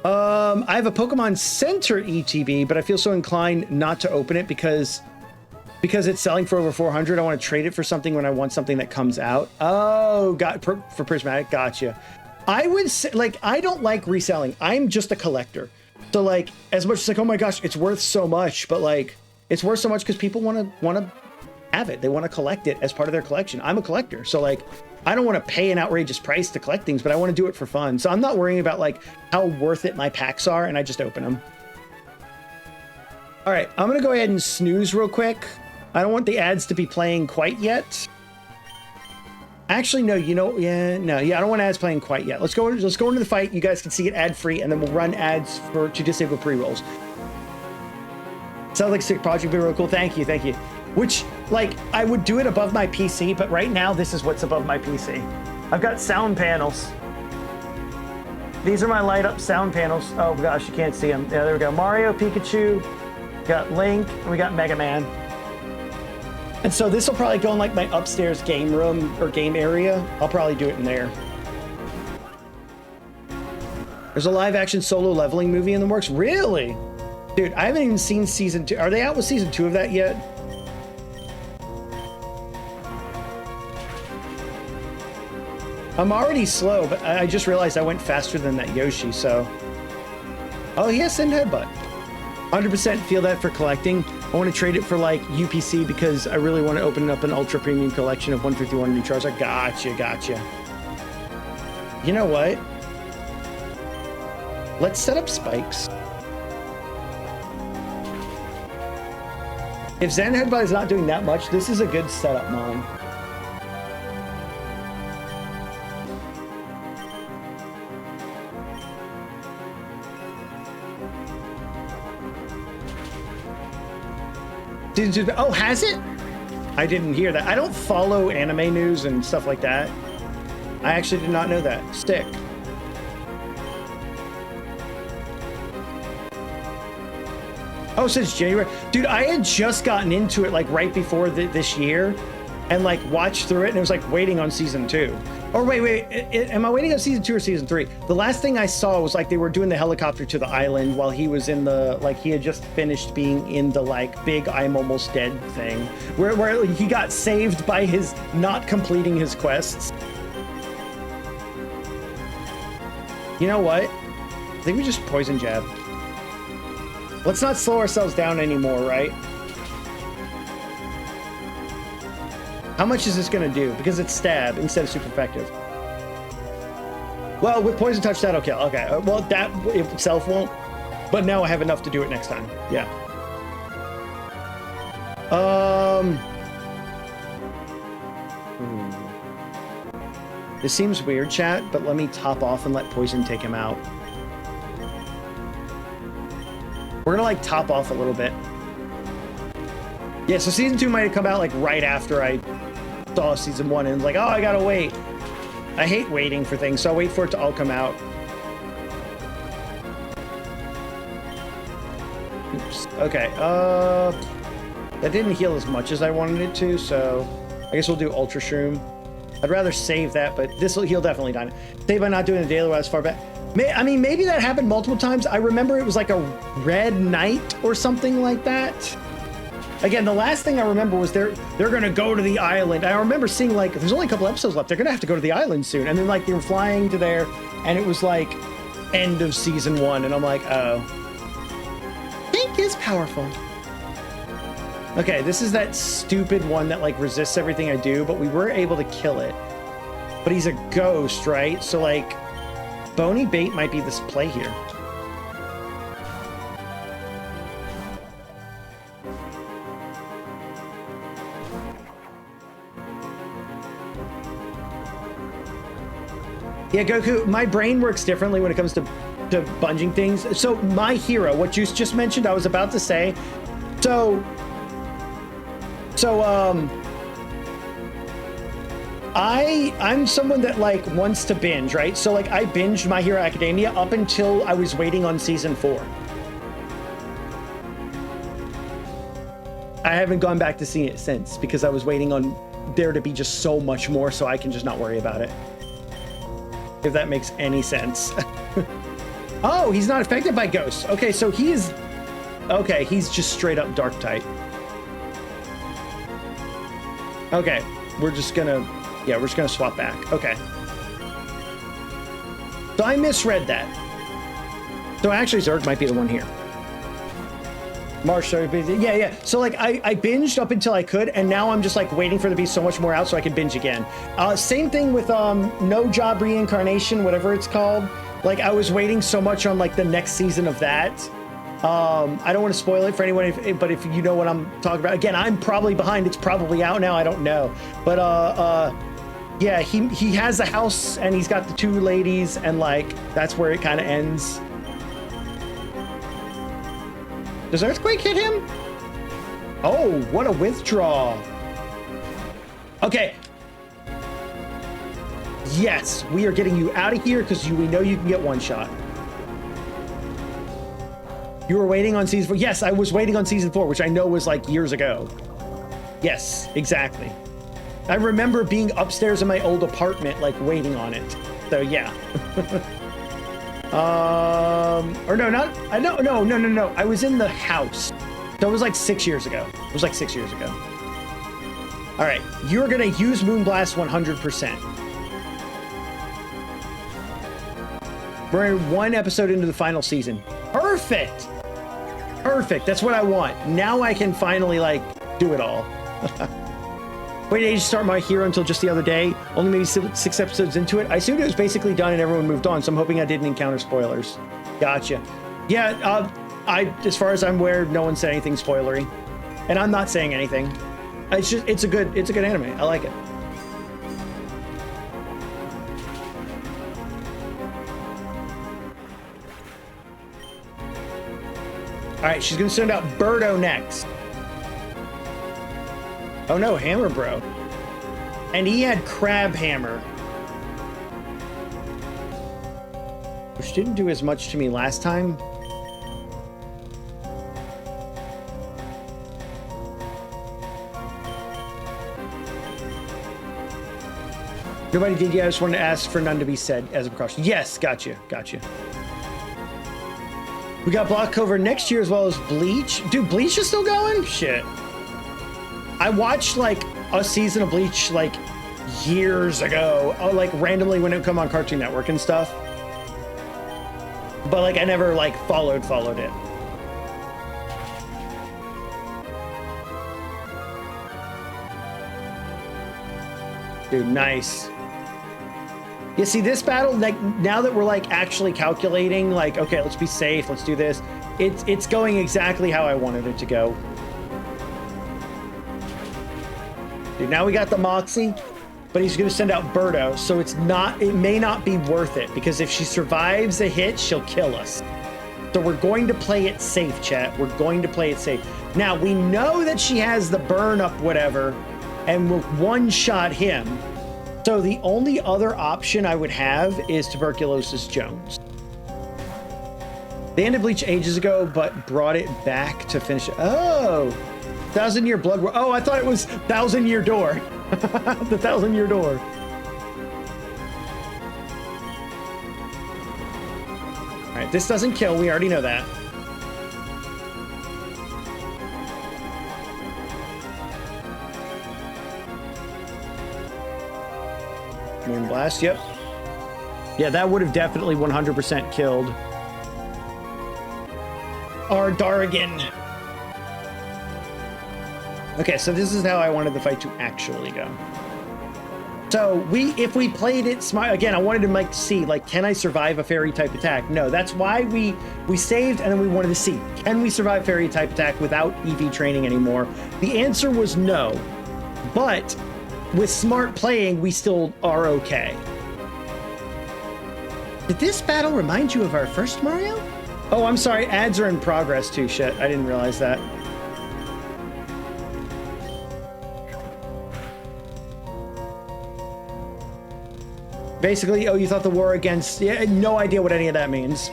I have a Pokemon Center ETB, but I feel so inclined not to open it because it's selling for over 400. I want to trade it for something when I want something that comes out. Oh, for Prismatic, gotcha. I would say, like, I don't like reselling. I'm just a collector. So, like, as much as like, oh my gosh, it's worth so much, but like, it's worth so much because people want to have it. They want to collect it as part of their collection. I'm a collector, so like, I don't want to pay an outrageous price to collect things, but I want to do it for fun. So I'm not worrying about like how worth it my packs are, and I just open them. All right, I'm gonna go ahead and snooze real quick. I don't want the ads to be playing quite yet. Actually, no, you know, I don't want ads playing quite yet. Let's go into the fight. You guys can see it ad free, and then we'll run ads to disable pre-rolls. Sounds like a sick project, be real cool. Thank you. Which, like, I would do it above my PC, but right now this is what's above my PC. I've got sound panels. These are my light up sound panels. Oh gosh, you can't see them. Yeah, there we go. Mario, Pikachu, got Link, and we got Mega Man. And so this will probably go in like my upstairs game room or game area. I'll probably do it in there. There's a live action solo leveling movie in the works. Really? Dude, I haven't even seen season 2. Are they out with season 2 of that yet? I'm already slow, but I just realized I went faster than that Yoshi, so... Oh, he has Send Headbutt. 100% feel that for collecting. I want to trade it for, like, UPC because I really want to open up an ultra premium collection of 151 new Charizard. Gotcha. You know what? Let's set up spikes. If Zen Headbutt is not doing that much, this is a good setup, Mom. Oh, has it? I didn't hear that. I don't follow anime news and stuff like that. I actually did not know that. Stick. Oh, since January. Dude, I had just gotten into it like right before this year and like watched through it and it was like waiting on season 2. Or wait, am I waiting on season 2 or season 3? The last thing I saw was like they were doing the helicopter to the island while he was in the, like he had just finished being in the like big I'm almost dead thing where he got saved by his not completing his quests. You know what? I think we just poison jab. Let's not slow ourselves down anymore, right? How much is this gonna do? Because it's stab instead of super effective. Well, with poison touch, that'll kill. Okay, well, that itself won't. But now I have enough to do it next time. Yeah. This seems weird, chat, but let me top off and let poison take him out. We're gonna like top off a little bit. Yeah, so season 2 might have come out like right after I saw season 1 and like, oh, I gotta wait. I hate waiting for things, so I'll wait for it to all come out. Oops. Okay, that didn't heal as much as I wanted it to, so I guess we'll do Ultra Shroom. I'd rather save that, but this will heal definitely done. Save by not doing the daily while as far back. I mean, maybe that happened multiple times. I remember it was like a red night or something like that. Again, the last thing I remember was they're gonna go to the island. I remember seeing like, there's only a couple episodes left. They're gonna have to go to the island soon. And then like they were flying to there and it was like end of season 1. And I'm like, oh. Pink is powerful. Okay, this is that stupid one that like resists everything I do, but we were able to kill it. But he's a ghost, right? So like, Bony Bait might be this play here. Yeah, Goku, my brain works differently when it comes to bunging things. So my hero, what you just mentioned, I was about to say. I'm someone that like wants to binge, right? So like I binged My Hero Academia up until I was waiting on season 4. I haven't gone back to seeing it since because I was waiting on there to be just so much more so I can just not worry about it. If that makes any sense. Oh, he's not affected by ghosts. Okay, so he's just straight up dark type. Okay, we're just gonna swap back. Okay. So I misread that. So actually Zerg might be the one here. Marsh, yeah. So like I binged up until I could, and now I'm just like waiting for there to be so much more out so I can binge again. Same thing with No Job Reincarnation, whatever it's called. Like I was waiting so much on like the next season of that. I don't want to spoil it for anyone, but if you know what I'm talking about. Again, I'm probably behind. It's probably out now. I don't know. But yeah, he has a house and he's got the 2 ladies and like that's where it kind of ends. Does Earthquake hit him? Oh, what a withdraw. Okay. Yes, we are getting you out of here because we know you can get one shot. You were waiting on season 4. Yes, I was waiting on season 4, which I know was like years ago. Yes, exactly. I remember being upstairs in my old apartment, like waiting on it. So yeah. Or no, not, I don't, no. I was in the house. So it was like 6 years ago. It was like 6 years ago. All right, you're gonna use Moonblast 100%. We're 1 episode into the final season. Perfect. Perfect. That's what I want. Now I can finally, like, do it all. Wait, I didn't start My Hero until just the other day. Only maybe 6 episodes into it. I assumed it was basically done and everyone moved on, so I'm hoping I didn't encounter spoilers. Gotcha. Yeah, as far as I'm aware, no one said anything spoilery. And I'm not saying anything. It's a good anime. I like it. All right, she's gonna send out Birdo next. Oh no, Hammer Bro. And he had Crab Hammer, which didn't do as much to me last time. Nobody did yet. I just wanted to ask for none to be said as a precaution. Yes, gotcha. We got Block Cover next year as well as Bleach. Dude, Bleach is still going? Shit. I watched like a season of Bleach like years ago, like randomly when it would come on Cartoon Network and stuff. But like I never like followed it. Dude, nice. You see this battle, like now that we're like actually calculating, like, okay, let's be safe, let's do this. It's going exactly how I wanted it to go. Dude, now we got the Moxie, but he's gonna send out Birdo, so it may not be worth it, because if she survives a hit, she'll kill us. So we're going to play it safe, chat. We're going to play it safe. Now, we know that she has the burn up whatever, and we'll one-shot him. So the only other option I would have is Tuberculosis Jones. They ended Bleach ages ago, but brought it back to finish it. Oh, 1,000-Year Blood. Oh, I thought it was 1,000-Year Door. The 1,000-Year Door. All right, this doesn't kill. We already know that. Moonblast, yep. Yeah, that would have definitely 100% killed our Darrigan. Okay, so this is how I wanted the fight to actually go. So if we played it smart, again, I wanted to like see, like, can I survive a fairy type attack? No, that's why we saved, and then we wanted to see, can we survive fairy type attack without EV training anymore? The answer was no, but with smart playing, we still are okay. Did this battle remind you of our first Mario? Oh, I'm sorry, ads are in progress too, shit. I didn't realize that. Basically, oh, you thought the war against... Yeah, no idea what any of that means.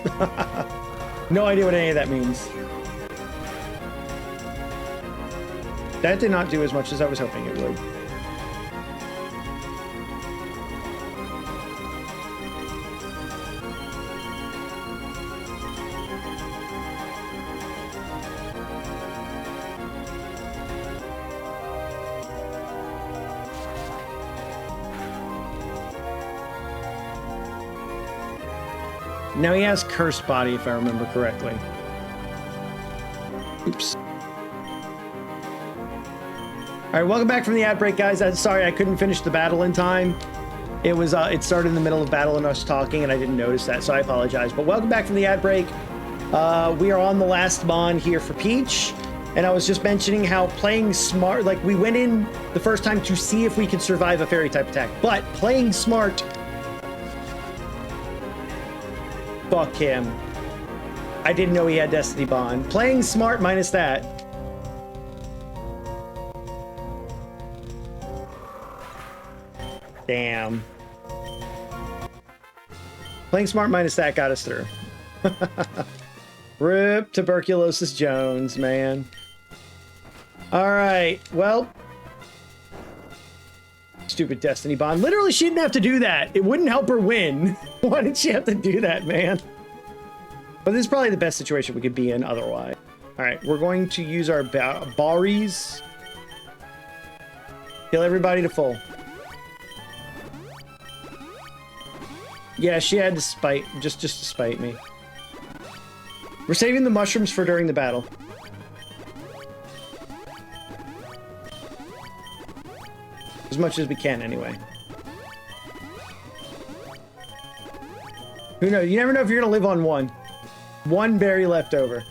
No idea what any of that means. That did not do as much as I was hoping it would. Now he has Cursed Body, if I remember correctly. Oops. All right, welcome back from the ad break, guys. I'm sorry I couldn't finish the battle in time. It was it started in the middle of battle and us talking, and I didn't notice that, so I apologize. But welcome back from the ad break. We are on the last Mon here for Peach, and I was just mentioning how playing smart, like we went in the first time to see if we could survive a fairy type attack, but playing smart. Fuck him. I didn't know he had Destiny Bond. Playing smart minus that. Damn. Playing smart minus that got us through. Rip Tuberculosis Jones, man. Alright, well. Stupid Destiny Bond. Literally, she didn't have to do that. It wouldn't help her win. Why did she have to do that, man? But this is probably the best situation we could be in otherwise. All right, we're going to use our Baris. Kill everybody to full. Yeah, she had to spite, just to spite me. We're saving the mushrooms for during the battle. As much as we can, anyway. Who knows? You never know if you're gonna live on one. One berry left over.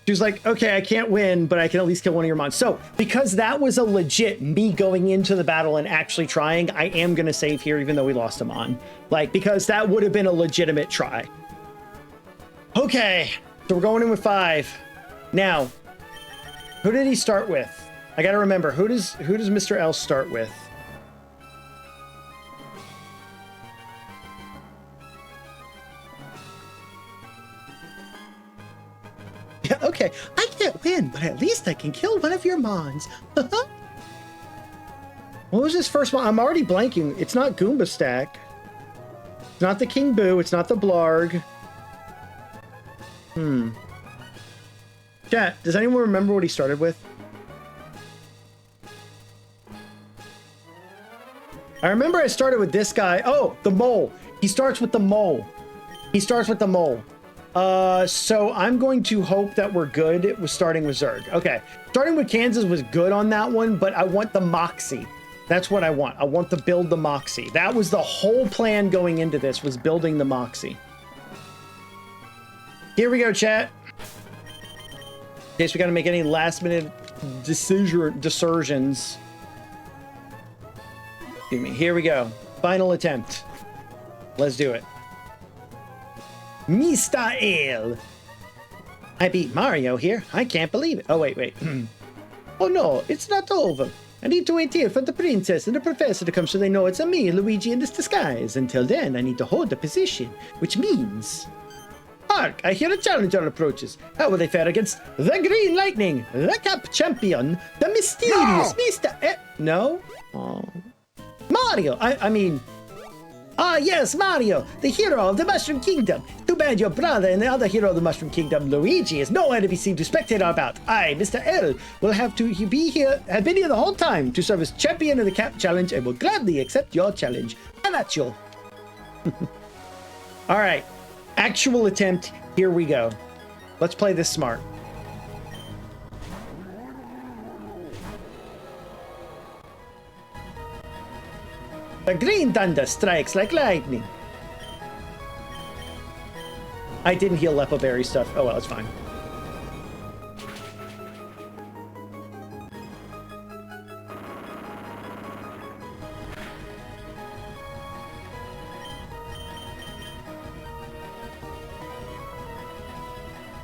She was like, okay, I can't win, but I can at least kill one of your mons. So, because that was a legit me going into the battle and actually trying, I am gonna save here, even though we lost a mon. Like, because that would have been a legitimate try. Okay, so we're going in with 5. Now, who did he start with? I gotta remember, who does Mr. L start with? Yeah, okay, I can't win, but at least I can kill one of your mons. What was his first mon? I'm already blanking. It's not Goomba Stack. It's not the King Boo. It's not the Blarg. Chat, does anyone remember what he started with? I remember I started with this guy. Oh, the mole. He starts with the mole. He starts with the mole. So I'm going to hope that we're good with starting with Zerg. Okay, starting with Kansas was good on that one, but I want the Moxie. That's what I want. I want to build the Moxie. That was the whole plan going into this, was building the Moxie. Here we go, chat. In case we got to make any last-minute decisions. Excuse me. Here we go. Final attempt. Let's do it. Mr. L. I beat Mario here. I can't believe it. Oh, wait. Oh, no, it's not over. I need to wait here for the princess and the professor to come so they know it's a me, Luigi, in this disguise. Until then, I need to hold the position, which means... Hark, I hear a challenger approaches. How will they fare against the Green Lightning, the Cup Champion, the mysterious Mr. L... No? Oh. Mario! I mean... Ah, yes, Mario, the hero of the Mushroom Kingdom. Too bad your brother and the other hero of the Mushroom Kingdom, Luigi, is nowhere to be seen to spectate our bout. I, Mr. L, will have been here the whole time to serve as champion of the Cap Challenge and will gladly accept your challenge. And that's your... All right, actual attempt. Here we go. Let's play this smart. The green thunder strikes like lightning. I didn't heal Lepo Berry stuff. Oh well, it's fine.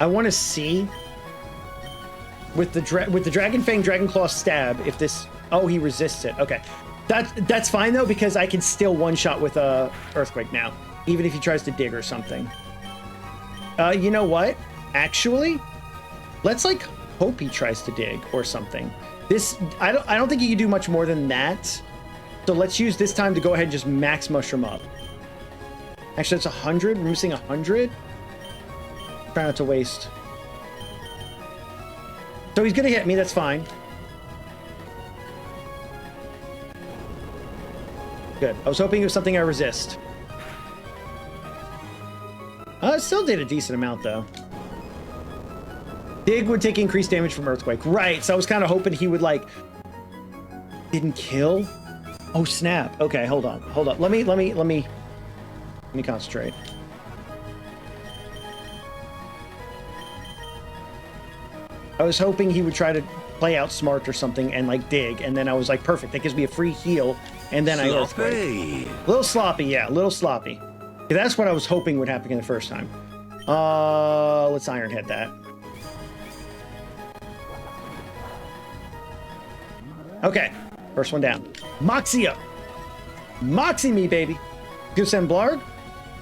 I want to see with the Dragon Fang Dragon Claw stab if this... Oh, he resists it. Okay. That's fine though, because I can still one-shot with a Earthquake now, even if he tries to dig or something. You know what? Actually, let's like hope he tries to dig or something. This I don't think he can do much more than that. So let's use this time to go ahead and just max mushroom up. Actually, it's 100. We're missing 100. Try not to waste. So he's gonna hit me. That's fine. Good. I was hoping it was something I resist. It still did a decent amount, though. Dig would take increased damage from Earthquake. Right, so I was kind of hoping he would, like... Didn't kill? Oh, snap. Okay, hold on. Let me concentrate. I was hoping he would try to play out smart or something and, like, dig, and then I was like, perfect. That gives me a free heal. And then I Earthquake. A little sloppy, yeah, a little sloppy. Yeah, that's what I was hoping would happen the first time. Let's Iron Head that. Okay, first one down. Moxie up. Moxie me, baby. You send Blarg?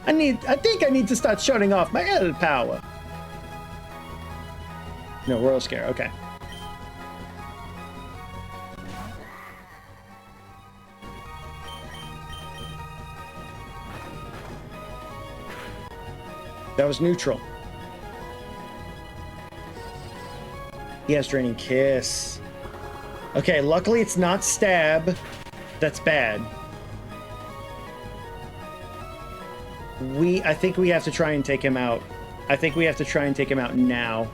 I think I need to start shutting off my L power. No, Royal Scare, okay. That was neutral. He has Draining Kiss. Okay, luckily it's not stab. That's bad. I think we have to try and take him out. I think we have to try and take him out now.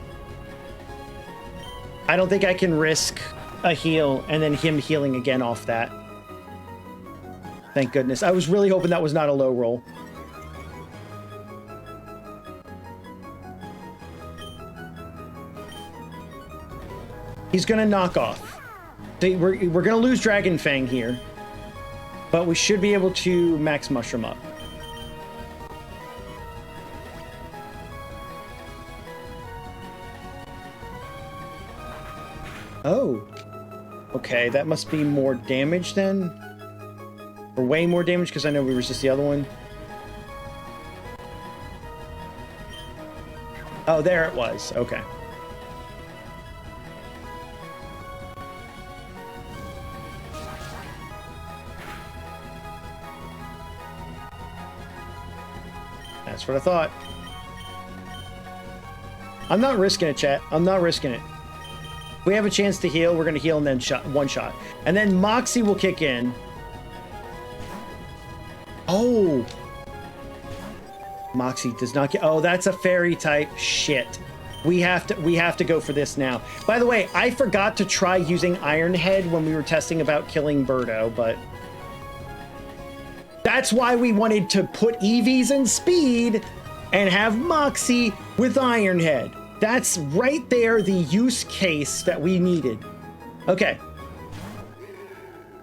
I don't think I can risk a heal and then him healing again off that. Thank goodness. I was really hoping that was not a low roll. He's gonna knock off. See, we're gonna lose Dragon Fang here, but we should be able to max Mushroom up. Oh, okay, that must be more damage then, or way more damage because I know we resist the other one. Oh, there it was. Okay. That's what I thought. I'm not risking it, chat. I'm not risking it. We have a chance to heal. We're going to heal and then one shot. And then Moxie will kick in. Oh. Moxie does not get... Oh, that's a fairy type. Shit. We have to go for this now. By the way, I forgot to try using Iron Head when we were testing about killing Birdo, but... That's why we wanted to put EVs in speed and have Moxie with Iron Head. That's right there, the use case that we needed. Okay.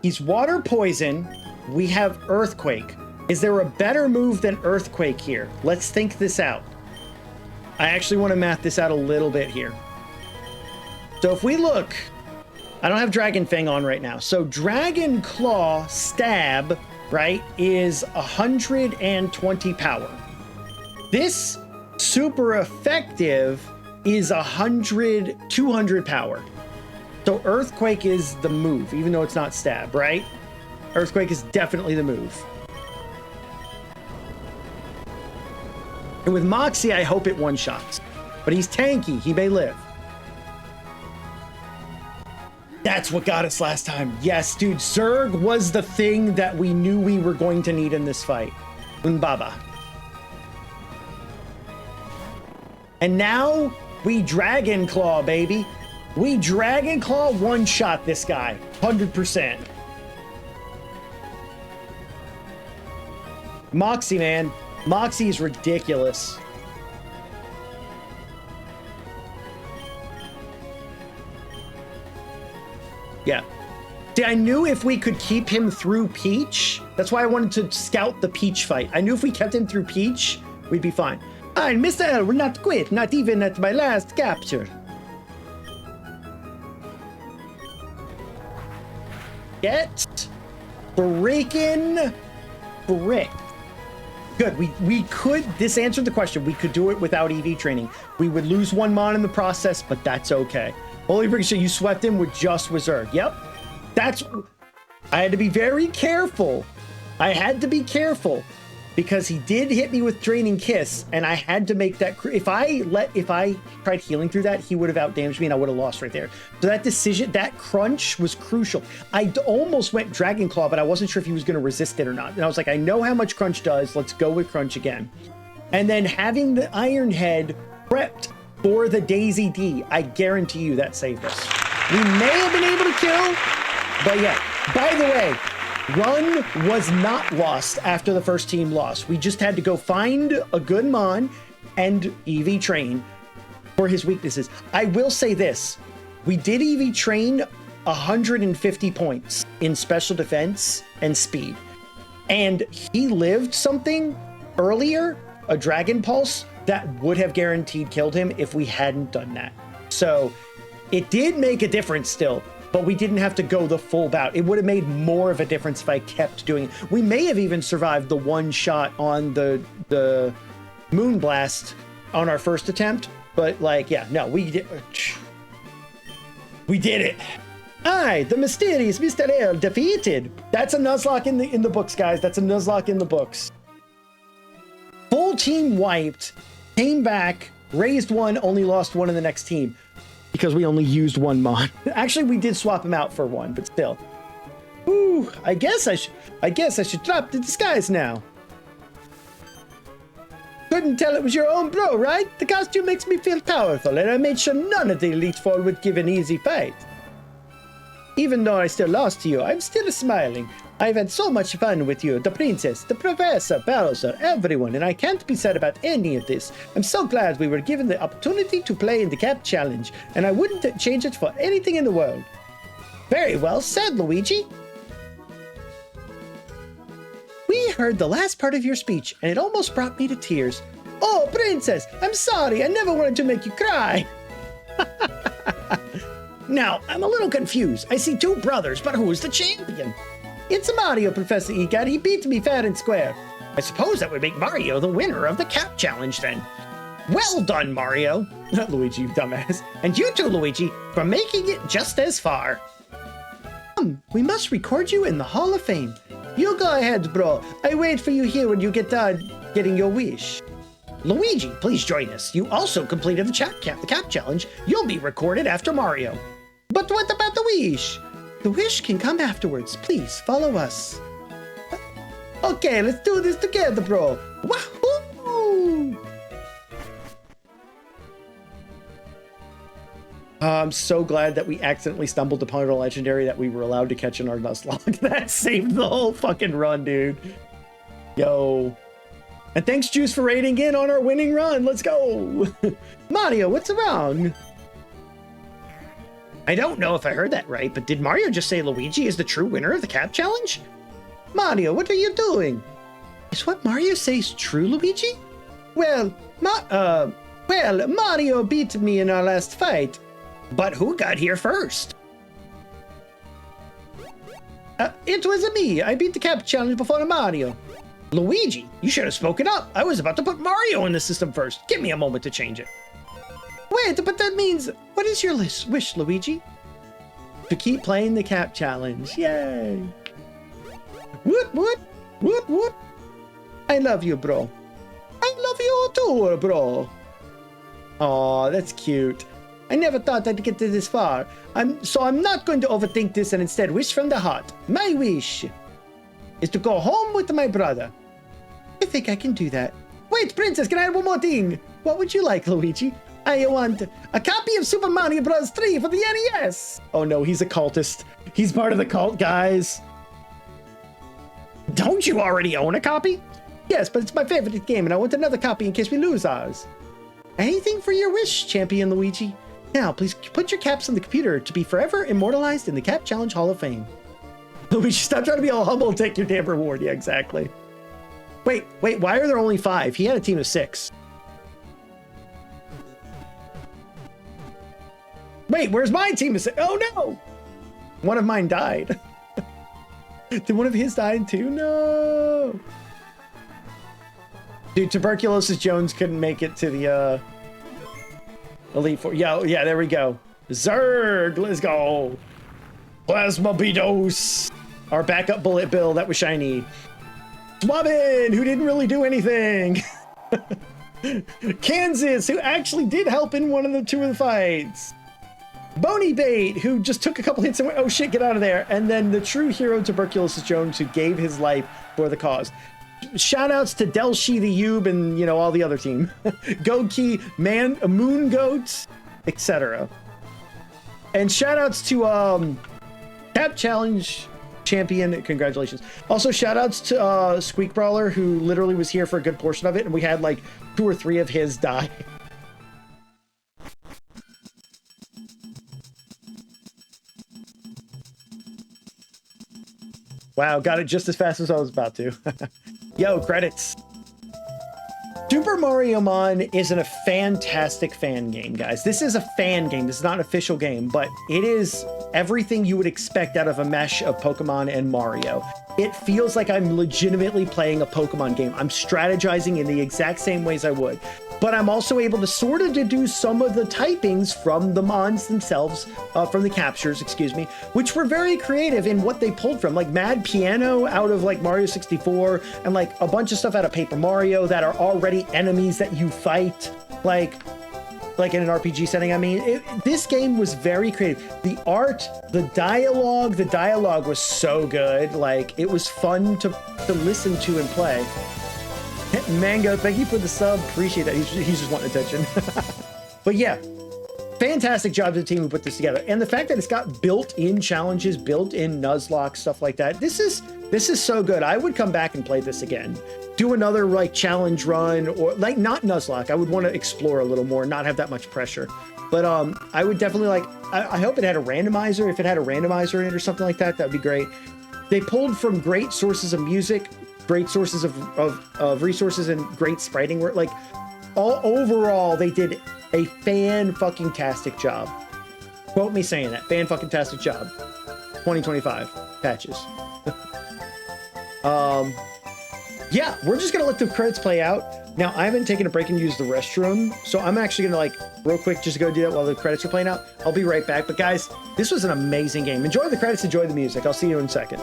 He's water poison. We have Earthquake. Is there a better move than Earthquake here? Let's think this out. I actually want to math this out a little bit here. So if we look, I don't have Dragon Fang on right now. So Dragon Claw Stab, right, is 120 power. This super effective is 200 power. So Earthquake is the move, even though it's not Stab, right? Earthquake is definitely the move. And with Moxie, I hope it one-shots. But he's tanky. He may live. That's what got us last time. Yes, dude. Zerg was the thing that we knew we were going to need in this fight. Unbaba. And now we Dragon Claw, baby. We Dragon Claw one-shot this guy. 100%. Moxie, man. Moxie is ridiculous. Yeah. See, I knew if we could keep him through Peach, that's why I wanted to scout the Peach fight. I knew if we kept him through Peach, we'd be fine. And Mr. L will not quit, not even at my last capture. Get freaking brick. Good. We could, this answered the question. We could do it without EV training. We would lose one mon in the process, but that's okay. Holy Ricochet, you swept him with just Wizard. Yep. That's, I had to be very careful. I had to be careful because he did hit me with Draining Kiss and I had to make that, if I tried healing through that, he would have outdamaged me and I would have lost right there. So that decision, that crunch was crucial. I almost went Dragon Claw, but I wasn't sure if he was going to resist it or not. And I was like, I know how much crunch does. Let's go with crunch again. And then having the Iron Head prepped for the Daisy D, I guarantee you that saved us. We may have been able to kill, but yeah. By the way, Run was not lost after the first team lost. We just had to go find a good mon and EV train for his weaknesses. I will say this. We did EV train 150 points in special defense and speed. And he lived something earlier, a Dragon Pulse, that would have guaranteed killed him if we hadn't done that. So it did make a difference still, but we didn't have to go the full bout. It would have made more of a difference if I kept doing it. We may have even survived the one shot on the Moonblast on our first attempt, but like, yeah, no, we did it. Aye, the mysterious Mr. L defeated. That's a Nuzlocke in the books, guys. That's a Nuzlocke in the books. Full team wiped, came back, raised one, only lost one in the next team because we only used one mon. Actually, we did swap him out for one, but still. Ooh, I guess I should drop the disguise now. Couldn't tell it was your own bro, right? The costume makes me feel powerful, and I made sure none of the Elite Four would give an easy fight. Even though I still lost to you, I'm still smiling. I've had so much fun with you, the princess, the professor, Bowser, everyone, and I can't be sad about any of this. I'm so glad we were given the opportunity to play in the Cap Challenge, and I wouldn't change it for anything in the world. Very well said, Luigi. We heard the last part of your speech, and it almost brought me to tears. Oh, princess, I'm sorry. I never wanted to make you cry. Now, I'm a little confused. I see two brothers, but who's the champion? It's Mario, Professor Egot. He beat me fair and square. I suppose that would make Mario the winner of the Cap Challenge then. Well done, Mario. Not Luigi, you dumbass. And you too, Luigi, for making it just as far. We must record you in the Hall of Fame. You go ahead, bro. I wait for you here when you get done getting your wish. Luigi, please join us. You also completed the Cap Challenge. You'll be recorded after Mario. But what about the wish? The wish can come afterwards. Please follow us. Okay, let's do this together, bro. Wahoo! I'm so glad that we accidentally stumbled upon a legendary that we were allowed to catch in our Nuzlocke. That saved the whole fucking run, dude. Yo. And thanks, Juice, for raiding in on our winning run. Let's go. Mario, what's wrong? I don't know if I heard that right, but did Mario just say Luigi is the true winner of the Cap Challenge? Mario, what are you doing? Is what Mario says true, Luigi? Well, Mario beat me in our last fight. But who got here first? It was me. I beat the Cap Challenge before Mario. Luigi, you should have spoken up. I was about to put Mario in the system first. Give me a moment to change it. Wait, but that means... What is your wish, Luigi? To keep playing the Cap Challenge. Yay. What? I love you, bro. I love you too, bro. Aw, that's cute. I never thought I'd get this far. So I'm not going to overthink this and instead wish from the heart. My wish is to go home with my brother. I think I can do that. Wait, princess, can I have one more thing? What would you like, Luigi? I want a copy of Super Mario Bros. 3 for the NES. Oh no, he's a cultist. He's part of the cult, guys. Don't you already own a copy? Yes, but it's my favorite game and I want another copy in case we lose ours. Anything for your wish, Champion Luigi. Now, please put your caps on the computer to be forever immortalized in the Cap Challenge Hall of Fame. Luigi, stop trying to be all humble and take your damn reward. Yeah, exactly. Wait, why are there only 5? He had a team of 6. Wait, where's my team of 6? Oh no! One of mine died. Did one of his die too? No! Dude, Tuberculosis Jones couldn't make it to the Elite Four. Yeah, there we go. Zerg, let's go. Plasma Beatos. Our backup Bullet Bill that was shiny. Swabbin, who didn't really do anything. Kansas, who actually did help in one of the 2 of the fights. Bony Bait, who just took a couple hits and went, oh shit, get out of there. And then the true hero, Tuberculosis Jones, who gave his life for the cause. Shoutouts to Delshi the Yube and, you know, all the other team. Goki, Moon Goats, etc. And shoutouts to Cap Challenge Champion, congratulations. Also shoutouts to Squeak Brawler, who literally was here for a good portion of it, and we had like 2 or 3 of his die. Wow, got it just as fast as I was about to. Yo, credits. Super Mariomon is a fantastic fan game, guys. This is a fan game. This is not an official game, but it is everything you would expect out of a mesh of Pokemon and Mario. It feels like I'm legitimately playing a Pokemon game. I'm strategizing in the exact same ways I would, but I'm also able to sort of deduce some of the typings from the mons themselves, from the captures, excuse me, which were very creative in what they pulled from, like Mad Piano out of like Mario 64, and like a bunch of stuff out of Paper Mario that are already enemies that you fight, like in an RPG setting. I mean, this game was very creative. The art, the dialogue was so good. Like, it was fun to listen to and play. Mango, thank you for the sub. Appreciate that. He's just wanting attention. But yeah, fantastic job to the team who put this together. And the fact that it's got built-in challenges, built-in Nuzlocke, stuff like that. This is so good. I would come back and play this again. Do another like challenge run, or like not Nuzlocke. I would want to explore a little more, not have that much pressure. But I would definitely like, I hope it had a randomizer. If it had a randomizer in it or something like that, that'd be great. They pulled from great sources of music, great sources of resources, and great spriting work. Like overall, they did a fan-fucking-tastic job. Quote me saying that. Fan-fucking-tastic job. 2025 patches. Yeah, we're just gonna let the credits play out. Now, I haven't taken a break and used the restroom, so I'm actually gonna like real quick just go do that while the credits are playing out. I'll be right back. But guys, this was an amazing game. Enjoy the credits, enjoy the music. I'll see you in a second.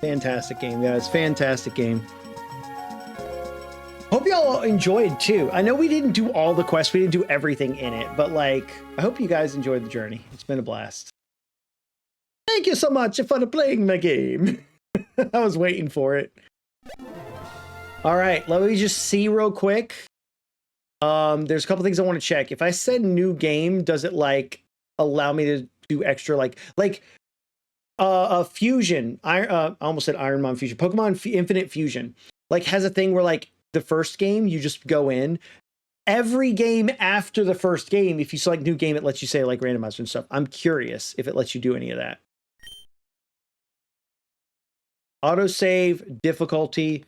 Fantastic game, guys. Fantastic game. Hope y'all enjoyed too. I know we didn't do all the quests, we didn't do everything in it, but like, I hope you guys enjoyed the journey. It's been a blast. Thank you so much for playing my game. I was waiting for it. All right, let me just see real quick. There's a couple things I want to check. If I said new game, does it like allow me to do extra like Fusion? I almost said Ironmon Fusion. Pokemon Infinite Fusion like has a thing where like the first game you just go in. Every game after the first game, if you select new game, it lets you say like randomizer and stuff. I'm curious if it lets you do any of that. Autosave, difficulty,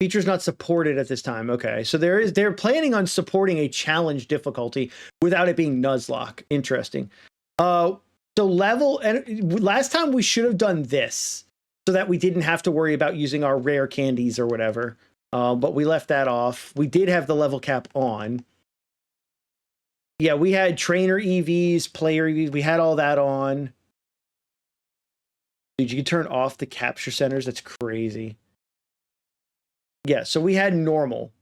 features not supported at this time. Okay, so they're planning on supporting a challenge difficulty without it being Nuzlocke. Interesting. So level, and last time we should have done this so that we didn't have to worry about using our rare candies or whatever. But we left that off. We did have the level cap on. Yeah, we had trainer EVs, player EVs. We had all that on. Dude, you can turn off the capture centers. That's crazy. Yeah, so we had normal.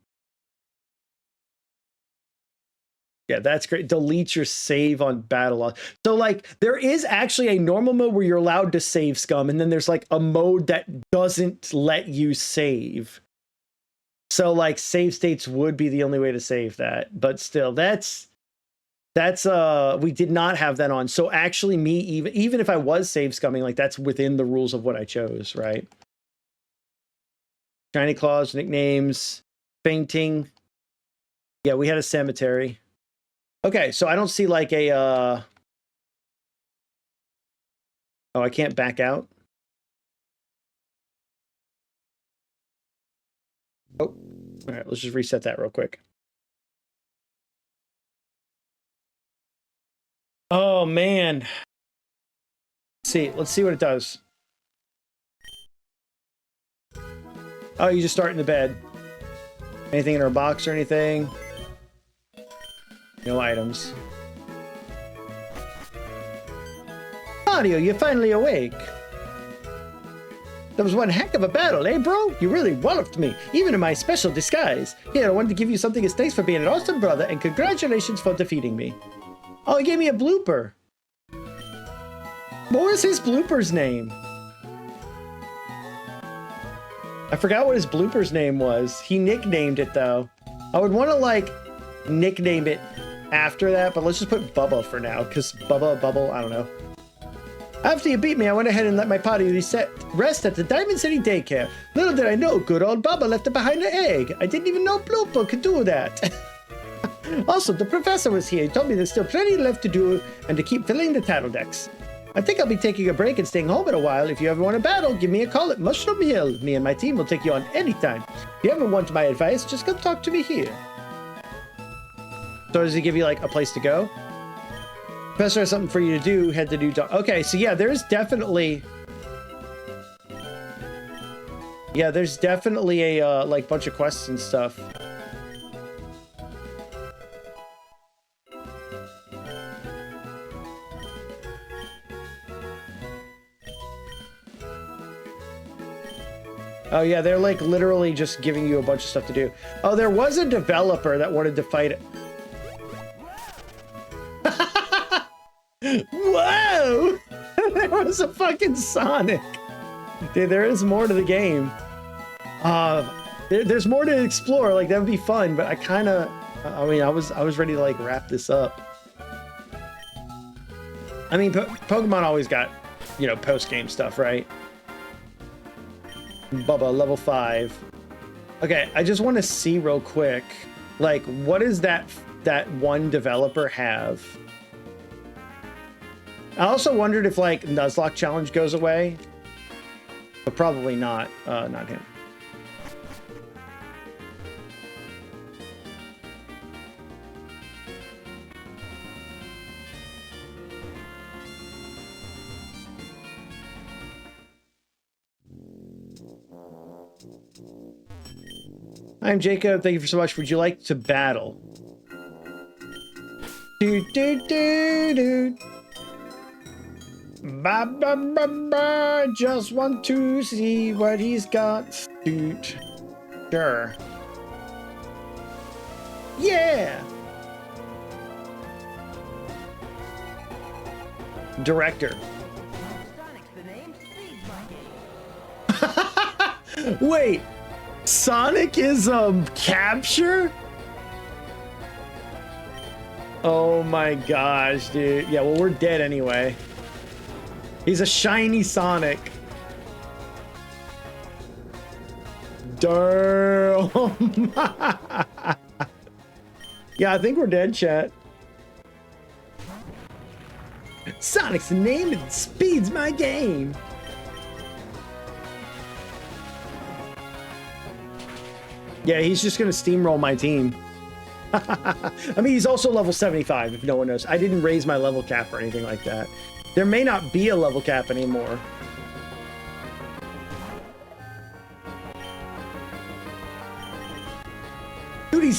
Yeah, that's great. Delete your save on battle log. So like there is actually a normal mode where you're allowed to save scum, and then there's like a mode that doesn't let you save. So like save states would be the only way to save that, but still that's we did not have that on. So actually me even if I was save scumming, like that's within the rules of what I chose, right? Shiny claws, nicknames, fainting. Yeah, we had a cemetery. Okay, so I don't see like a oh, I can't back out. Oh, all right, let's just reset that real quick. Oh man. Let's see what it does. Oh, you just start in the bed. Anything in our box or anything? No items. Mario, you're finally awake. That was one heck of a battle, eh, bro? You really walloped me, even in my special disguise. Here, I wanted to give you something as thanks for being an awesome brother, and congratulations for defeating me. Oh, he gave me a blooper. What was his blooper's name? I forgot what his blooper's name was. He nicknamed it, though. I would want to like nickname it after that, but let's just put Bubba for now, because Bubba, Bubble, I don't know. After you beat me, I went ahead and let my party rest at the Diamond City Daycare. Little did I know, good old Bubba left it behind an egg. I didn't even know Blooper could do that. Also, the professor was here. He told me there's still plenty left to do and to keep filling the tattle decks. I think I'll be taking a break and staying home in a while. If you ever want to battle, give me a call at Mushroom Hill. Me and my team will take you on anytime. If you ever want my advice, just come talk to me here. So does he give you like a place to go? Professor has something for you to do. Head to New Dawn. Okay, so yeah, there's definitely... Yeah, there's definitely a like bunch of quests and stuff. Oh yeah, they're like literally just giving you a bunch of stuff to do. Oh, there was a developer that wanted to fight it. Whoa! There was a fucking Sonic. Dude, there is more to the game. There's more to explore. Like, that would be fun, but I kind of... I mean, I was ready to, like, wrap this up. I mean, Pokemon always got, you know, post-game stuff, right? Bubba, level 5. Okay, I just want to see real quick, like, what does that one developer have? I also wondered if, like, Nuzlocke Challenge goes away. But probably not. Not him. I'm Jacob. Thank you so much. Would you like to battle? Do do do do. Ba ba ba ba. Just want to see what he's got. Dude. Sure. Yeah. Director. Wait. Sonic is capture? Oh my gosh, dude. Yeah, well, we're dead anyway. He's a shiny Sonic. Damn. Yeah, I think we're dead, chat. Sonic's the name and speed's my game. Yeah, he's just gonna steamroll my team. I mean, he's also level 75, if no one knows. I didn't raise my level cap or anything like that. There may not be a level cap anymore. Dude,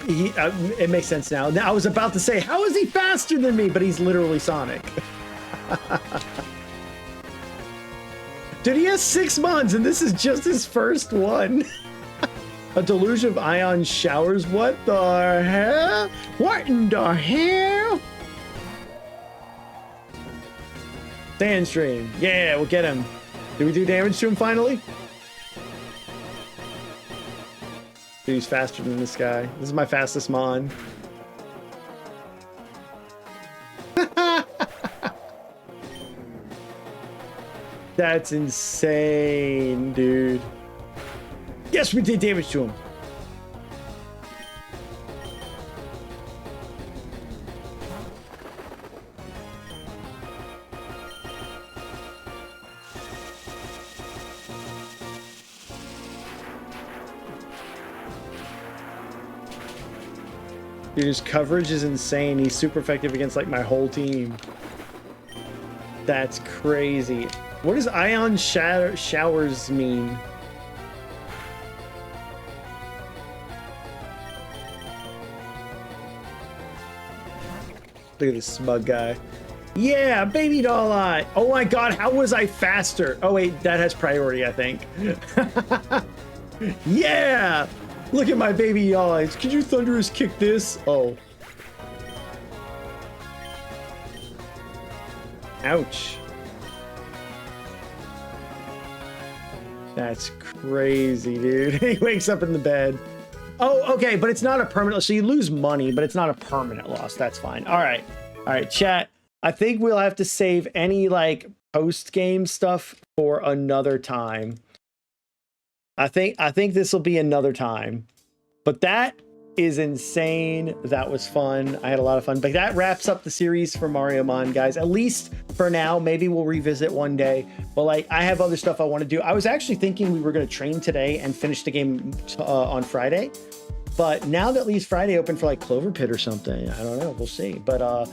it makes sense now. Now, I was about to say, how is he faster than me? But he's literally Sonic. Dude, he has 6 months, and this is just his first one. A deluge of ion showers? What the hell? What in the hell? Sandstream. Yeah, we'll get him. Did we do damage to him finally? Dude, he's faster than this guy. This is my fastest Mon. That's insane, dude. Yes, we did damage to him. Dude, his coverage is insane. He's super effective against like my whole team. That's crazy. What does ion showers mean? Look at this smug guy. Yeah, baby doll eye. Oh my god, how was I faster? Oh wait, that has priority, I think. Yeah! Look at my baby doll eyes. Could you thunderous kick this? Oh. Ouch. That's crazy, dude. He wakes up in the bed. Oh, okay, but it's not a permanent. So you lose money, but it's not a permanent loss. That's fine. All right, chat. I think we'll have to save any like post-game stuff for another time. I think this will be another time. But that is insane. That was fun. I had a lot of fun. But that wraps up the series for Mariomon, guys. At least for now. Maybe we'll revisit one day. But like, I have other stuff I want to do. I was actually thinking we were going to train today and finish the game on Friday. But now that leaves Friday open for like Clover Pit or something. I don't know. We'll see. But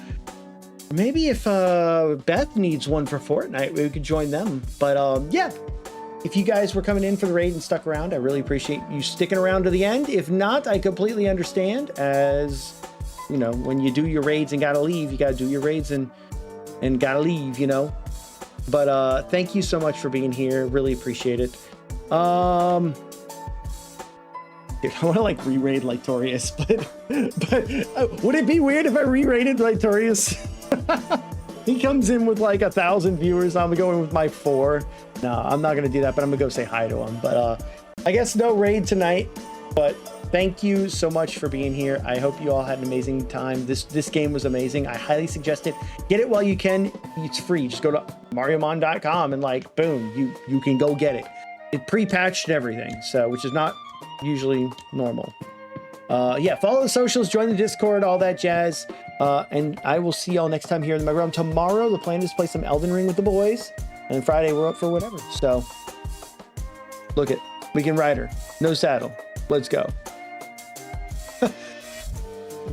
maybe if Beth needs one for Fortnite, we could join them. But yeah. If you guys were coming in for the raid and stuck around, I really appreciate you sticking around to the end. If not, I completely understand. As you know, when you do your raids and gotta leave, you gotta do your raids and gotta leave, But thank you so much for being here. Really appreciate it. Dude, I want to like re-raid Lytorius, but would it be weird if I re-raided Lytorius? He comes in with like 1,000 viewers. I'm going with my 4. No, I'm not gonna do that, but I'm gonna go say hi to him. But I guess no raid tonight. But thank you so much for being here. I hope you all had an amazing time. This game was amazing. I highly suggest it. Get it while you can. It's free. Just go to Mariomon.com and like boom, you can go get it. It's pre-patched and everything, so which is not usually normal. Yeah, follow the socials, join the Discord, all that jazz. And I will see y'all next time here in the Mega. Tomorrow, the plan is to play some Elden Ring with the boys. And Friday, we're up for whatever. So, look it. Weekend Rider. No saddle. Let's go.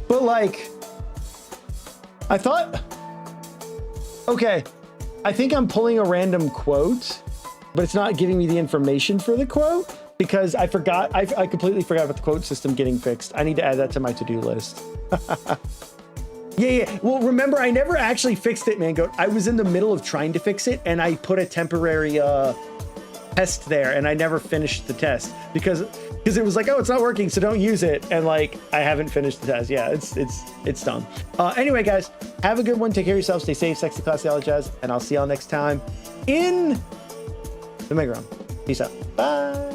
But, like, I thought... Okay. I think I'm pulling a random quote, but it's not giving me the information for the quote because I forgot. I completely forgot about the quote system getting fixed. I need to add that to my to-do list. Yeah. Well, remember, I never actually fixed it, man. I was in the middle of trying to fix it, and I put a temporary test there, and I never finished the test because it was like, oh, it's not working, so don't use it. And like, I haven't finished the test. Yeah, it's dumb. Anyway, guys, have a good one. Take care of yourselves. Stay safe, sexy, classy, all jazz, and I'll see y'all next time in the Mega Room. Peace out. Bye.